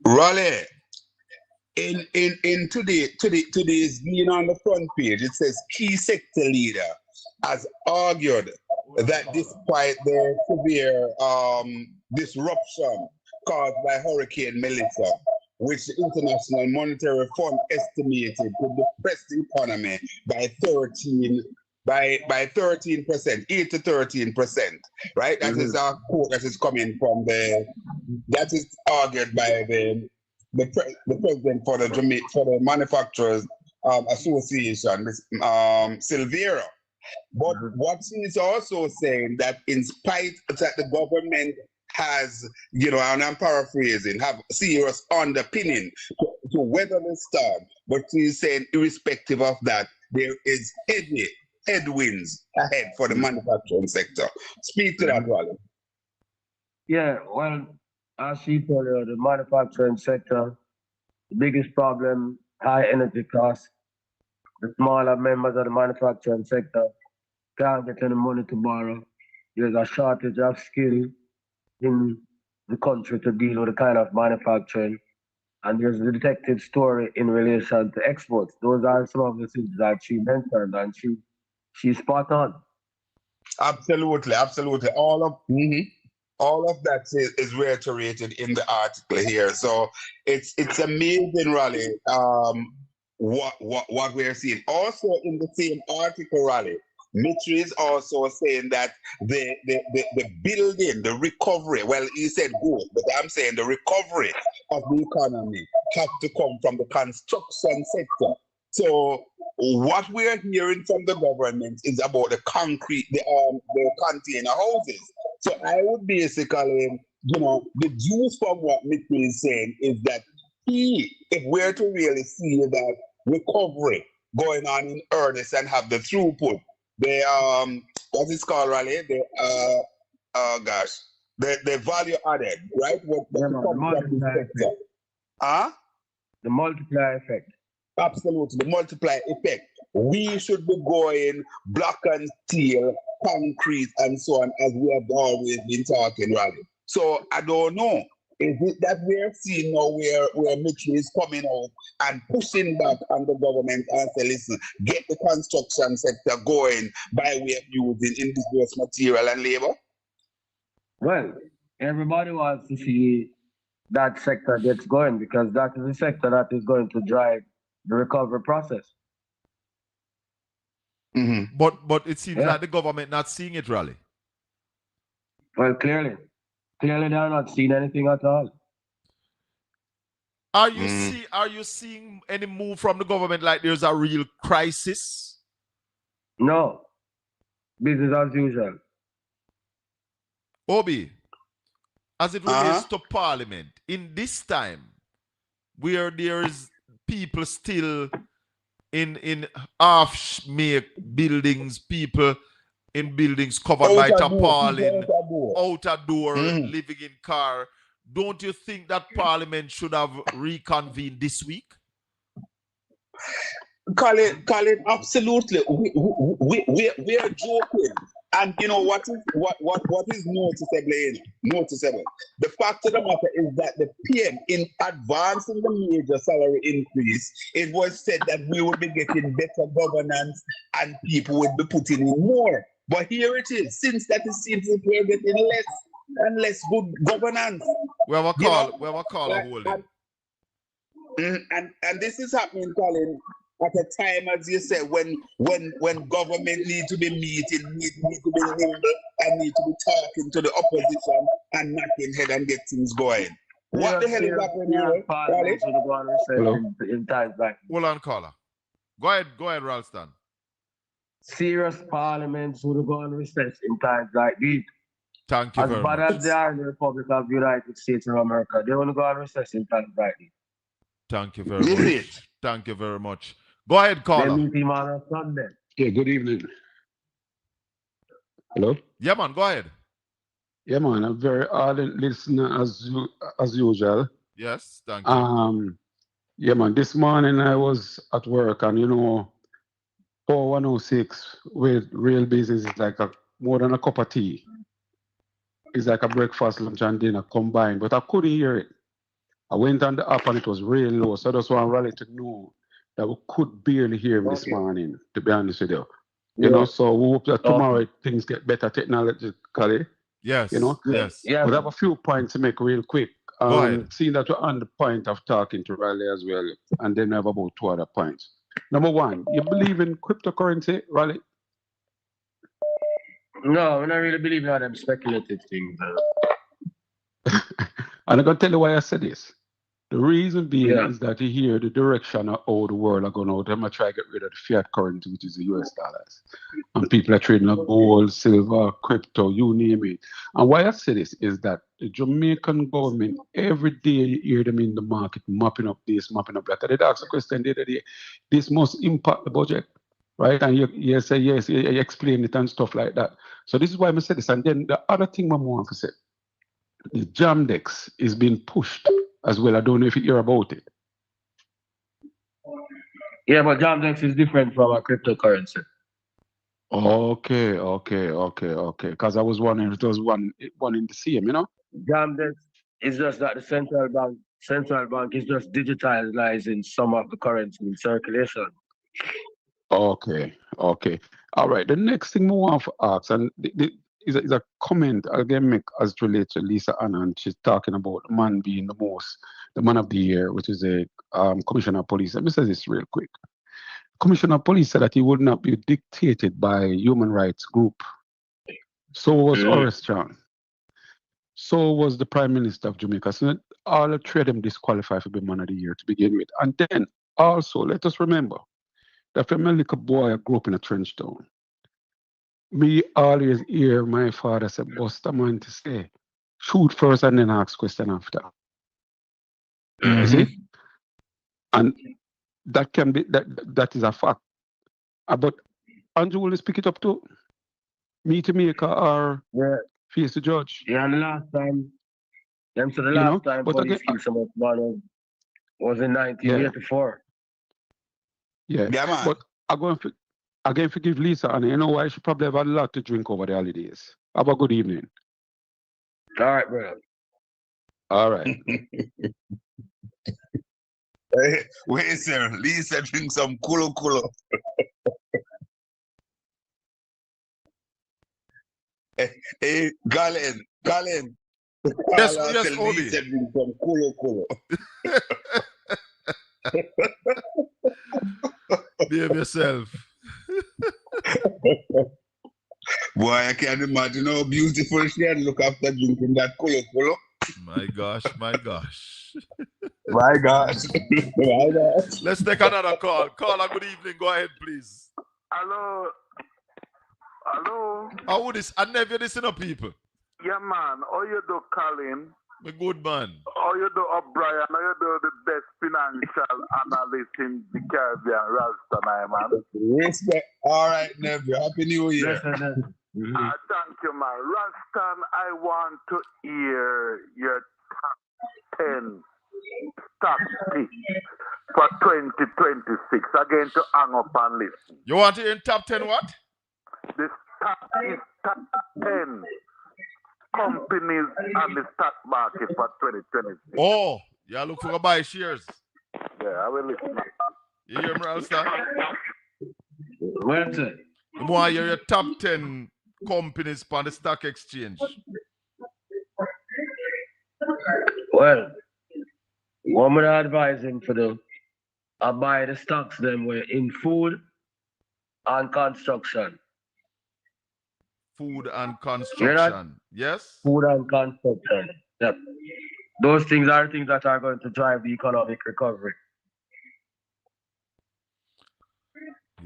Raleigh, in today's being on the front page, it says key sector leader has argued that despite the severe disruption caused by Hurricane Melissa, which the International Monetary Fund estimated could depress the economy by 13%, 8 to 13%, right? That is a quote that is coming from that is argued by the president for the Manufacturers Association, Silvera. But what he's also saying that in spite that the government has, and I'm paraphrasing, have serious underpinning to weather the storm. But she's saying, irrespective of that, there is headwinds ahead for the manufacturing sector. Speak to that, Colin. Yeah, well, as you told you, the manufacturing sector, the biggest problem, high energy costs. The smaller members of the manufacturing sector can't get any money to borrow. There's a shortage of skill in the country to deal with the kind of manufacturing. And there's the detective story in relation to exports. Those are some of the things that she mentioned, and she's spot on. Absolutely. All of that is reiterated in the article here. So it's amazing, Raleigh, what we're seeing. Also in the same article, Raleigh, Mitri is also saying that the building, the recovery, well, he said growth, but I'm saying the recovery of the economy have to come from the construction sector. So what we're hearing from the government is about the concrete, the container houses. So I would basically, the juice from what Mitri is saying is that if we're to really see that recovery going on in earnest and have the throughput, what's it called, Raleigh? The value added, right? The multiplier effect. The multiplier effect. Absolutely, the multiplier effect. We should be going block and steel, concrete, and so on, as we have always been talking, Raleigh. So I don't know. Is it that we're seeing now where Mitchell is coming out and pushing back on the government and say, listen, get the construction sector going by way of using indigenous material and labor? Well, everybody wants to see that sector gets going because that is the sector that is going to drive the recovery process. Mm-hmm. But it seems like the government not seeing it, Raleigh. Well, clearly they're not seeing anything at all. Are you seeing any move from the government like there's a real crisis? No. Business as usual. Obi, as it relates to Parliament, in this time where there is people still in half-made buildings, people in buildings covered by tarpaulin, outer door, living in car. Don't you think that Parliament should have reconvened this week? Colin, absolutely. We are joking. And you know what is noticeable? The fact of the matter is that the PM, in advancing the major salary increase, it was said that we would be getting better governance and people would be putting in more. But here it is. Since that it seems that we're getting less and less good governance. We have a caller holding. And this is happening, Colin, at a time, as you said, when government need to be meeting, need to be humble, and need to be talking to the opposition and knocking head and get things going. What the hell is happening here, Colin? Hold on, caller. Go ahead, Ralston. Serious parliaments would go on recess in times like these. Thank you very much. As bad as they are in the Republic of the United States of America, they want to go on recess in times like these. Thank you very much. Thank you very much. Go ahead, caller. They meet him on a Sunday. Yeah, good evening. Hello? Yeah, man, go ahead. Yeah, man, I'm very ardent listener as usual. Yes, thank you. Yeah, man, this morning I was at work and, 4106 with real business is like more than a cup of tea. It's like a breakfast, lunch, and dinner combined, but I couldn't hear it. I went on the app and it was really low, so I just want Raleigh to know that we could barely hear him this morning, to be honest with you. You know, so we hope that tomorrow things get better technologically. Yes. Yes. Yeah. We have a few points to make real quick. Go ahead. Seeing that we're on the point of talking to Raleigh as well, and then we have about 2 other points. Number 1, you believe in cryptocurrency, Raleigh? No, I don't really believe in all them speculative things. And I'm going to tell you why I said this. The reason being is that you hear the direction of how the world are going out. They're going to try to get rid of the fiat currency, which is the US dollars. And people are trading up gold, silver, crypto, you name it. And why I say this is that the Jamaican government, every day you hear them in the market mopping up this, mopping up that. I did ask a question the other day. This must impact the budget, right? And you say yes, you explain it and stuff like that. So this is why I said this. And then the other thing I want to say, the Jamdex is being pushed as well. I don't know if you hear about it. Yeah, but Jamdex is different from a cryptocurrency. Okay. Because I was wondering if it was one in the same, you know? Jamdex is just that the central bank is just digitalizing some of the currency in circulation. Okay. All right. The next thing I want to ask, and is a comment again make as it relates to Lisa Anna, and she's talking about the man being the man of the year, which is a commissioner of police. Let me say this real quick. Commissioner of Police said that he would not be dictated by human rights group. So was Horace Chan. So was the Prime Minister of Jamaica. So all the three of them disqualified for being man of the year to begin with. And then also, let us remember that from a little boy I grew up in a trench town. Me always hear my father say, Buster man to say, shoot first and then ask question after. You see? And that can be that is a fact. But Andrew will speak it up too. Me to make or face the judge. Yeah, and the last time, time police killed someone was in 1984. Yeah, man. But I'm going to forgive Lisa, and you know why? She probably have a lot to drink over the holidays. Have a good evening. All right, brother. All right. Wait, sir. Lisa drink some kulo. Hey, Colin. Yes, Lisa Obi. drink some kulo. Behave yourself. Boy, I can't imagine how beautiful she had look after drinking that kulo. My gosh. My gosh. Let's take another call. Caller, good evening. Go ahead, please. Hello. How would this? I never listen to people. Yeah, man. How you do, Colin? A good man. How you do, O'Brien? How you do, the best financial analyst in the Caribbean, Ralston, man? Respect. All right, nephew. Happy New Year. Thank you, man. Ralston, I want to hear your top 10 stock picks for 2026. Again, to hang up and listen. You want to hear in top 10 what? The stock is top 10 companies on the stock market for 2026. Oh, yeah, look for a buy shares. Yeah, I will listen. You hear me, Ralston? What's it? You want to hear your top 10 companies on the stock exchange? Well, what would I advise him for the I buy the stocks them were in food and construction. Food and construction. Yes? Food and construction. Yep. Those things are things that are going to drive the economic recovery.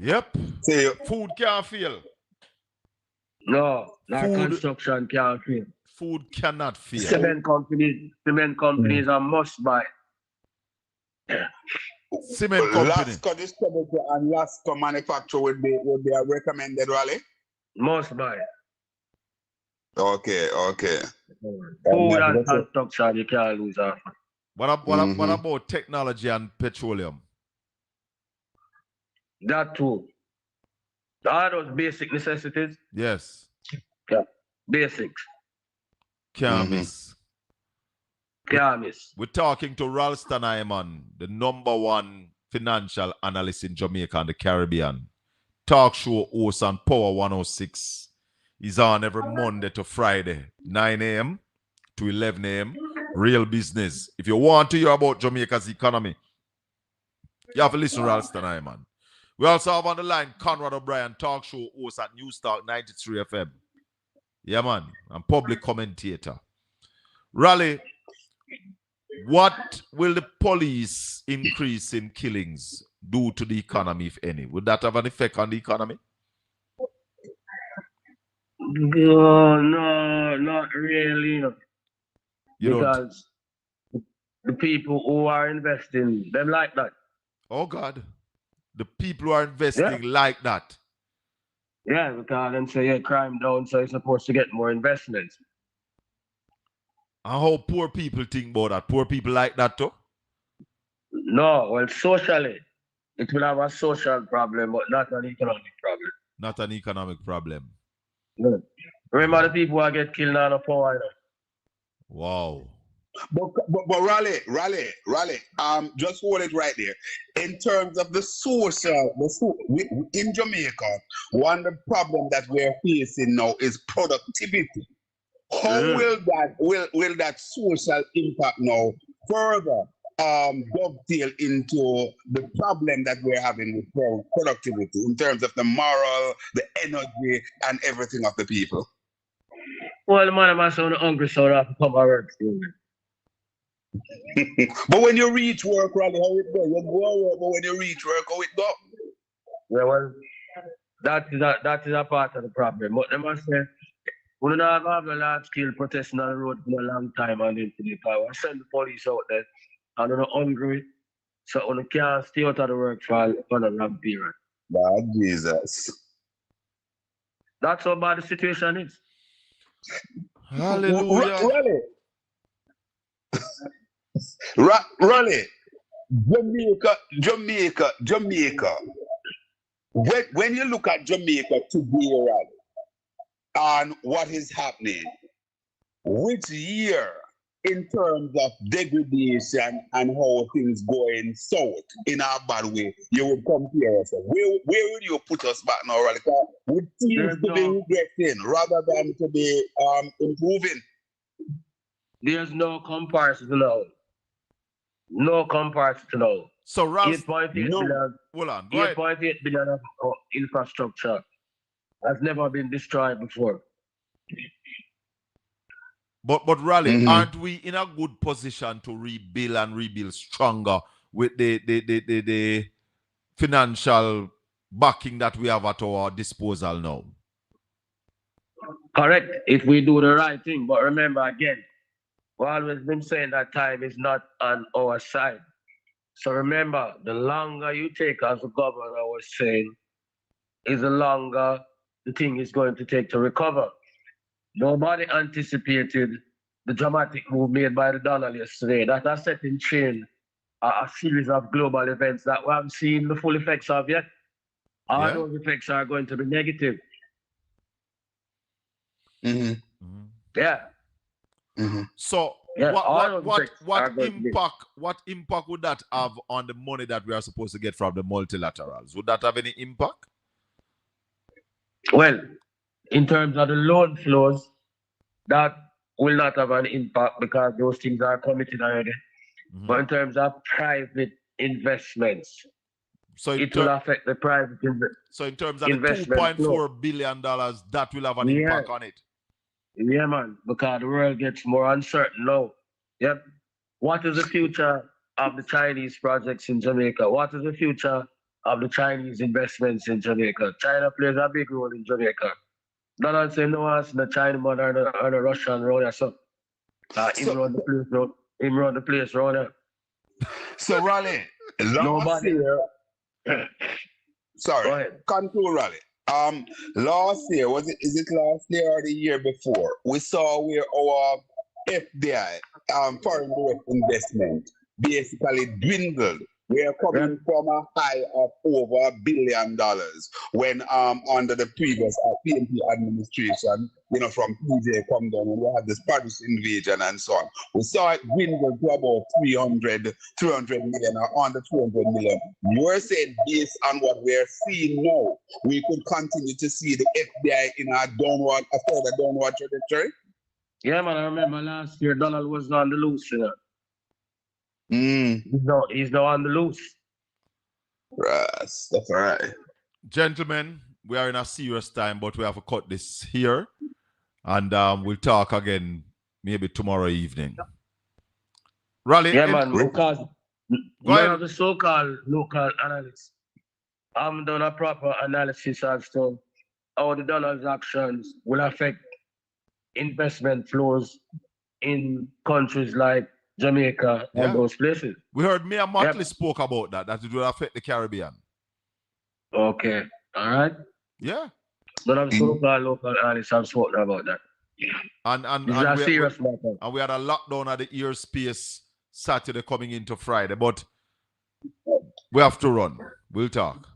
Yep. Food can't fail. No, construction can't fail. Food cannot fail. Cement companies are must buy. Cement company. Lasco distributor and Lasco manufacturer would be a recommended, Raleigh? Must buy. Okay. Food and construction, you can't lose off. What about technology and petroleum? That too. Are those basic necessities? Yes. Yeah. Basics. Can't miss. We're talking to Ralston Iman, the #1 financial analyst in Jamaica and the Caribbean. Talk show host on Power 106. He's on every Monday to Friday, 9 a.m. to 11 a.m. Real business. If you want to hear about Jamaica's economy, you have to listen to Ralston Iman. We also have on the line Conrad O'Brien, talk show host at News Talk 93 FM. Yeah, man. I'm public commentator. Raleigh, what will the police increase in killings do to the economy, if any? Would that have an effect on the economy? No, not really. You don't. Because the people who are investing, them like that. Oh God. The people who are investing like that. Yeah, because them say, yeah, crime down, so you're supposed to get more investments. And how poor people think about that? Poor people like that too? No, well, socially, it will have a social problem, but not an economic problem. Not an economic problem. No. Remember the people who get killed on the power, you know? Wow. But Raleigh, just hold it right there. In terms of the social, in Jamaica, one of the problem that we're facing now is productivity. How will that social impact now further dovetail into the problem that we're having with productivity in terms of the moral, the energy, and everything of the people? Well, the man must sound hungry, so I have to come to work. But when you reach work, Raleigh, how it go? You go to work, but when you reach work, how it go? Yeah, well, that is a part of the problem. But they must say, we don't have a large scale protesting on the road for a long time and into the power. I send the police out there and they're hungry, so we can't stay out of the work for a long period. God Jesus. That's how bad the situation is. Hallelujah. Raleigh, Jamaica. When you look at Jamaica today, Raleigh, and what is happening, which year in terms of degradation and how things going south in a bad way, you would compare us? Where would you put us back now, Raleigh? We seem to be regressing rather than to be improving. There's no comparison now. No comparison now. So Ralph, 8.8 billion, hold on, go 8.8 billion of infrastructure has never been destroyed before. But Raleigh, aren't we in a good position to rebuild stronger with the financial backing that we have at our disposal now? Correct, if we do the right thing. But remember again, we've always been saying that time is not on our side. So remember, the longer you take, as the governor was saying, is the longer the thing is going to take to recover. Nobody anticipated the dramatic move made by the dollar yesterday. That has set in chain a series of global events that we haven't seen the full effects of yet. All those effects are going to be negative. Yeah. So what impact would that have on the money that we are supposed to get from the multilaterals? Would that have any impact? Well, in terms of the loan flows, that will not have an impact because those things are committed already. But in terms of private investments, it will affect the private investment. So in terms of the $2.4 billion, that will have an impact on it. Yeah, man, because the world gets more uncertain now. Yep. What is the future of the Chinese projects in Jamaica? What is the future of the Chinese investments in Jamaica? China plays a big role in Jamaica. Donald say no one the China man or the Russian road or so. Him run the place round there. So Raleigh, last year, sorry, conclude Raleigh. Last year, is it last year or the year before? We saw where our FDI, foreign direct investment, basically dwindled. We are coming from a high of over $1 billion when under the previous PNP administration, from PJ come down and we had the Spanish invasion and so on. We saw it dwindle to about 300 million or under 200 million. You're saying based on what we're seeing now, we could continue to see the FBI in a further downward trajectory? Yeah, man, I remember last year Donald was on the loose, He's now on the loose. That's right. Gentlemen, we are in a serious time, but we have to cut this here. And we'll talk again maybe tomorrow evening. Raleigh. Yeah, man, because none of the so-called local analysts haven't done a proper analysis as to how the dollar's actions will affect investment flows in countries like Jamaica and those places. We heard Mayor Motley spoke about that it will affect the Caribbean. Okay, all right. Yeah. But I'm so local artists have spoken about that. And This is a serious matter. And we had a lockdown at the airspace Saturday coming into Friday, but we have to run. We'll talk.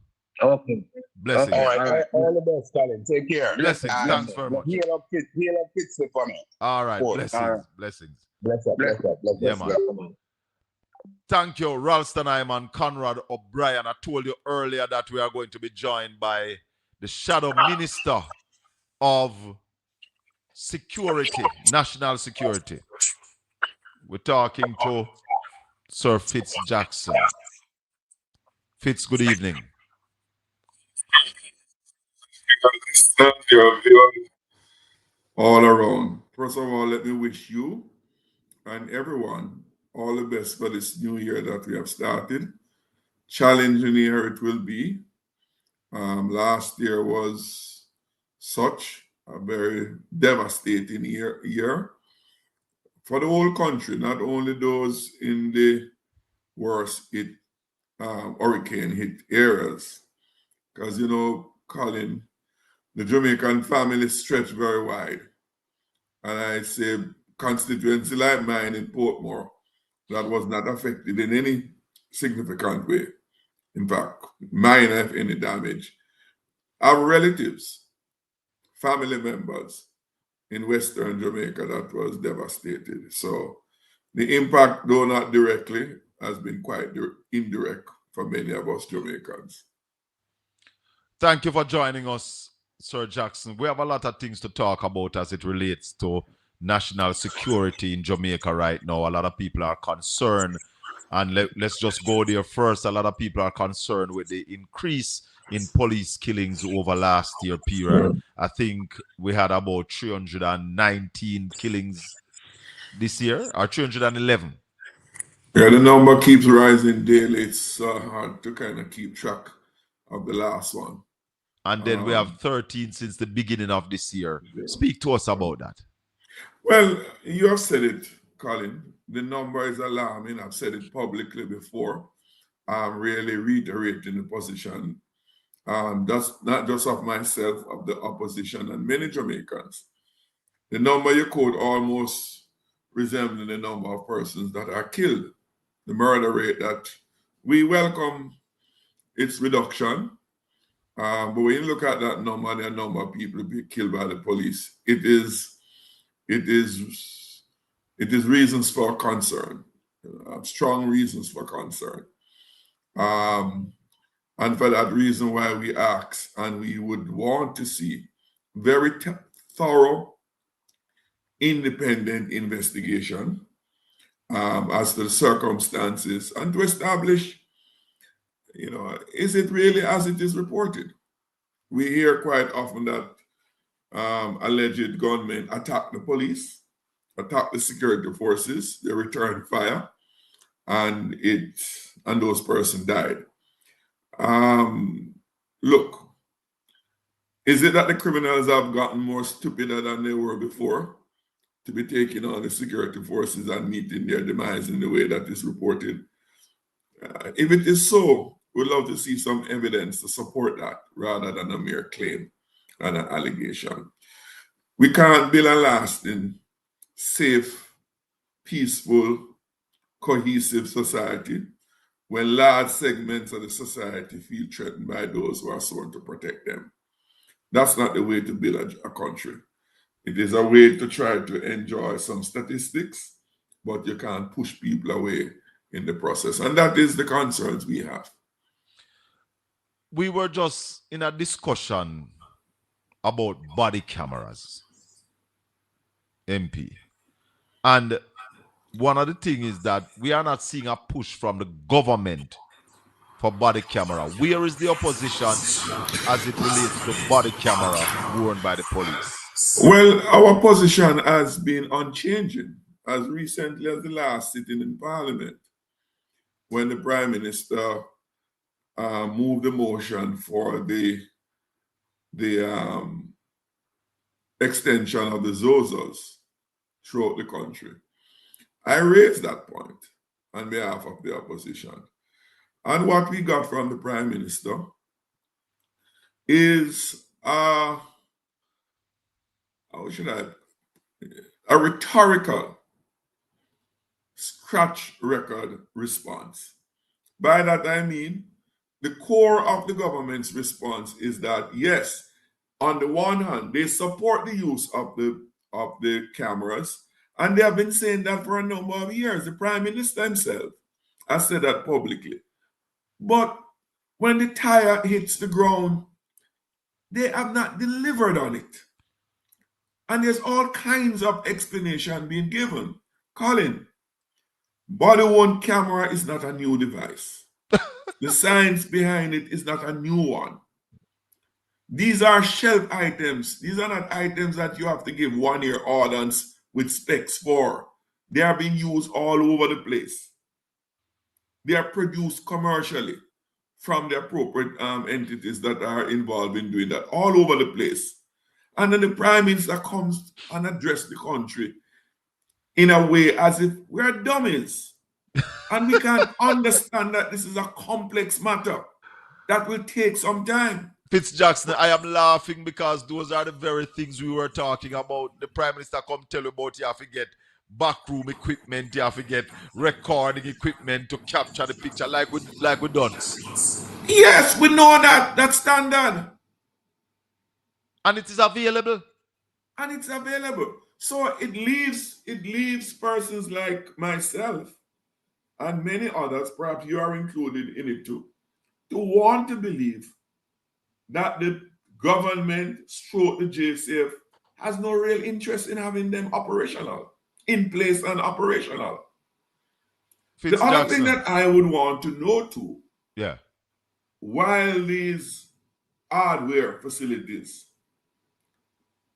Okay. Blessings. All right. All the best, Colin. Take care. Blessings. Thanks very much. Heal up Pittsburgh for me. All right. Cool. Blessings. All right. Blessings. Bless up. Yeah, man. Thank you, Ralston Hyman, Conrad O'Brien. I told you earlier that we are going to be joined by the Shadow Minister of Security, National Security. We're talking to Sir Fitz Jackson. Fitz, good evening. All around. First of all, let me wish you and everyone all the best for this new year that we have started. Challenging year it will be. Last year was such a very devastating year for the whole country, not only those in the worst hit hurricane hit areas. Because, you know, Colin, the Jamaican family stretch very wide. And I say constituency like mine in Portmore, that was not affected in any significant way. In fact, minor if any damage. Our relatives, family members in Western Jamaica that was devastated. So the impact, though not directly, has been quite indirect for many of us Jamaicans. Thank you for joining us, Sir Jackson. We have a lot of things to talk about as it relates to national security in Jamaica right now. A lot of people are concerned, and let's just go there first. A lot of people are concerned with the increase in police killings over last year period. I think we had about 319 killings this year, or 311. Yeah, the number keeps rising daily. It's hard to kind of keep track of the last one. And then we have 13 since the beginning of this year. Speak to us about that. Well, you have said it, Colin. The number is alarming. I've said it publicly before. I'm really reiterating the position. That's not just of myself, of the opposition and many Jamaicans. The number you quote almost resembling the number of persons that are killed. The murder rate that we welcome its reduction. But when you look at that number, the number of people being killed by the police, it is reasons for concern, strong reasons for concern. And for that reason why we ask, and we would want to see very thorough, independent investigation as to the circumstances and to establish, you know, is it really as it is reported? We hear quite often that alleged gunmen attack the police, attack the security forces, they return fire, and those persons died. Look, is it that the criminals have gotten more stupider than they were before to be taking on the security forces and meeting their demise in the way that is reported? If it is so, we'd love to see some evidence to support that rather than a mere claim and an allegation. We can't build a lasting, safe, peaceful, cohesive society when large segments of the society feel threatened by those who are sworn to protect them. That's not the way to build a country. It is a way to try to enjoy some statistics, but you can't push people away in the process. And that is the concerns we have. We were just in a discussion about body cameras, MP. And one of the things is that we are not seeing a push from the government for body camera. Where is the opposition as it relates to body camera worn by the police? Well, our position has been unchanging as recently as the last sitting in Parliament, when the Prime Minister moved the motion for the extension of the ZOZOs throughout the country. I raised that point on behalf of the opposition. And what we got from the Prime Minister is how should I, a rhetorical scratch record response. By that I mean, the core of the government's response is that yes, on the one hand, they support the use of the cameras, and they have been saying that for a number of years. The Prime Minister himself has said that publicly. But when the tire hits the ground, they have not delivered on it. And there's all kinds of explanation being given. Colin, body-worn camera is not a new device. The science behind it is not a new one. These are shelf items. These are not items that you have to give one-year orders with specs for. They are being used all over the place. They are produced commercially from the appropriate entities that are involved in doing that all over the place. And then the Prime Minister comes and addresses the country in a way as if we're dummies. And we can understand that this is a complex matter that will take some time. Fitzjackson, I am laughing because those are the very things we were talking about. The Prime Minister come tell you about you have to get backroom equipment, you have to get recording equipment to capture the picture like we done. Yes, we know that. That's standard. And it is available. And it's available. So it leaves persons like myself and many others, perhaps you are included in it too, to want to believe that the government, stroke the JCF, has no real interest in having them operational, in place and operational. The other thing that I would want to know too, while these hardware facilities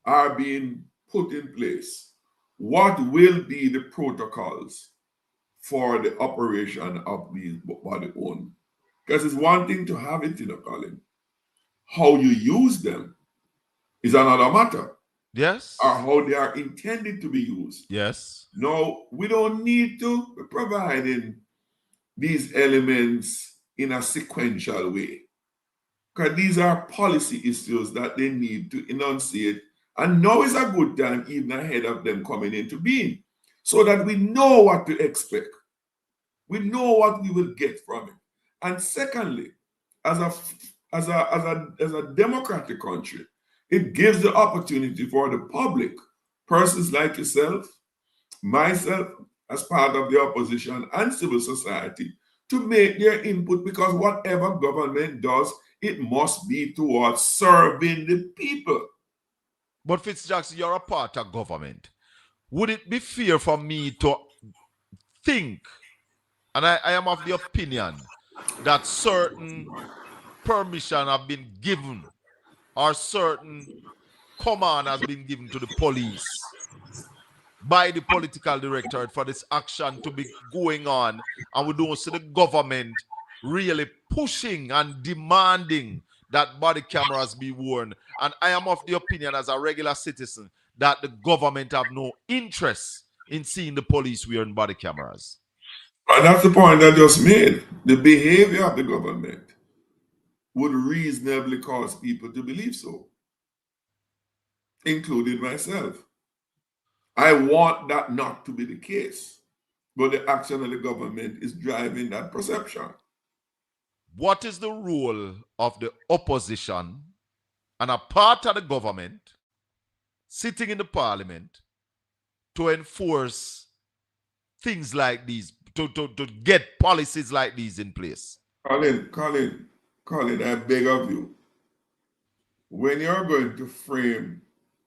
are being put in place, what will be the protocols for the operation of these body owned? Because it's one thing to have it, Colin. How you use them is another matter. Yes. Or how they are intended to be used. Yes. No, we don't need to be providing these elements in a sequential way. Because these are policy issues that they need to enunciate. And now is a good time, even ahead of them coming into being, so that we know what to expect. We know what we will get from it. And secondly, as a democratic country, it gives the opportunity for the public, persons like yourself, myself, as part of the opposition and civil society, to make their input, because whatever government does, it must be towards serving the people. But Fitzjackson, you're a part of government. Would it be fair for me to think, and I am of the opinion, that certain permission have been given or certain command has been given to the police by the political directorate for this action to be going on, and we don't see the government really pushing and demanding that body cameras be worn? And I am of the opinion, as a regular citizen, that the government have no interest in seeing the police wearing body cameras. And that's the point I just made. The behavior of the government would reasonably cause people to believe so, including myself. I want that not to be the case, but the action of the government is driving that perception. What is the role of the opposition and a part of the government sitting in the parliament to enforce things like these, to get policies like these in place? Colin, I beg of you, when you're going to frame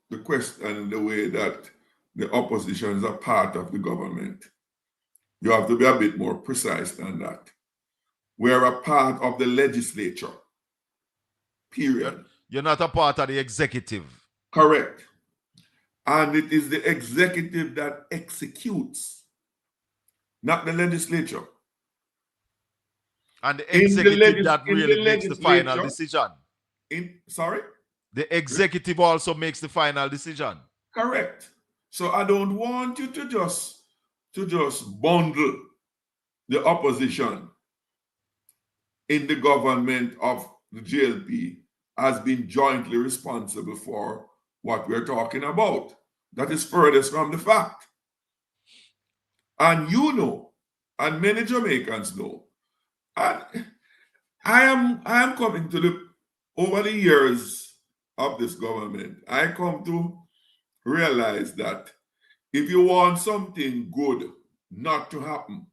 the question in the way that the opposition is a part of the government, you have to be a bit more precise than that. We're a part of the legislature, period. You're not a part of the executive. Correct. And it is the executive that executes, not the legislature. And the executive that really makes the final decision. Sorry? The executive also makes the final decision. Correct. So I don't want you to just bundle the opposition in the government of the JLP as being jointly responsible for what we're talking about. That is furthest from the fact. And you know, and many Jamaicans know, and I am coming to the, over the years of this government, I come to realize that if you want something good not to happen,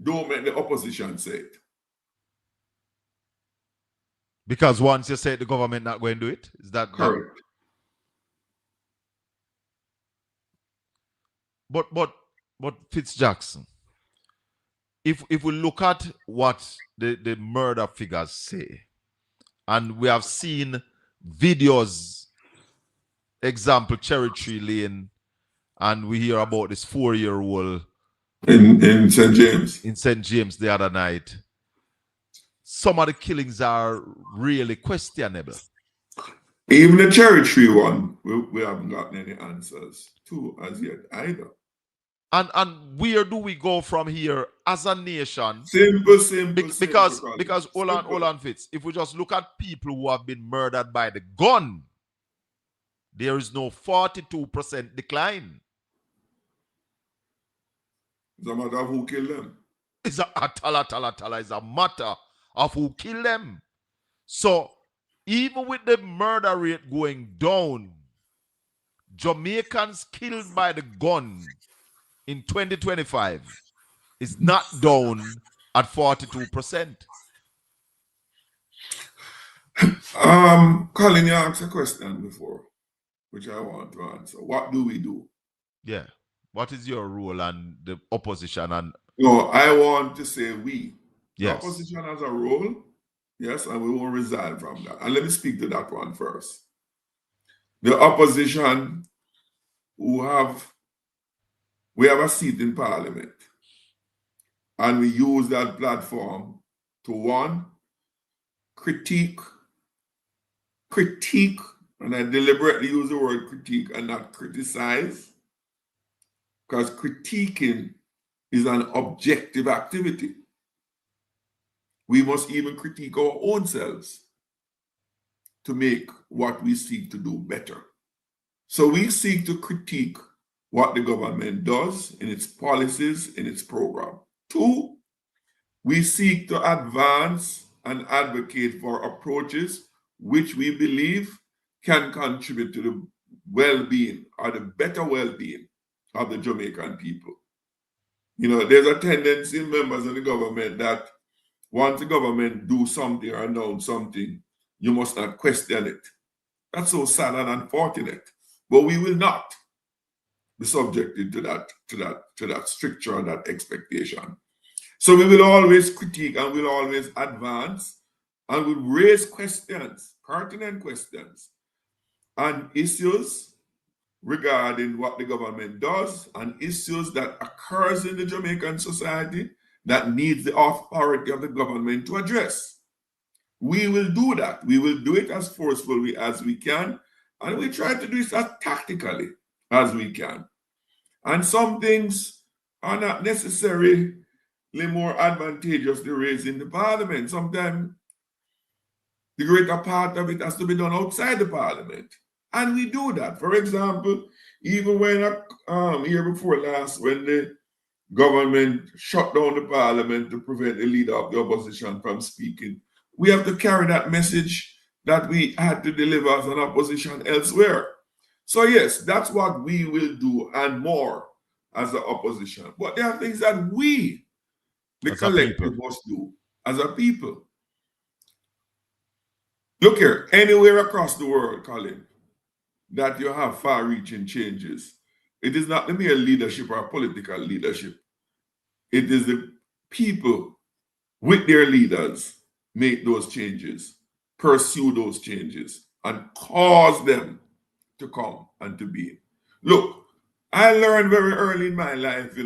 don't make the opposition say it. Because once you say the government not going to do it, is that correct? But Fitz Jackson, if we look at what the murder figures say, and we have seen videos, example Cherry Tree Lane, and we hear about this 4-year-old in St. James. In St. James the other night. Some of the killings are really questionable. Even the Cherry Tree one, we haven't gotten any answers to as yet either. And where do we go from here as a nation? Simple. Because hold on, Fitz. If we just look at people who have been murdered by the gun, there is no 42% decline. It's a matter of who killed them. It's a matter of who killed them. So even with the murder rate going down, Jamaicans killed by the gun in 2025 is not down at 42%. Colin, you asked a question before, which I want to answer. What do we do? Yeah. What is your role and the opposition? And no, I want to say we. Yes. The opposition has a role, yes, and we won't resign from that. And let me speak to that one first. The opposition we have a seat in Parliament, and we use that platform to, one, critique, and I deliberately use the word critique and not criticize, because critiquing is an objective activity. We must even critique our own selves to make what we seek to do better. So we seek to critique what the government does in its policies, in its program. 2, we seek to advance and advocate for approaches which we believe can contribute to the well-being or the better well-being of the Jamaican people. You know, there's a tendency in members of the government that once the government do something or announce something, you must not question it. That's so sad and unfortunate. But we will not be subjected to that stricture and that expectation. So we will always critique and we'll always advance and we'll raise questions, pertinent questions, and issues regarding what the government does and issues that occurs in the Jamaican society that needs the authority of the government to address. We will do that. We will do it as forcefully as we can, and we try to do it as tactically as we can. And some things are not necessarily more advantageous to raise in the Parliament. Sometimes the greater part of it has to be done outside the Parliament. And we do that. For example, even when year before last, when the government shut down the Parliament to prevent the leader of the opposition from speaking, we have to carry that message that we had to deliver as an opposition elsewhere. So yes, that's what we will do and more as the opposition. But there are things that we, the collective, must do as a people. Look here, anywhere across the world, Colin, that you have far-reaching changes, it is not the mere leadership or political leadership. It is the people with their leaders make those changes, pursue those changes, and cause them to come and to be. Look, I learned very early in my life,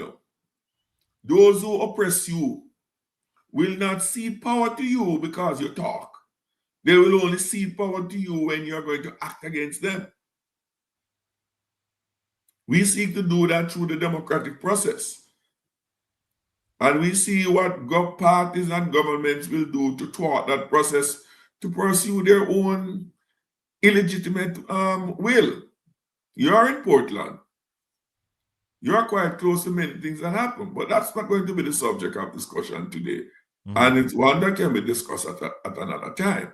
those who oppress you will not cede power to you because you talk. They will only cede power to you when you're going to act against them. We seek to do that through the democratic process. And we see what parties and governments will do to thwart that process to pursue their own illegitimate will. You're in Portland. You're quite close to many things that happen, but that's not going to be the subject of discussion today. And it's one that can be discussed at another time.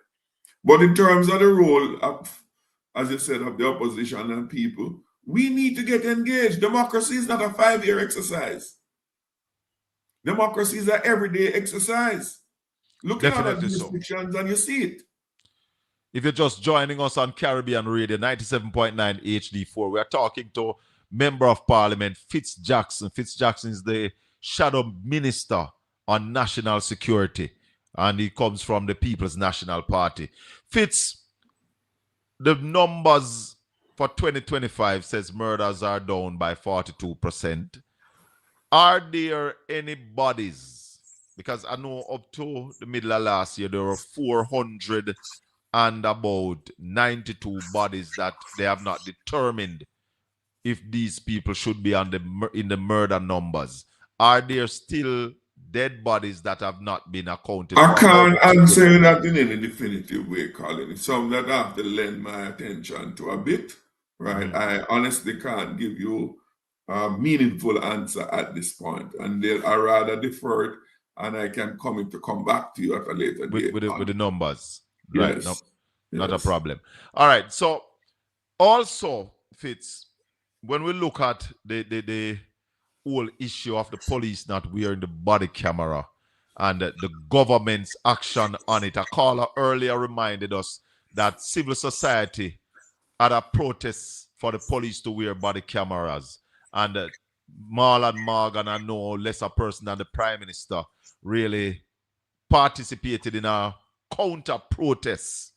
But in terms of the role of, as you said, of the opposition and people, we need to get engaged. Democracy is not a 5-year exercise. Democracy is an everyday exercise. Look at other jurisdictions and you see it. If you're just joining us on Caribbean Radio 97.9 HD4, we are talking to Member of Parliament Fitz Jackson. Fitz Jackson is the Shadow Minister on National Security, and he comes from the People's National Party. Fitz, the numbers for 2025 says murders are down by 42%. Are there any bodies? Because I know up to the middle of last year, there were 400 and about 92 bodies that they have not determined if these people should be on in the murder numbers. Are there still dead bodies that have not been accounted for? I can't answer that in any definitive way, Colin. It's something that I have to lend my attention to a bit, right? I honestly can't give you a meaningful answer at this point, and I rather defer it, and I can come back to you at a later date. With the numbers, yes. Right? No, not a problem. All right. So also, Fitz, when we look at the whole issue of the police not wearing the body camera and the government's action on it, a caller earlier reminded us that civil society had a protest for the police to wear body cameras, and Marlon Morgan, I know less a person than the Prime Minister, really participated in a counter protest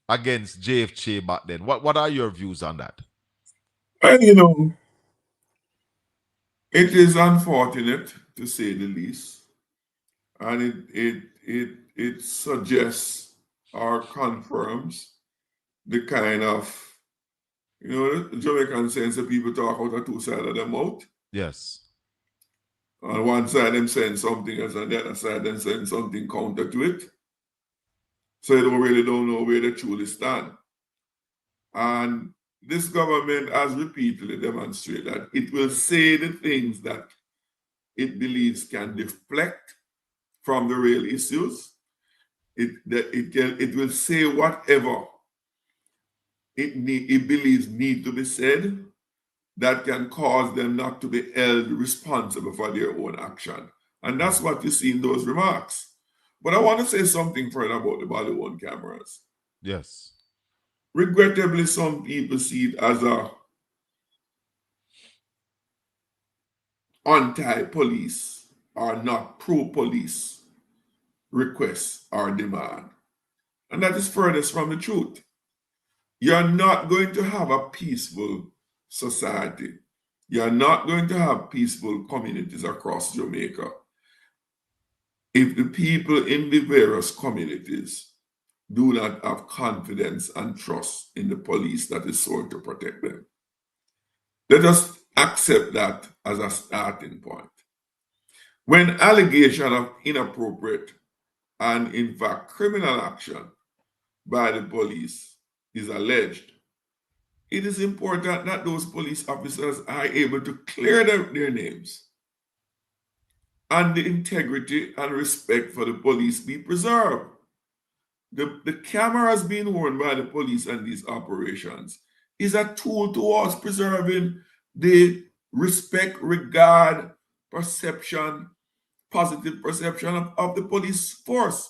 against JFK back then. What are your views on that? Well, you know, it is unfortunate to say the least, and it suggests or confirms the kind of, you know, Jamaican sense that people talk out of two sides of their mouth. Yes. On one side, them saying something else, and the other side, them saying something counter to it. So you don't know where they truly stand. And this government has repeatedly demonstrated that it will say the things that it believes can deflect from the real issues. It will say whatever it believes need to be said that can cause them not to be held responsible for their own action. And that's what you see in those remarks. But I want to say something further about the body-worn cameras. Yes. Regrettably, some people see it as a anti-police or not pro-police request or demand. And that is furthest from the truth. You're not going to have a peaceful society. You're not going to have peaceful communities across Jamaica if the people in the various communities do not have confidence and trust in the police that is sworn to protect them. Let us accept that as a starting point. When allegation of inappropriate and in fact criminal action by the police is alleged, it is important that those police officers are able to clear their names and the integrity and respect for the police be preserved. The cameras being worn by the police and these operations is a tool towards preserving the respect, regard, perception, positive perception of the police force.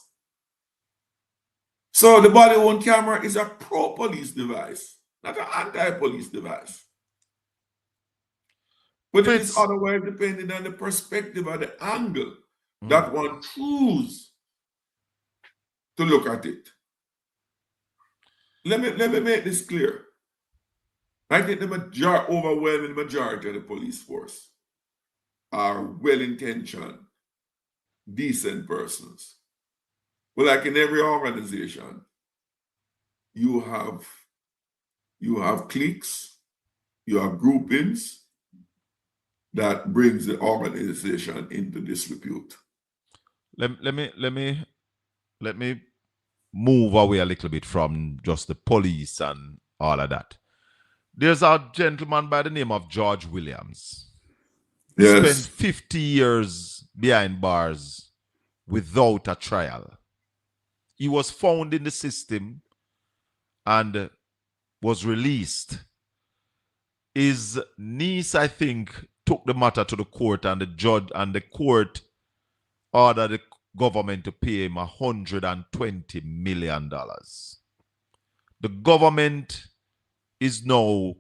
So the body-worn camera is a pro-police device, not an anti-police device. But it is otherwise depending on the perspective or the angle that one chooses to look at it. Let me make this clear. I think the overwhelming majority of the police force are well-intentioned, decent persons. But like in every organization, you have cliques, you have groupings that brings the organization into disrepute. Let me move away a little bit from just the police and all of that. There's a gentleman by the name of George Williams. Yes. Spent 50 years behind bars without a trial. He was found in the system and was released. His niece, I think, took the matter to the court, and the judge and the court ordered the government to pay him $120 million. The government is now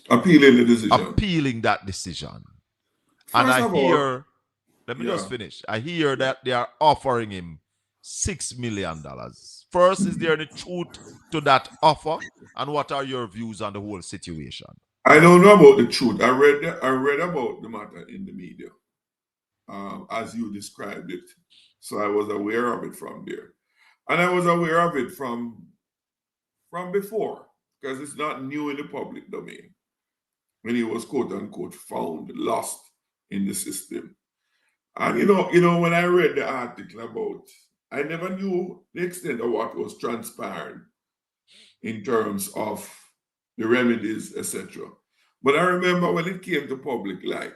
appealing the decision. Appealing that decision. First and I of hear, all, let me just finish. I hear that they are offering him $6 million. First, is there any truth to that offer? And what are your views on the whole situation? I don't know about the truth. I read about the matter in the media, as you described it. So I was aware of it from there. And I was aware of it from before, because it's not new in the public domain. When he was quote unquote found lost in the system. And you know, when I read the article about, I never knew the extent of what was transpiring in terms of the remedies, etc. But I remember when it came to public light,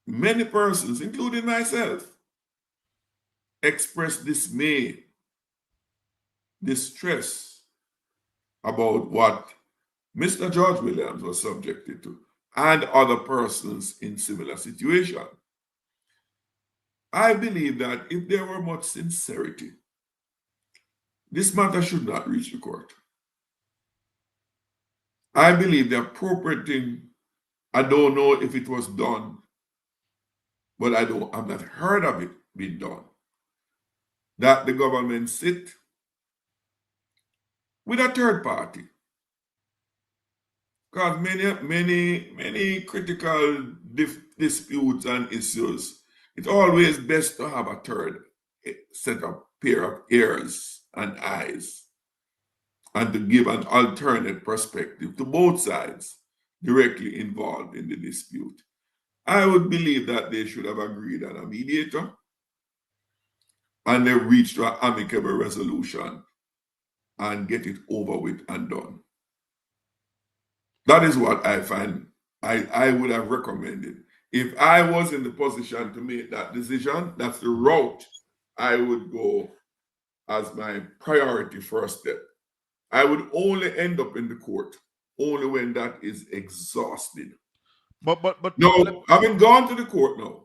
many persons, including myself, expressed dismay, distress about what Mr. George Williams was subjected to, and other persons in similar situation. I believe that if there were much sincerity, this matter should not reach the court. I believe the appropriate thing, I don't know if it was done, but I've not heard of it being done, that the government sit with a third party. Because many critical disputes and issues, it's always best to have a third set of pair of ears and eyes, and to give an alternate perspective to both sides directly involved in the dispute. I would believe that they should have agreed on a mediator, and they reached an amicable resolution and get it over with and done. That is what I find I would have recommended. If I was in the position to make that decision, that's the route I would go as my priority first step. I would only end up in the court only when that is exhausted. But no, I've been gone to the court now.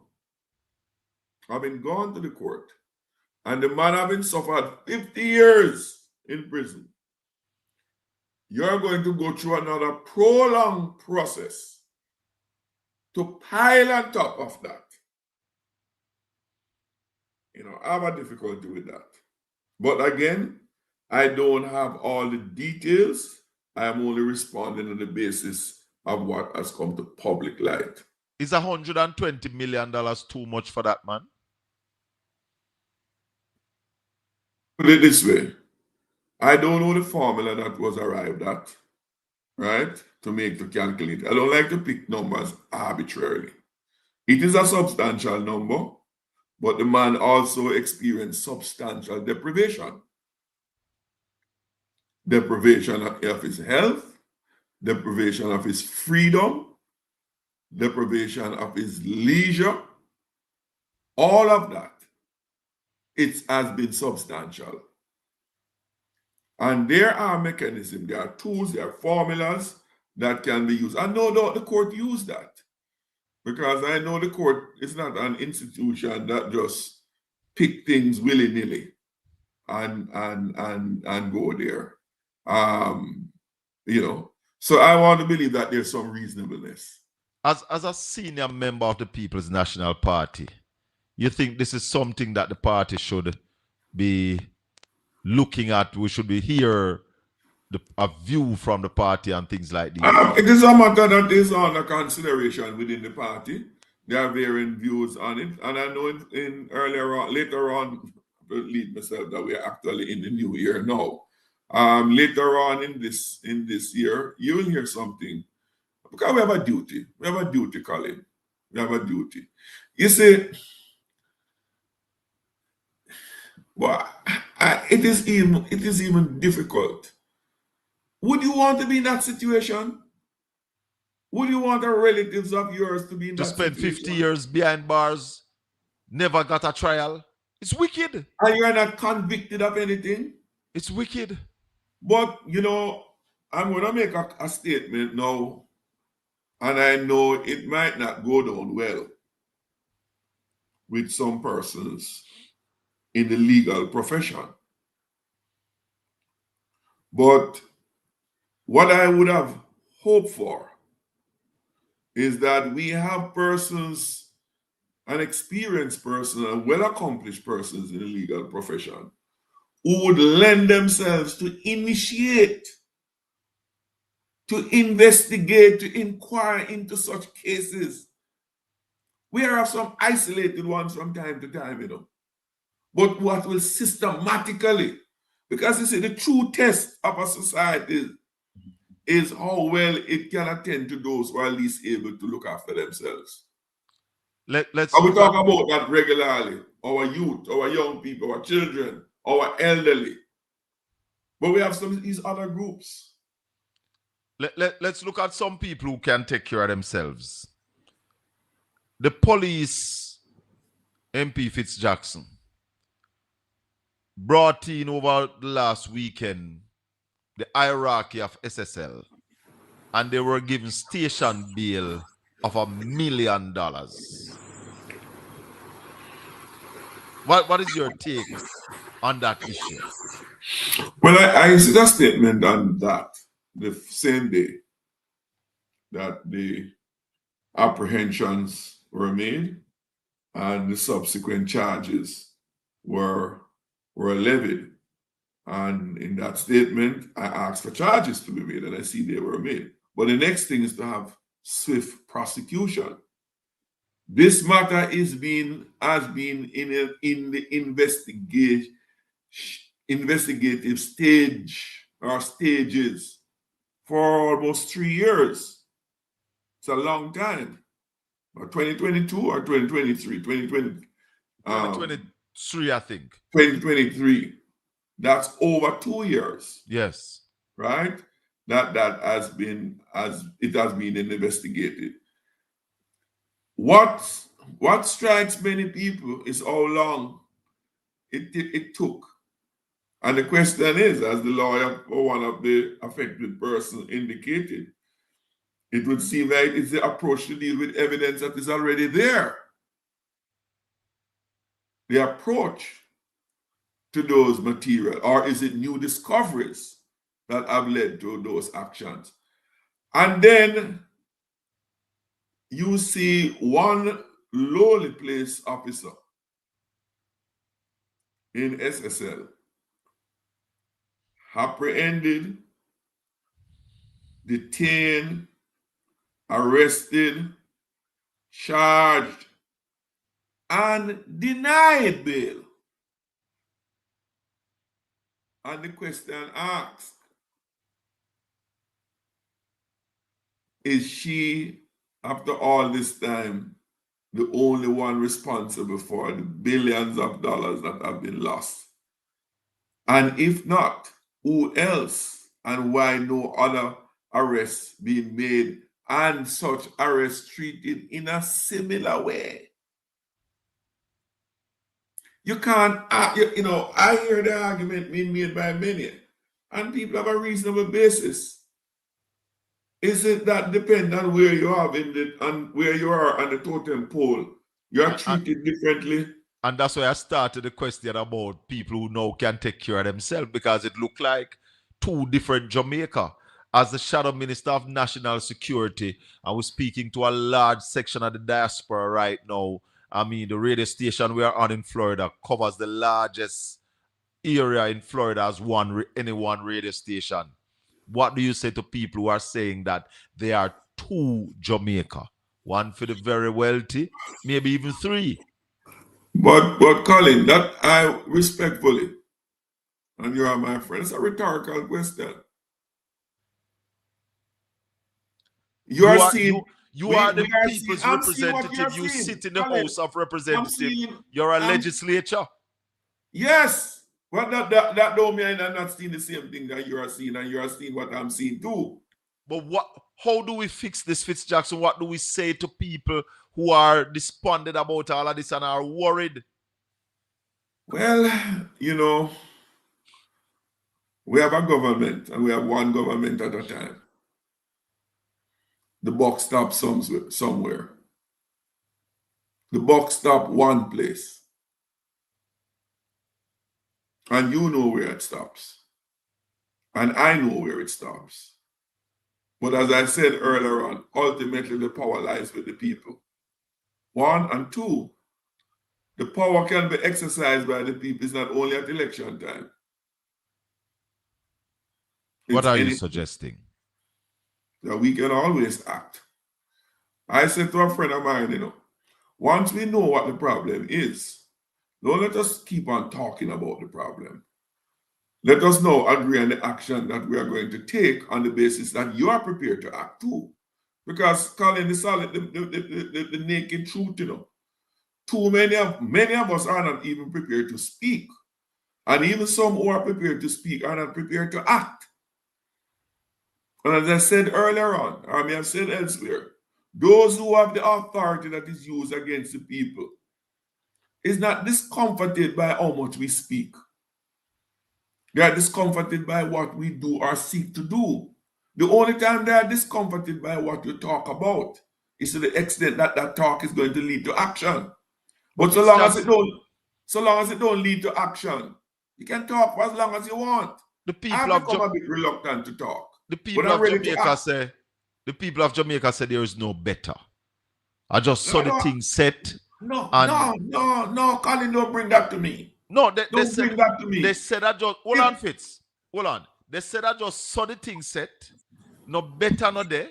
I've been gone to the court. And the man having suffered 50 years in prison. You're going to go through another prolonged process to pile on top of that. I have a difficulty with that. But again, I don't have all the details. I am only responding on the basis of what has come to public light. Is $120 million too much for that man? Put it this way. I don't know the formula that was arrived at, right, to make the calculate. I don't like to pick numbers arbitrarily. It is a substantial number, but the man also experienced substantial deprivation. Deprivation of his health, deprivation of his freedom, deprivation of his leisure, all of that. It has been substantial. And there are mechanisms, there are tools, there are formulas that can be used. And no doubt the court used that. Because I know the court is not an institution that just pick things willy-nilly and go there. So I want to believe that there's some reasonableness. As a senior member of the People's National Party, you think this is something that the party should be looking at? We should be here a view from the party and things like this? It is a matter that is under consideration within the party. There are varying views on it. And I know later on, I believe myself that we are actually in the new year now. later on in this year, you will hear something. Because we have a duty. We have a duty, Colin. We have a duty. You see, well, it is even difficult. Would you want to be in that situation? Would you want the relatives of yours to be in that situation? To spend 50 years behind bars, never got a trial? It's wicked. And you are not convicted of anything? It's wicked. But, you know, I'm going to make a statement now, and I know it might not go down well with some persons in the legal profession. But what I would have hoped for is that we have persons, an experienced person, and well-accomplished persons in the legal profession who would lend themselves to initiate, to investigate, to inquire into such cases. We have some isolated ones from time to time, you know. But what will systematically, because you see, the true test of a society is how well it can attend to those who are least able to look after themselves. Let's and we talk about that regularly. Our youth, our young people, our children, our elderly. But we have some of these other groups. Let's look at some people who can take care of themselves. The police, MP Fitzjackson, brought in over the last weekend the hierarchy of SSL, and they were given station bail of $1 million. What is your take on that issue? Well, I see that statement on that the same day that the apprehensions were made and the subsequent charges were levied. And in that statement, I asked for charges to be made, and I see they were made. But the next thing is to have swift prosecution. This matter has been in the investigative stage or stages for almost 3 years. It's a long time. 2022 or 2023? 2023, I think. 2023. That's over 2 years. Yes. Right? That has been investigated. What strikes many people is how long it took. And the question is, as the lawyer for one of the affected persons indicated, it would seem like it's the approach to deal with evidence that is already there. The approach to those material, or is it new discoveries that have led to those actions? And then you see one lowly police officer in SSL apprehended, detained, arrested, charged, and denied bail. And the question asked, is she, after all this time, the only one responsible for the billions of dollars that have been lost? And if not, who else, and why no other arrests being made and such arrests treated in a similar way? You can't, you know, I hear the argument being made by many, and people have a reasonable basis. Is it that depend on where you are where you are on the totem pole? You are treated differently. And that's why I started the question about people who now can take care of themselves, because it looked like two different Jamaica. As the Shadow Minister of National Security, I was speaking to a large section of the diaspora right now. I mean, the radio station we are on in Florida covers the largest area in Florida as any one radio station. What do you say to people who are saying that there are two Jamaica? One for the very wealthy, maybe even three. But Colin, that I respectfully, And you are my friend. It's a rhetorical question. You are seeing. You are the people's I'm seeing what representative. You seeing. sit in the Colin, House of Representatives. seeing, You're a legislature. Yes. But that don't mean I'm not seeing the same thing that you are seeing, and you are seeing what I'm seeing too. But how do we fix this, Fitzjackson? What do we say to people who are despondent about all of this and are worried? Well, you know, we have a government, and we have one government at a time. The buck stops somewhere. The buck stops one place. And you know where it stops. And I know where it stops. But as I said earlier on, ultimately the power lies with the people. One, and two, the power can be exercised by the people. It's not only at election time. What are you suggesting? That we can always act. I said to a friend of mine, you know, once we know what the problem is, don't let us keep on talking about the problem. Let us now agree on the action that we are going to take on the basis that you are prepared to act too. Because, Colin, the naked truth, you know, many of us are not even prepared to speak. And even some who are prepared to speak are not prepared to act. And as I said earlier on, or I may have said elsewhere, those who have the authority that is used against the people is not discomforted by how much we speak. They are discomforted by what we do or seek to do. The only time they are discomforted by what you talk about is to the extent that that talk is going to lead to action. But so long as it don't lead to action, you can talk for as long as you want. The people I've become a bit reluctant to talk. The people of Jamaica say there is no better. I just saw the thing set. No, Colin, don't bring that to me. No, don't bring that to me. They said I just hold on, Fitz. Hold on. They said I just saw the thing set. No better, no there.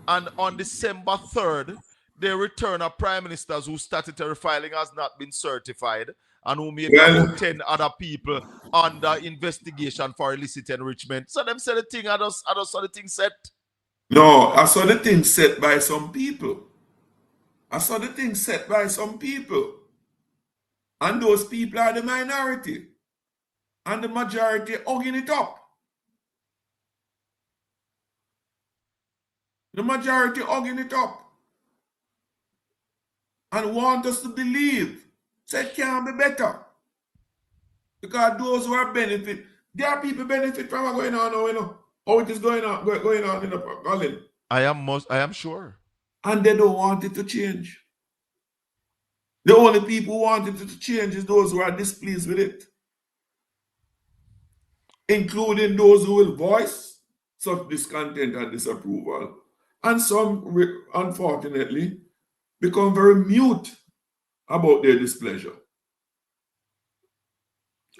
And on December 3rd, they return a prime minister whose statutory filing has not been certified and who made about 10 other people under investigation for illicit enrichment. So them said the thing, I just saw the thing set. No, I saw the thing set by some people. I saw the thing set by some people. And those people are the minority. And the majority hugging it up. The majority hugging it up. And want us to believe that it can be better. Because those who are benefit, there are people benefit from what's going on now, you know. How it is going on in the Colin. I am sure. And they don't want it to change. The only people who want it to change is those who are displeased with it. Including those who will voice such discontent and disapproval. And some, unfortunately, become very mute about their displeasure.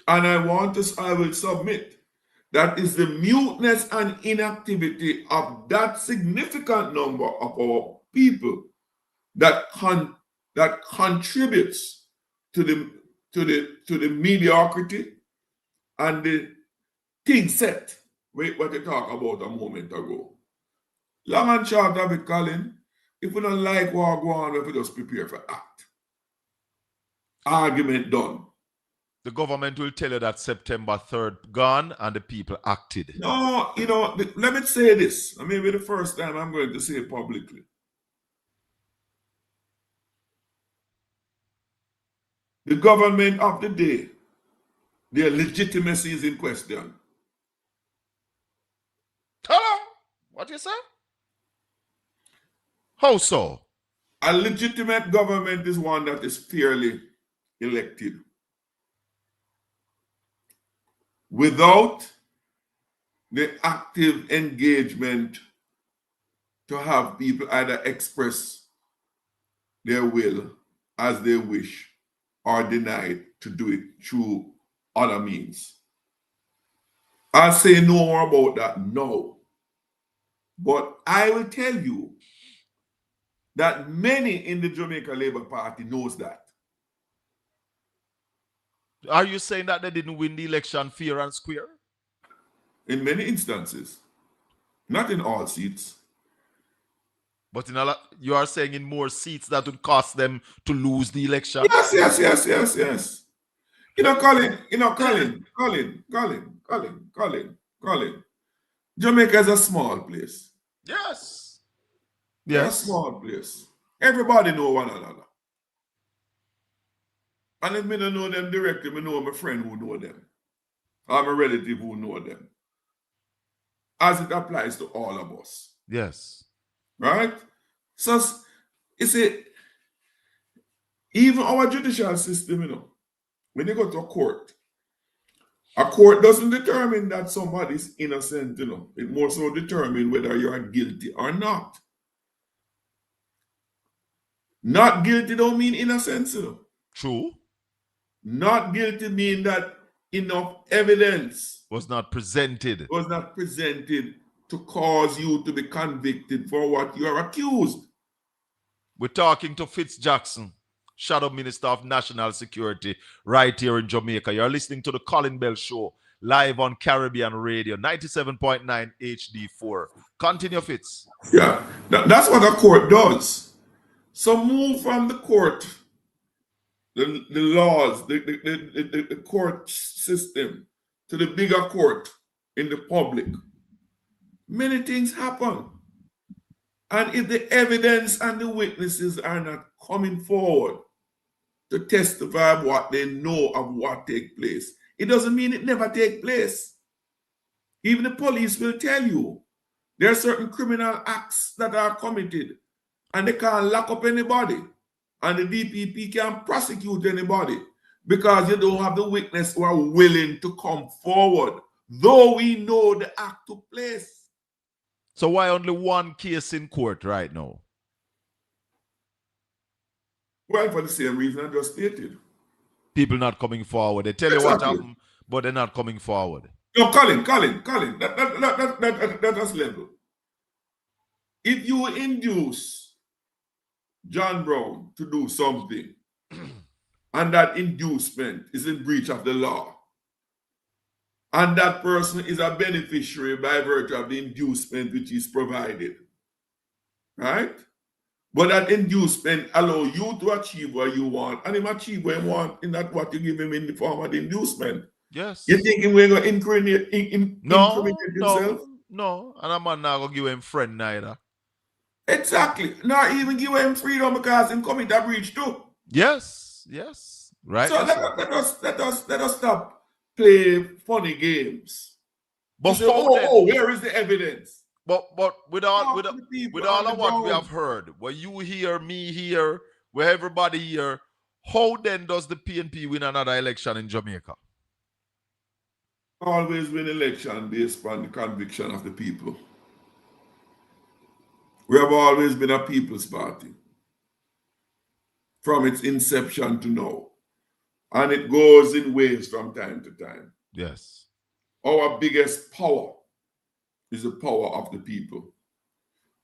And I will submit that is the muteness and inactivity of that significant number of our people that contributes to the mediocrity and the thing set. Wait, what you talk about a moment ago. Long and short of it, Colin, if we don't like what go on, we just prepare for act. Argument done. The government will tell you that September 3rd gone and the people acted. No, you know, let me say this. Maybe the first time I'm going to say it publicly. The government of the day, their legitimacy is in question. Hello? What you say? How so? A legitimate government is one that is fairly elected. Without the active engagement to have people either express their will as they wish or denied to do it through other means. I'll say no more about that now. But I will tell you that many in the Jamaica Labour Party knows that. Are you saying that they didn't win the election fair and square? In many instances. Not in all seats. But in a lot, you are saying in more seats that would cost them to lose the election? Yes. Colin. Jamaica is a small place. Yes. Yes. A small place. Everybody know one another. And if me don't know them directly, me know my friend who know them. Or my relative who know them. As it applies to all of us. Yes. Right? So, you see, even our judicial system, when you go to a court doesn't determine that somebody's innocent, It more so determines whether you are guilty or not. Not guilty don't mean innocence, True. Not guilty mean that enough evidence was not presented to cause you to be convicted for what you are accused. We're talking to Fitz Jackson, Shadow Minister of National Security, right here in Jamaica. You're listening to the Colin Bell Show, live on Caribbean Radio, 97.9 HD4. Continue, Fitz. Yeah, that's what a court does. So move from the court, the laws, the court system, to the bigger court in the public. Many things happen. And if the evidence and the witnesses are not coming forward to testify of what they know of what take place, it doesn't mean it never take place. Even the police will tell you there are certain criminal acts that are committed and they can't lock up anybody and the DPP can't prosecute anybody because you don't have the witness who are willing to come forward, though we know the act took place. So why only one case in court right now? Well, for the same reason I just stated. People not coming forward. They tell you what happened, but they're not coming forward. No, Colin, that's level. If you induce John Brown to do something, and that inducement is in breach of the law, and that person is a beneficiary by virtue of the inducement which is provided, right? But that inducement allow you to achieve what you want, and him achieve what you want in that what you give him in the form of the inducement. Yes. You think we're going to incriminate himself? No, and I'm not going to give him friend neither. Exactly. Not even give him freedom because him commit a breach too. Yes. Right. So let us stop play funny games. But say, where is the evidence? But with all of what we have heard, where you hear, me hear, where everybody hear, how then does the PNP win another election in Jamaica? Always win election based on the conviction of the people. We have always been a people's party from its inception to now. And it goes in waves from time to time. Yes. Our biggest power is the power of the people.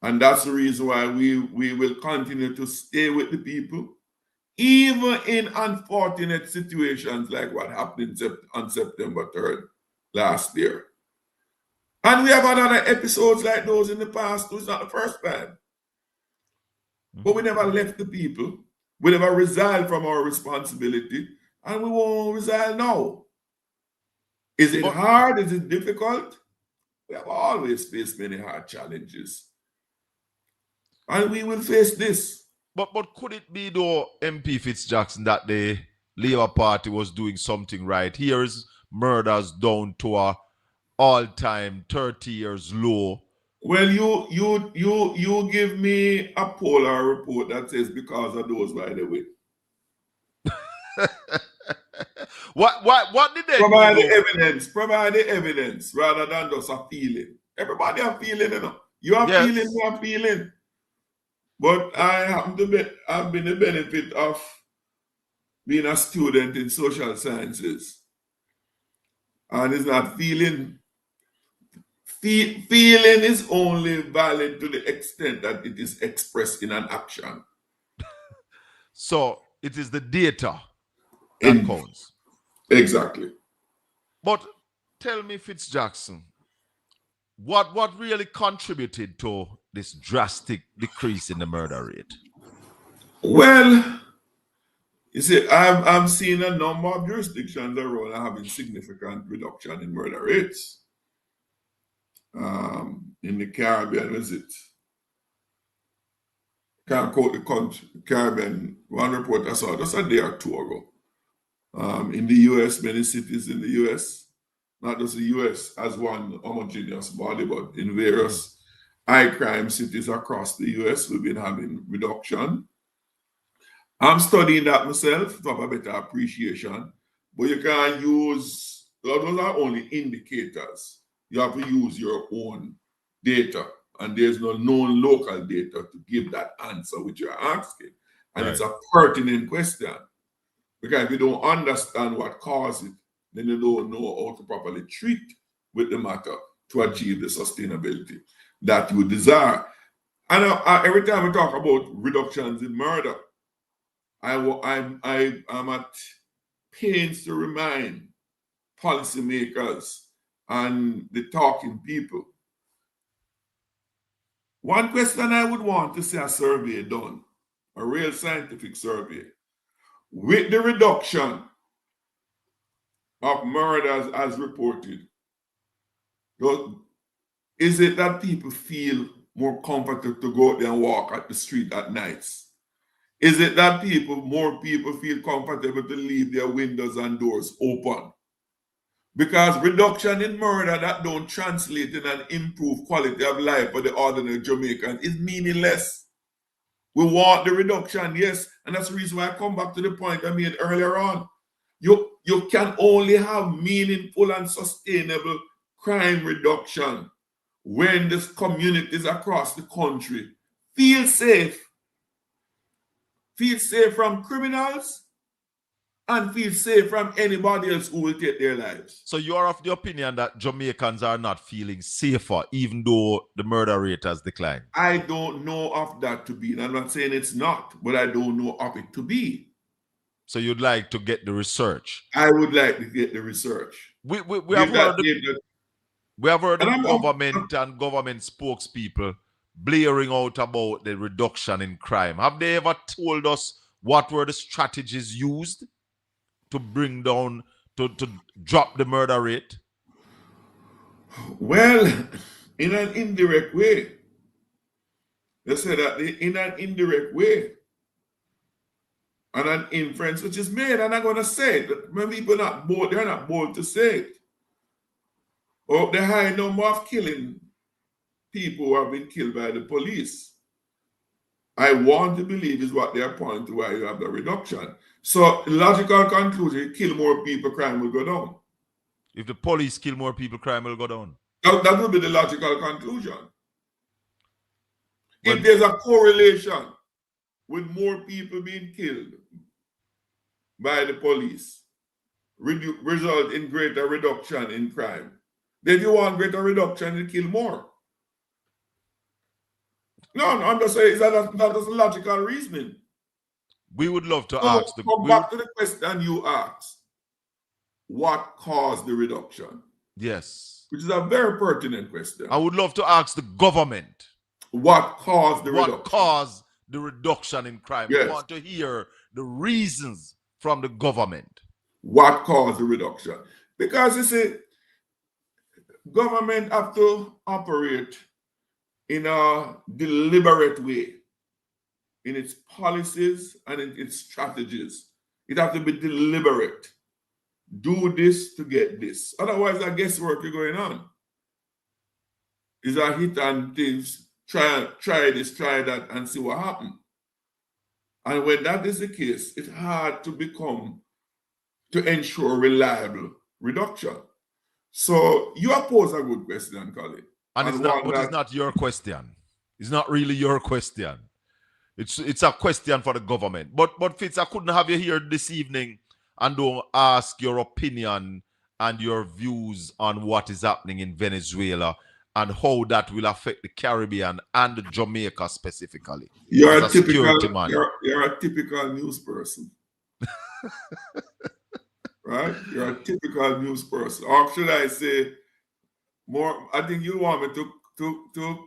And that's the reason why we will continue to stay with the people, even in unfortunate situations like what happened on September 3rd last year. And we have had other episodes like those in the past. It's not the first time. But we never left the people. We never resigned from our responsibility. And we won't resign now. Is it hard? Is it difficult? We have always faced many hard challenges. And we will face this. But could it be, though, MP Fitz Jackson, that the Labour Party was doing something right? Here's murders down to a all-time 30 years low. Well, you give me a poll or a report that says because of those, by the way. What did they provide do? Provide the evidence rather than just a feeling. Everybody have feeling, You have feeling, you have feeling. But I happen to have been the benefit of being a student in social sciences. And it's not feeling. Feeling is only valid to the extent that it is expressed in an action. So it is the data that counts. Exactly. But tell me, Fitzjackson, what really contributed to this drastic decrease in the murder rate? Well, you see, I'm seeing a number of jurisdictions around having significant reduction in murder rates. In the Caribbean, is it? Can't quote the country, Caribbean. One report I saw just a day or two ago. In the US, many cities in the US, not just the US as one homogeneous body, but in various high crime cities across the US, we've been having reduction. I'm studying that myself to have a better appreciation, but you can't use, those are only indicators. You have to use your own data, and there's no known local data to give that answer which you're asking. And it's a pertinent question, because if you don't understand what caused it, then you don't know how to properly treat with the matter to achieve the sustainability that you desire. And every time we talk about reductions in murder, I'm at pains to remind policymakers and the talking people. One question I would want to see a survey done, a real scientific survey, with the reduction of murders as reported. Is it that people feel more comfortable to go out there and walk at the street at nights? Is it that more people feel comfortable to leave their windows and doors open? Because reduction in murder that don't translate in an improved quality of life for the ordinary Jamaican is meaningless. We want the reduction, yes, and that's the reason why I come back to the point I made earlier on. You can only have meaningful and sustainable crime reduction when the communities across the country feel safe from criminals, and feel safe from anybody else who will take their lives. So you are of the opinion that Jamaicans are not feeling safer, even though the murder rate has declined? I don't know of that to be. And I'm not saying it's not, but I don't know of it to be. So you'd like to get the research? I would like to get the research. We have heard the government and government spokespeople blaring out about the reduction in crime. Have they ever told us what were the strategies used to bring down, to drop the murder rate? Well, in an indirect way. They say that in an indirect way, and an inference which is made, and I'm going to say it. When people they're not bold to say it. Or the high number of killing people who have been killed by the police, I want to believe is what they are pointing to why you have the reduction. So logical conclusion, kill more people, crime will go down. If the police kill more people, crime will go down. That would be the logical conclusion. If there's a correlation with more people being killed by the police, result in greater reduction in crime, then you want greater reduction and kill more. No, I'm just saying that is logical reasoning. We would love to ask. Come back to the question you asked. What caused the reduction? Yes. Which is a very pertinent question. I would love to ask the government. What caused the reduction? What caused the reduction in crime? Yes. We want to hear the reasons from the government. What caused the reduction? Because you see, government have to operate in a deliberate way in its policies and in its strategies. It has to be deliberate. Do this to get this. Otherwise, a guesswork is going on. It's a hit and things. Try this, try that, and see what happens. And when that is the case, it's hard to ensure reliable reduction. So you pose a good question, Colin. And it's not your question. It's not really your question. It's a question for the government. But Fitz, I couldn't have you here this evening and don't ask your opinion and your views on what is happening in Venezuela and how that will affect the Caribbean and Jamaica specifically. You're a typical news person. right? You're a typical news person. Or should I say more? I think you want me to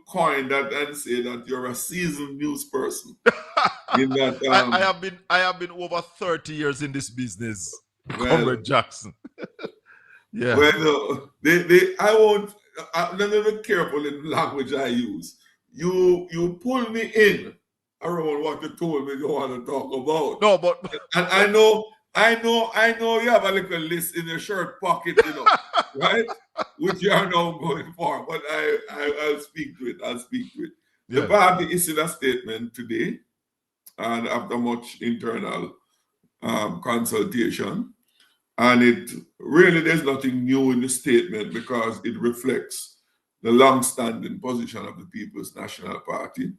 coin that and say that you're a seasoned news person. In that, I have been over 30 years in this business, well, Comrade Jackson. Yeah. Well, I won't. I'm very careful in the language I use. You pull me in around what you told me you want to talk about. No, but and I know you have a little list in your shirt pocket, right? Which you are now going for. But I'll speak to it. The party issued a statement today, and after much internal consultation. And it really, there's nothing new in the statement because it reflects the long-standing position of the People's National Party.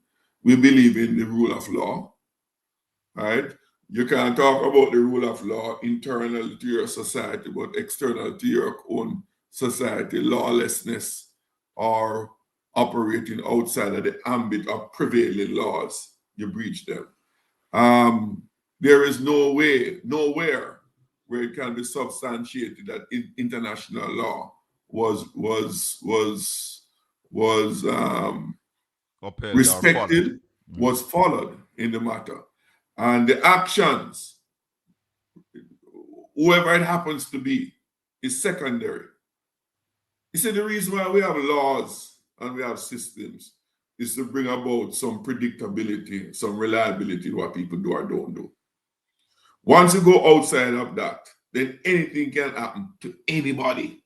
We believe in the rule of law, right? You can't talk about the rule of law internal to your society, but external to your own society, lawlessness or operating outside of the ambit of prevailing laws, you breach them. There is no way, nowhere where it can be substantiated that international law was respected, was followed in the matter. And the actions, whoever it happens to be, is secondary. You see, the reason why we have laws and we have systems is to bring about some predictability, some reliability in what people do or don't do. Once you go outside of that, then anything can happen to anybody.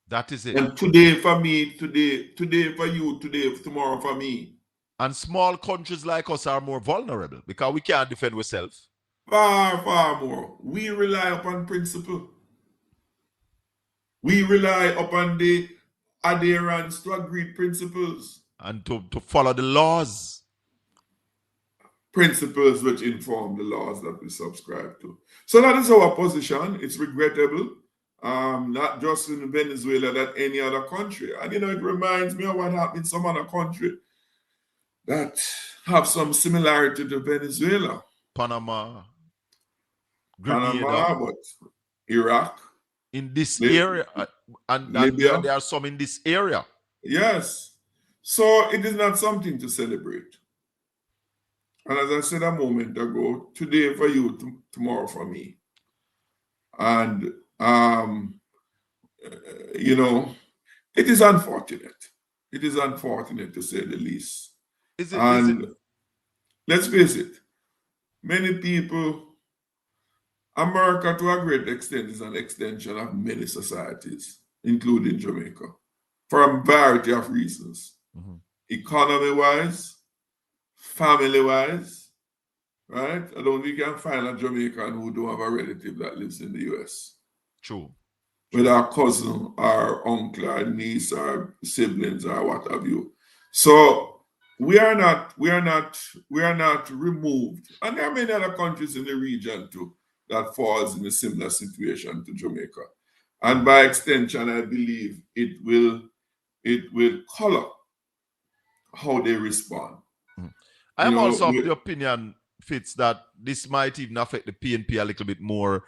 That is it. And today for me, today for you, tomorrow for me. And small countries like us are more vulnerable because we can't defend ourselves. Far, far more. We rely upon principle. We rely upon the adherence to agreed principles. And to follow the laws. Principles which inform the laws that we subscribe to. So that is our position. It's regrettable, not just in Venezuela, that any other country. And it reminds me of what happened in some other country that have some similarity to Venezuela. Panama, Grenada, but Iraq. In this area, and Libya. There are some in this area. Yes. So it is not something to celebrate. And as I said a moment ago, today for you, tomorrow for me. And, it is unfortunate. It is unfortunate to say the least. Let's face it, many people, America to a great extent is an extension of many societies, including Jamaica, for a variety of reasons. Economy-wise, family-wise, right? I don't think you can find a Jamaican who don't have a relative that lives in the U.S. True. With our cousin, our uncle, our niece, our siblings, or what have you. So we are not removed. And there are many other countries in the region too that falls in a similar situation to Jamaica. And by extension, I believe it will color how they respond. I am also of the opinion, Fitz, that this might even affect the PNP a little bit more.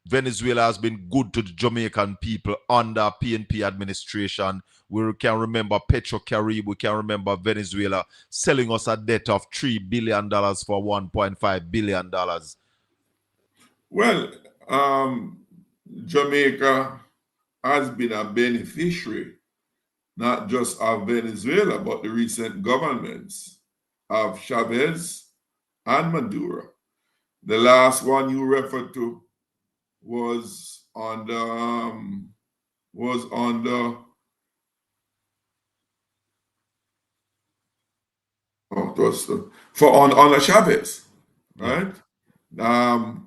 Venezuela has been good to the Jamaican people under PNP administration. We can remember Petrocaribe, we can remember Venezuela selling us a debt of $3 billion for $1.5 billion. Well, Jamaica has been a beneficiary, not just of Venezuela, but the recent governments of Chavez and Maduro. The last one you referred to was on the on the Chavez, right?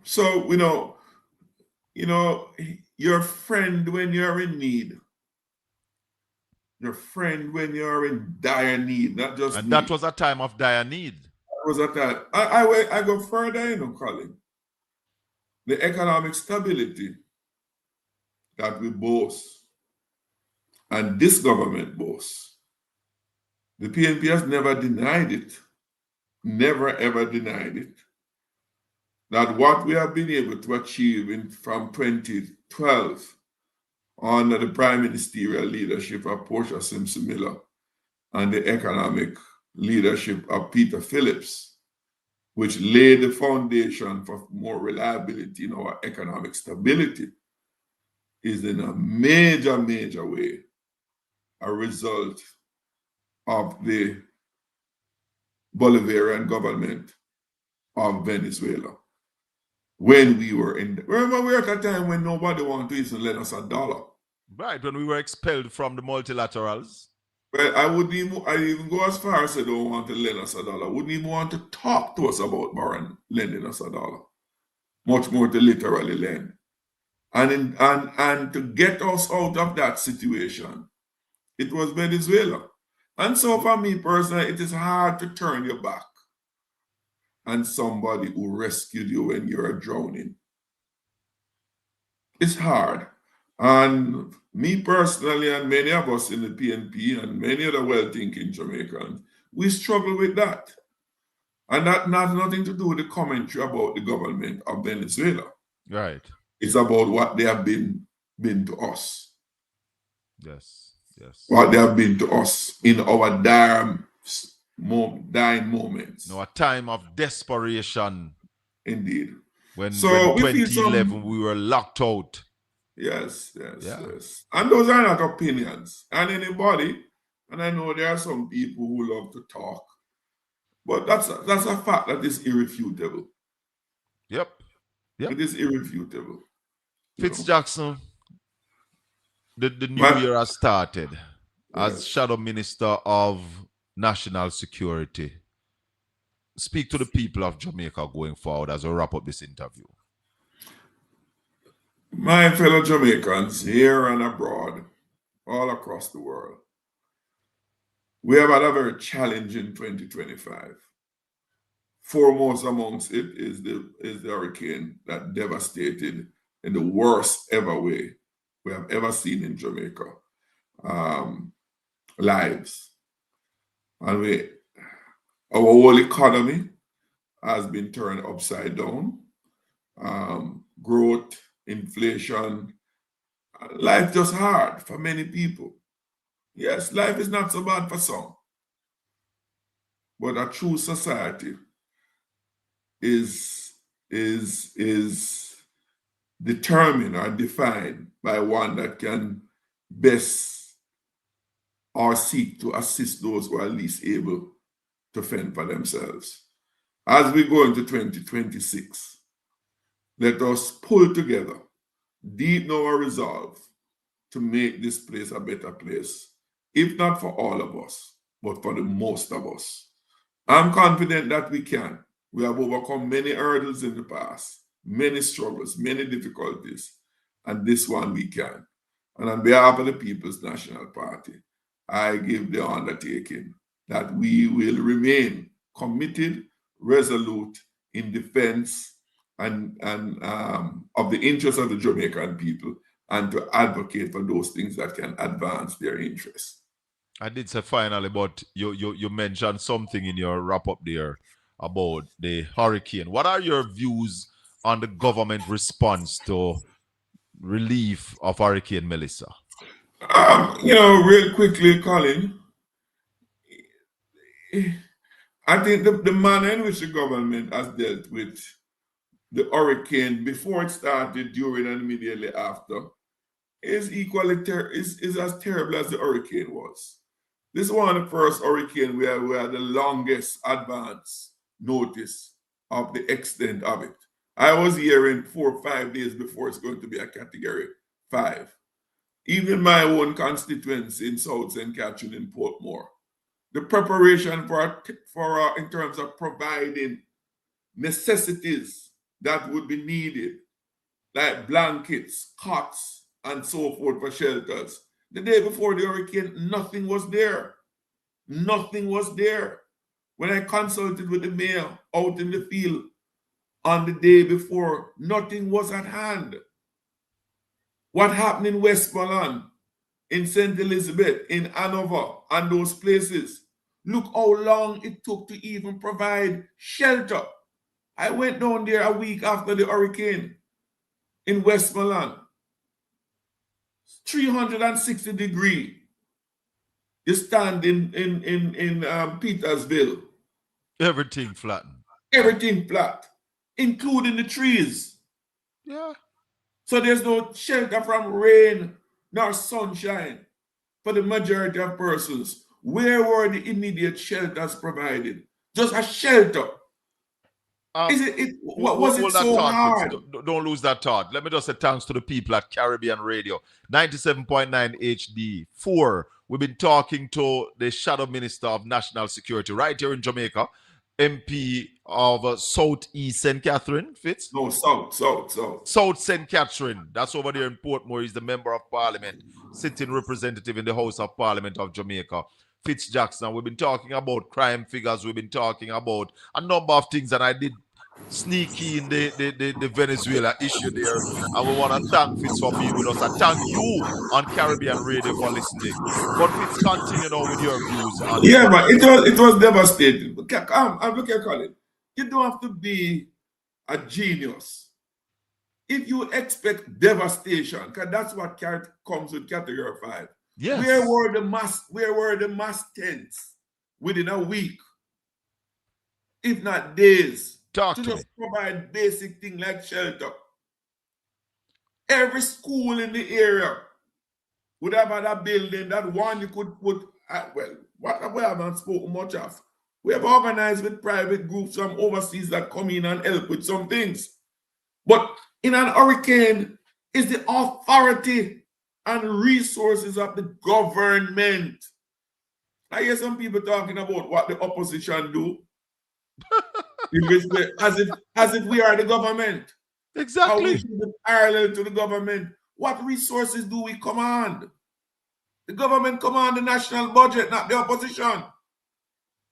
So your friend when you're in need. Your friend when you're in dire need, not just and need. That was a time of dire need. That was a time. I go further, Colin. The economic stability that we boast, and this government boasts, the PNP has never denied it. Never, ever denied it. that what we have been able to achieve from 2012 under the Prime Ministerial leadership of Portia Simpson Miller and the economic leadership of Peter Phillips, which laid the foundation for more reliability in our economic stability, is in a major, major way a result of the Bolivarian government of Venezuela. When we were remember we were at a time when nobody wanted to even lend us $1. Right, when we were expelled from the multilaterals. Well, I even go as far as I don't want to lend us $1. I wouldn't even want to talk to us about borrowing, lending us $1. Much more to literally lend. And to get us out of that situation, it was Venezuela. And so for me personally, it is hard to turn your back on somebody who rescued you when you're drowning. It's hard. And me personally, and many of us in the PNP and many other well-thinking Jamaicans, we struggle with that. And that has nothing to do with the commentary about the government of Venezuela. Right. It's about what they have been to us. Yes, yes. What they have been to us in our dying moments. No, a time of desperation. Indeed. When So we 2011 we were locked out. Yes. And those are not opinions. And anybody, and I know there are some people who love to talk, but that's a fact that is irrefutable. Yep. It is irrefutable. Jackson, the new year has started. As Shadow Minister of National Security, speak to the people of Jamaica going forward as we wrap up this interview. My fellow Jamaicans here and abroad, all across the world, we have had a very challenging 2025. Foremost amongst it is the hurricane that devastated in the worst ever way we have ever seen in Jamaica lives. And our whole economy has been turned upside down. Growth, inflation, life just hard for many people. Yes, life is not so bad for some. But a true society is determined or defined by one that can best or seek to assist those who are least able to fend for themselves. As we go into 2026, let us pull together, deepen our resolve to make this place a better place, if not for all of us, but for the most of us. I'm confident that we can. We have overcome many hurdles in the past, many struggles, many difficulties, and this one we can. And on behalf of the People's National Party, I give the undertaking that we will remain committed, resolute in defense and of the interests of the Jamaican people, and to advocate for those things that can advance their interests. I did say finally, but you mentioned something in your wrap-up there about the hurricane. What are your views on the government response to relief of Hurricane Melissa? Real quickly, Colin, I think the manner in which the government has dealt with the hurricane before it started, during, and immediately after is equally is as terrible as the hurricane was. This is one of the first hurricanes we had the longest advance notice of the extent of it. I was hearing 4 or 5 days before it's going to be a Category 5. Even my own constituency in South St. Catherine in Portmore, the preparation for in terms of providing necessities that would be needed, like blankets, cots, and so forth for shelters. The day before the hurricane, nothing was there. Nothing was there. When I consulted with the mayor out in the field on the day before, nothing was at hand. What happened in Westmoreland, in St. Elizabeth, in Hanover, and those places? Look how long it took to even provide shelter. I went down there a week after the hurricane in Westmoreland. 360 degree. You stand in Petersville. Everything flattened. Everything flat, including the trees. Yeah. So there's no shelter from rain nor sunshine for the majority of persons. Where were the immediate shelters provided? Just a shelter. Was it so hard? Don't lose that thought. Let me just say thanks to the people at Caribbean Radio 97.9 HD 4. We've been talking to the Shadow Minister of National Security right here in Jamaica, MP of Southeast St. Catherine, Fitz? No, South St. Catherine. That's over there in Portmore. He's the Member of Parliament, sitting representative in the House of Parliament of Jamaica. Fitz Jackson. We've been talking about crime figures. We've been talking about a number of things, and I did sneaky in the Venezuela issue there. And we want to thank Fitz for being with us. I thank you on Caribbean Radio for listening. But Fitz, continue now with your views on but it was devastating. Look here, Colin. You don't have to be a genius. If you expect devastation, because that's what comes with Category 5. Yes. Where were the mass tents within a week, if not days, to just provide basic things like shelter? Every school in the area would have had a building that one you could put. What we haven't spoken much of. We have organized with private groups from overseas that come in and help with some things. But in an hurricane, is the authority and resources of the government. I hear some people talking about what the opposition do. as if we are the government. Exactly. How we should be parallel to the government. What resources do we command? The government command the national budget, not the opposition.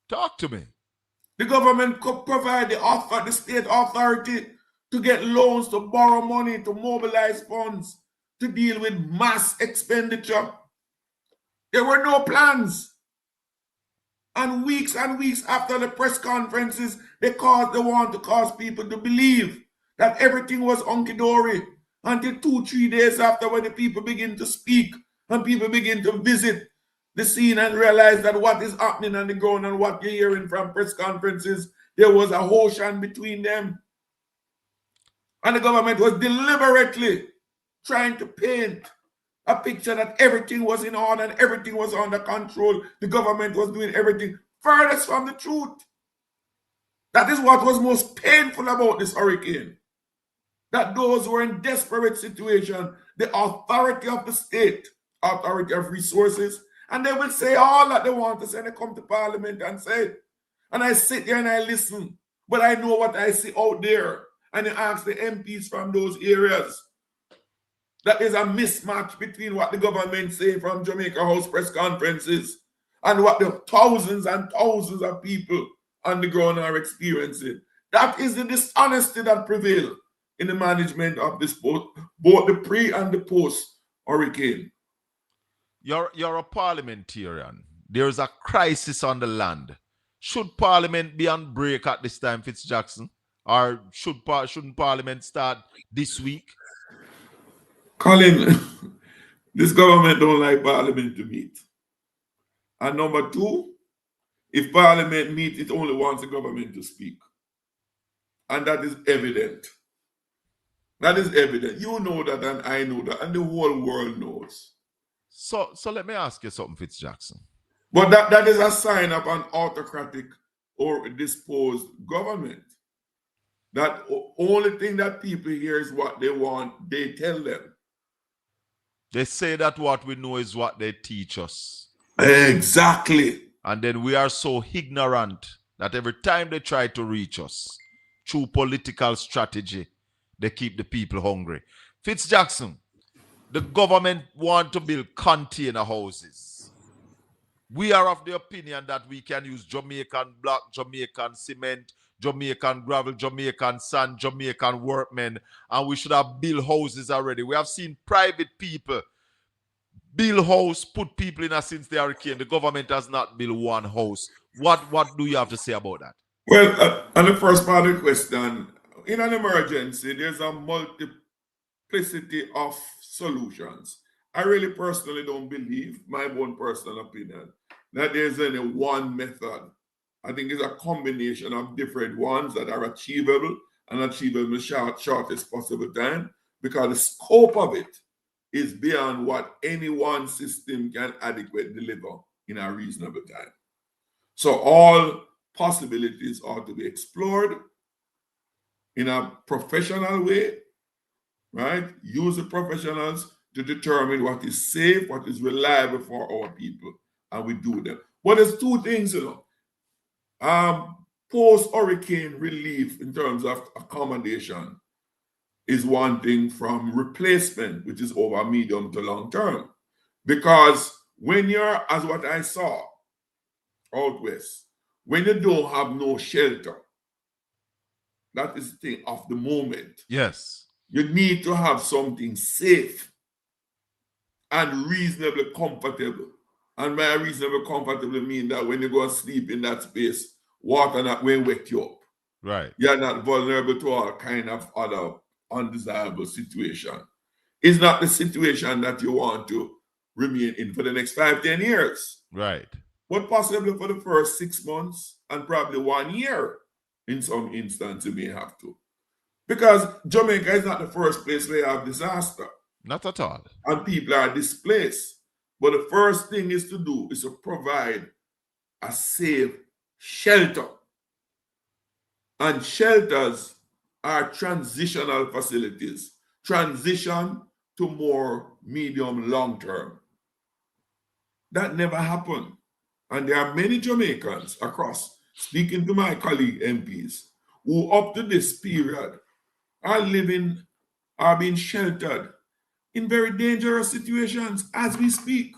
Talk to me. The government could provide the state authority to get loans, to borrow money, to mobilize funds, to deal with mass expenditure. There were no plans. And weeks after the press conferences, they want to cause people to believe that everything was hunky-dory until 2-3 days after, when the people begin to speak and people begin to visit the scene and realize that what is happening on the ground and what you're hearing from press conferences, there was a ocean between them. And the government was deliberately trying to paint a picture that everything was in order and everything was under control. The government was doing everything furthest from the truth. That is what was most painful about this hurricane. That those who were in desperate situation, the authority of the state, authority of resources, and they will say all that they want to say, and they come to Parliament and say, and I sit there and I listen, but I know what I see out there. And you ask the MPs from those areas. That is a mismatch between what the government say from Jamaica House press conferences and what the thousands and thousands of people on the ground are experiencing. That is the dishonesty that prevails in the management of this both the pre and the post hurricane. You're a parliamentarian. There's a crisis on the land. Should Parliament be on break at this time, Fitz Jackson? Or shouldn't Parliament start this week? Colin, this government don't like Parliament to meet. And number two, if Parliament meets, it only wants the government to speak. And that is evident. That is evident. You know that, and I know that, and the whole world knows. So let me ask you something, Fitz Jackson. But that is a sign of an autocratic or disposed government. That only thing that people hear is what they want, they tell them. They say that what we know is what they teach us. Exactly. And then we are so ignorant that every time they try to reach us through political strategy, they keep the people hungry. Fitz Jackson, the government want to build container houses. We are of the opinion that we can use Jamaican block, Jamaican cement, Jamaican gravel, Jamaican sand, Jamaican workmen, and we should have built houses already. We have seen private people build house, put people in since the hurricane. The government has not built one house. What do you have to say about that? Well, on the first part of the question, in an emergency, there's a multiplicity of solutions. I really personally don't believe, my own personal opinion, that there's any one method. I think it's a combination of different ones that are achievable and achievable in the shortest possible time, because the scope of it is beyond what any one system can adequately deliver in a reasonable time. So all possibilities are to be explored in a professional way, right? Use the professionals to determine what is safe, what is reliable for our people, and we do them. But there's two things, post-hurricane relief in terms of accommodation is one thing from replacement, which is over medium to long term. Because when you're, as what I saw out west, when you don't have no shelter, that is the thing of the moment. Yes. You need to have something safe and reasonably comfortable. And by reasonably comfortable, mean that when you go and sleep in that space, water not going to wake you up. Right. You're not vulnerable to all kind of other undesirable situation. It's not the situation that you want to remain in for the next 5-10 years. Right. But possibly for the first 6 months and probably 1 year in some instance you may have to. Because Jamaica is not the first place where you have disaster. Not at all. And people are displaced. But the first thing is to do is to provide a safe shelter. And shelters are transitional facilities. Transition to more medium long term. That never happened. And there are many Jamaicans across, speaking to my colleague MPs, who up to this period are living, are being sheltered in very dangerous situations as we speak.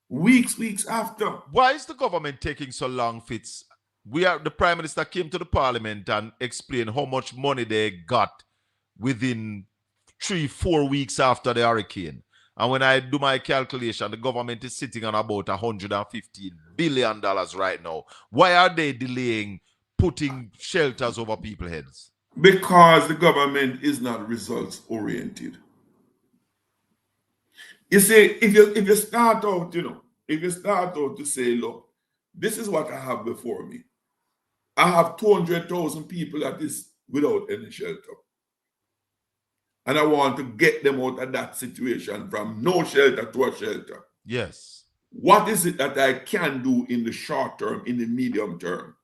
Weeks after. Why is the government taking so long, Fitz? The Prime Minister came to the Parliament and explained how much money they got within 3-4 weeks after the hurricane. And when I do my calculation, the government is sitting on about $115 billion right now. Why are they delaying putting shelters over people's heads? Because the government is not results oriented. You see, if you start out, if you start out to say, look, this is what I have before me. I have 200,000 people that is without any shelter. And I want to get them out of that situation from no shelter to a shelter. Yes. What is it that I can do in the short term, in the medium term?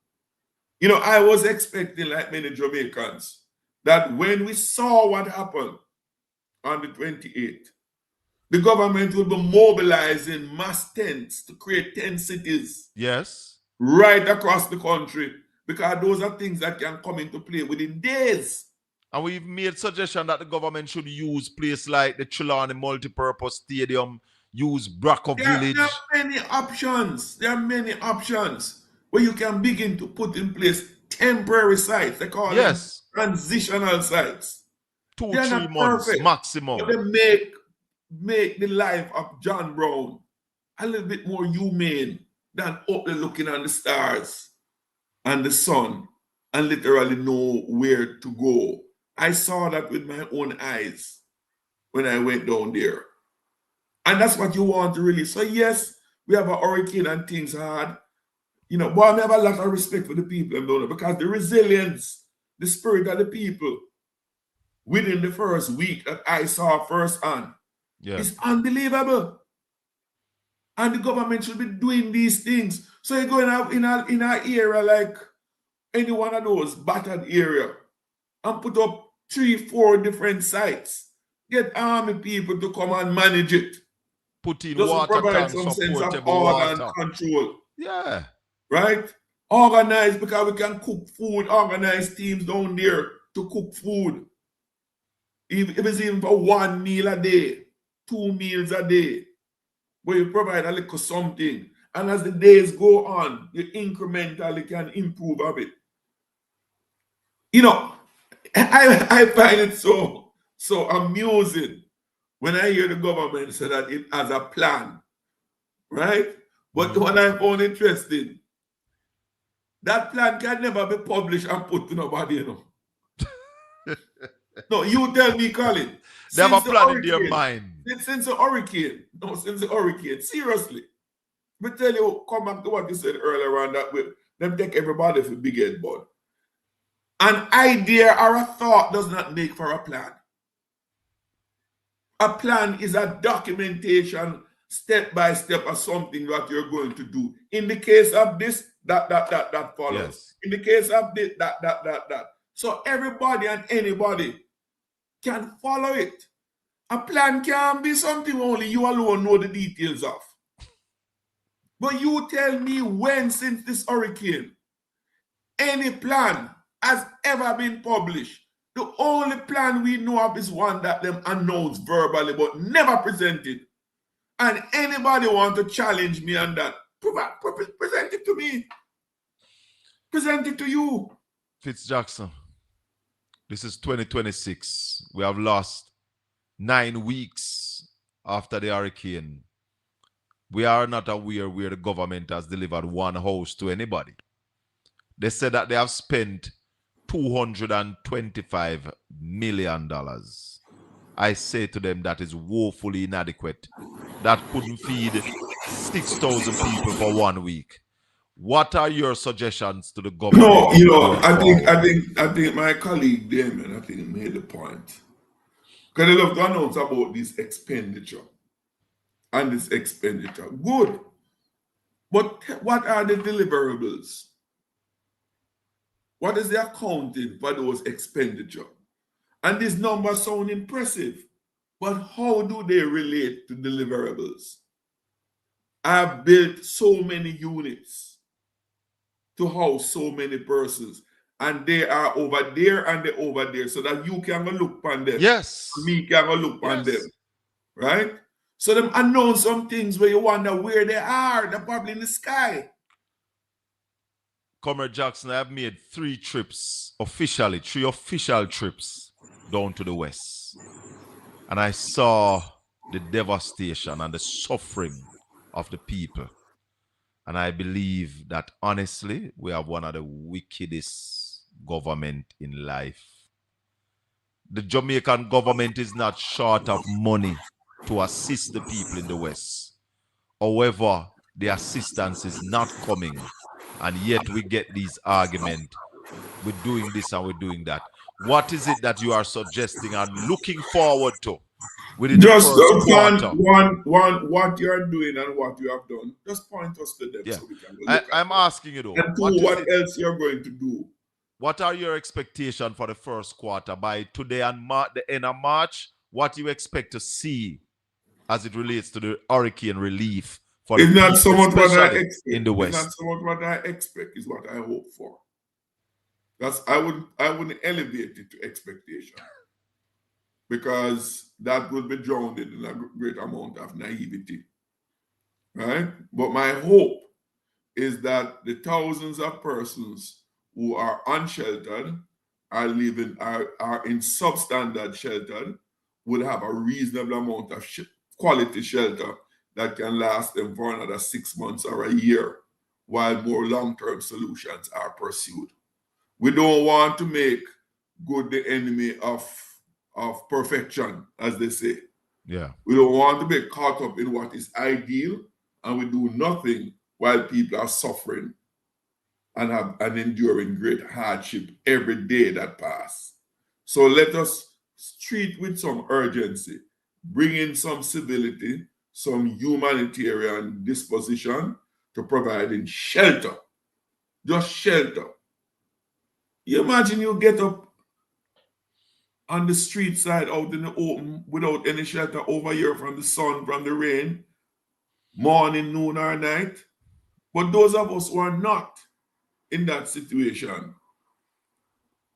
I was expecting, like many Jamaicans, that when we saw what happened on the 28th, the government will be mobilizing mass tents to create 10 cities. Yes. Right across the country, because those are things that can come into play within days. And we've made suggestion that the government should use places like the Trelawney Multipurpose Stadium, use Bracco Village. There are many options. There are many options where you can begin to put in place temporary sites. They call them transitional sites. 2-3 months perfect, maximum. But they make the life of John Brown a little bit more humane than up there looking at the stars and the sun and literally know where to go. I saw that with my own eyes when I went down there. And that's what you want to really. So yes, we have a hurricane and things hard. But I have a lot of respect for the people, because the resilience, the spirit of the people within the first week that I saw firsthand is unbelievable. And the government should be doing these things. So you go in an area like any one of those battered area and put up 3-4 different sites. Get army people to come and manage it. Put in just water provide tanks, some sense of portable order water. and control. Yeah. Right? Organize, because we can cook food. Organize teams down there to cook food. If it's even for 1 meal a day, 2 meals a day, where you provide a little something. And as the days go on, you incrementally can improve a bit. I find it so amusing when I hear the government say that it has a plan, right? But what I found interesting, That plan can never be published and put to nobody, you know. No, you tell me, Colin. They have a Since the plan in their hurricane, mind. since the hurricane, seriously. Me tell you, come back to what you said earlier on that with them take everybody for big head bud. An idea or a thought does not make for a plan. A plan is a documentation, step by step, of something that you're going to do. In the case of this, that follows. Yes. In the case of this, that. So everybody and anybody can follow it. A plan can be something only you alone know the details of. But you tell me when, since this hurricane, any plan has ever been published. The only plan we know of is one that them announced verbally but never presented. And anybody want to challenge me on that, present it to me. Present it to you. Fitz Jackson, this is 2026. We have lost 9 weeks after the hurricane. We are not aware where the government has delivered one house to anybody. They said that they have spent $225 million. I say to them that is woefully inadequate. That couldn't feed 6,000 people for 1 week. What are your suggestions to the government? No, you know, I think my colleague Damien, I think, made the point. Because they love to announce about this expenditure. And this expenditure. Good. But what are the deliverables? What is the accounting for those expenditure? And these numbers sound impressive. But how do they relate to deliverables? I've built so many units to house so many persons. And they are over there and they're over there so that you can go look on them. Yes. Me can go look on them. Right? So them announce some things where you wonder where they are. They're probably in the sky. Comrade Jackson, I have made 3 trips, officially, 3 official trips down to the west. And I saw the devastation and the suffering of the people. And I believe that honestly, we have one of the wickedest government in life. The Jamaican government is not short of money to assist the people in the West. However, the assistance is not coming. And yet we get these arguments. We're doing this and we're doing that. What is it that you are suggesting and looking forward to within just the first quarter? What you're doing and what you have done. Just point us to them so we can look I'm asking you though. And what else you're going to do. What are your expectations for the first quarter? By today and the end of March, what do you expect to see as it relates to the hurricane relief for the people, so much what I expect. In the West? It's not so much what I expect, is what I hope for. I wouldn't elevate it to expectation. Because that would be drowned in a great amount of naivety. Right? But my hope is that the thousands of persons who are unsheltered, are in substandard shelter, would have a reasonable amount of quality shelter that can last them for another 6 months or a year, while more long-term solutions are pursued. We don't want to make good the enemy of perfection, as they say. Yeah. We don't want to be caught up in what is ideal, and we do nothing while people are suffering and enduring great hardship every day that passes. So let us treat with some urgency, bring in some civility, some humanitarian disposition to providing shelter. Just shelter. You imagine you get up on the street side out in the open without any shelter over here from the sun, from the rain, morning, noon, or night. But those of us who are not in that situation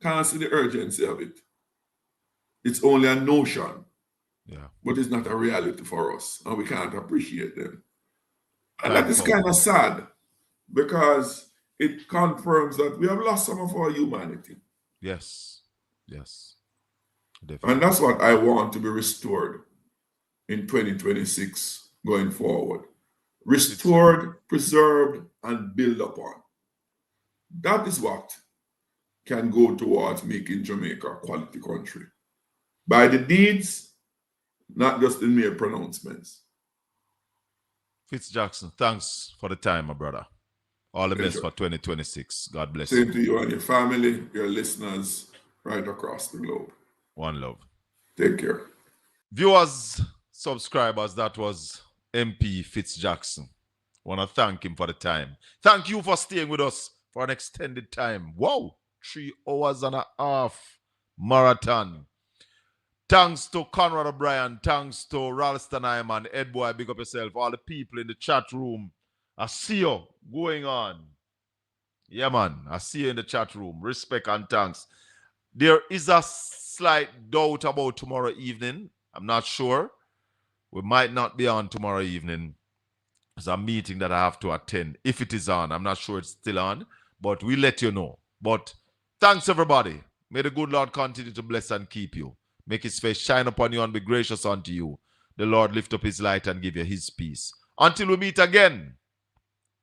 can't see the urgency of it. It's only a notion, but it's not a reality for us, and we can't appreciate them. And that is kind of sad, because it confirms that we have lost some of our humanity. Yes, yes. Definitely. And that's what I want to be restored in 2026 going forward. Restored, preserved, and built upon. That is what can go towards making Jamaica a quality country. By the deeds, not just in mere pronouncements. Fitz Jackson, thanks for the time, my brother. All the best for 2026. God bless you. Same to you and your family, your listeners right across the globe. One love. Take care. Viewers, subscribers, that was MP Fitz Jackson. Want to thank him for the time. Thank you for staying with us for an extended time. Wow, 3 hours and a half marathon. Thanks to Conrad O'Brien. Thanks to Ralston Iman, Ed Boy, big up yourself. All the people in the chat room. I see you going on. Yeah, man. I see you in the chat room. Respect and thanks. There is a slight doubt about tomorrow evening. I'm not sure. We might not be on tomorrow evening. There's a meeting that I have to attend. If it is on, I'm not sure it's still on, but we'll let you know. But thanks, everybody. May the good Lord continue to bless and keep you. Make his face shine upon you and be gracious unto you. The Lord lift up his light and give you his peace. Until we meet again,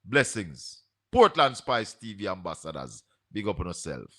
blessings. Portland Spice TV ambassadors, big up on yourself.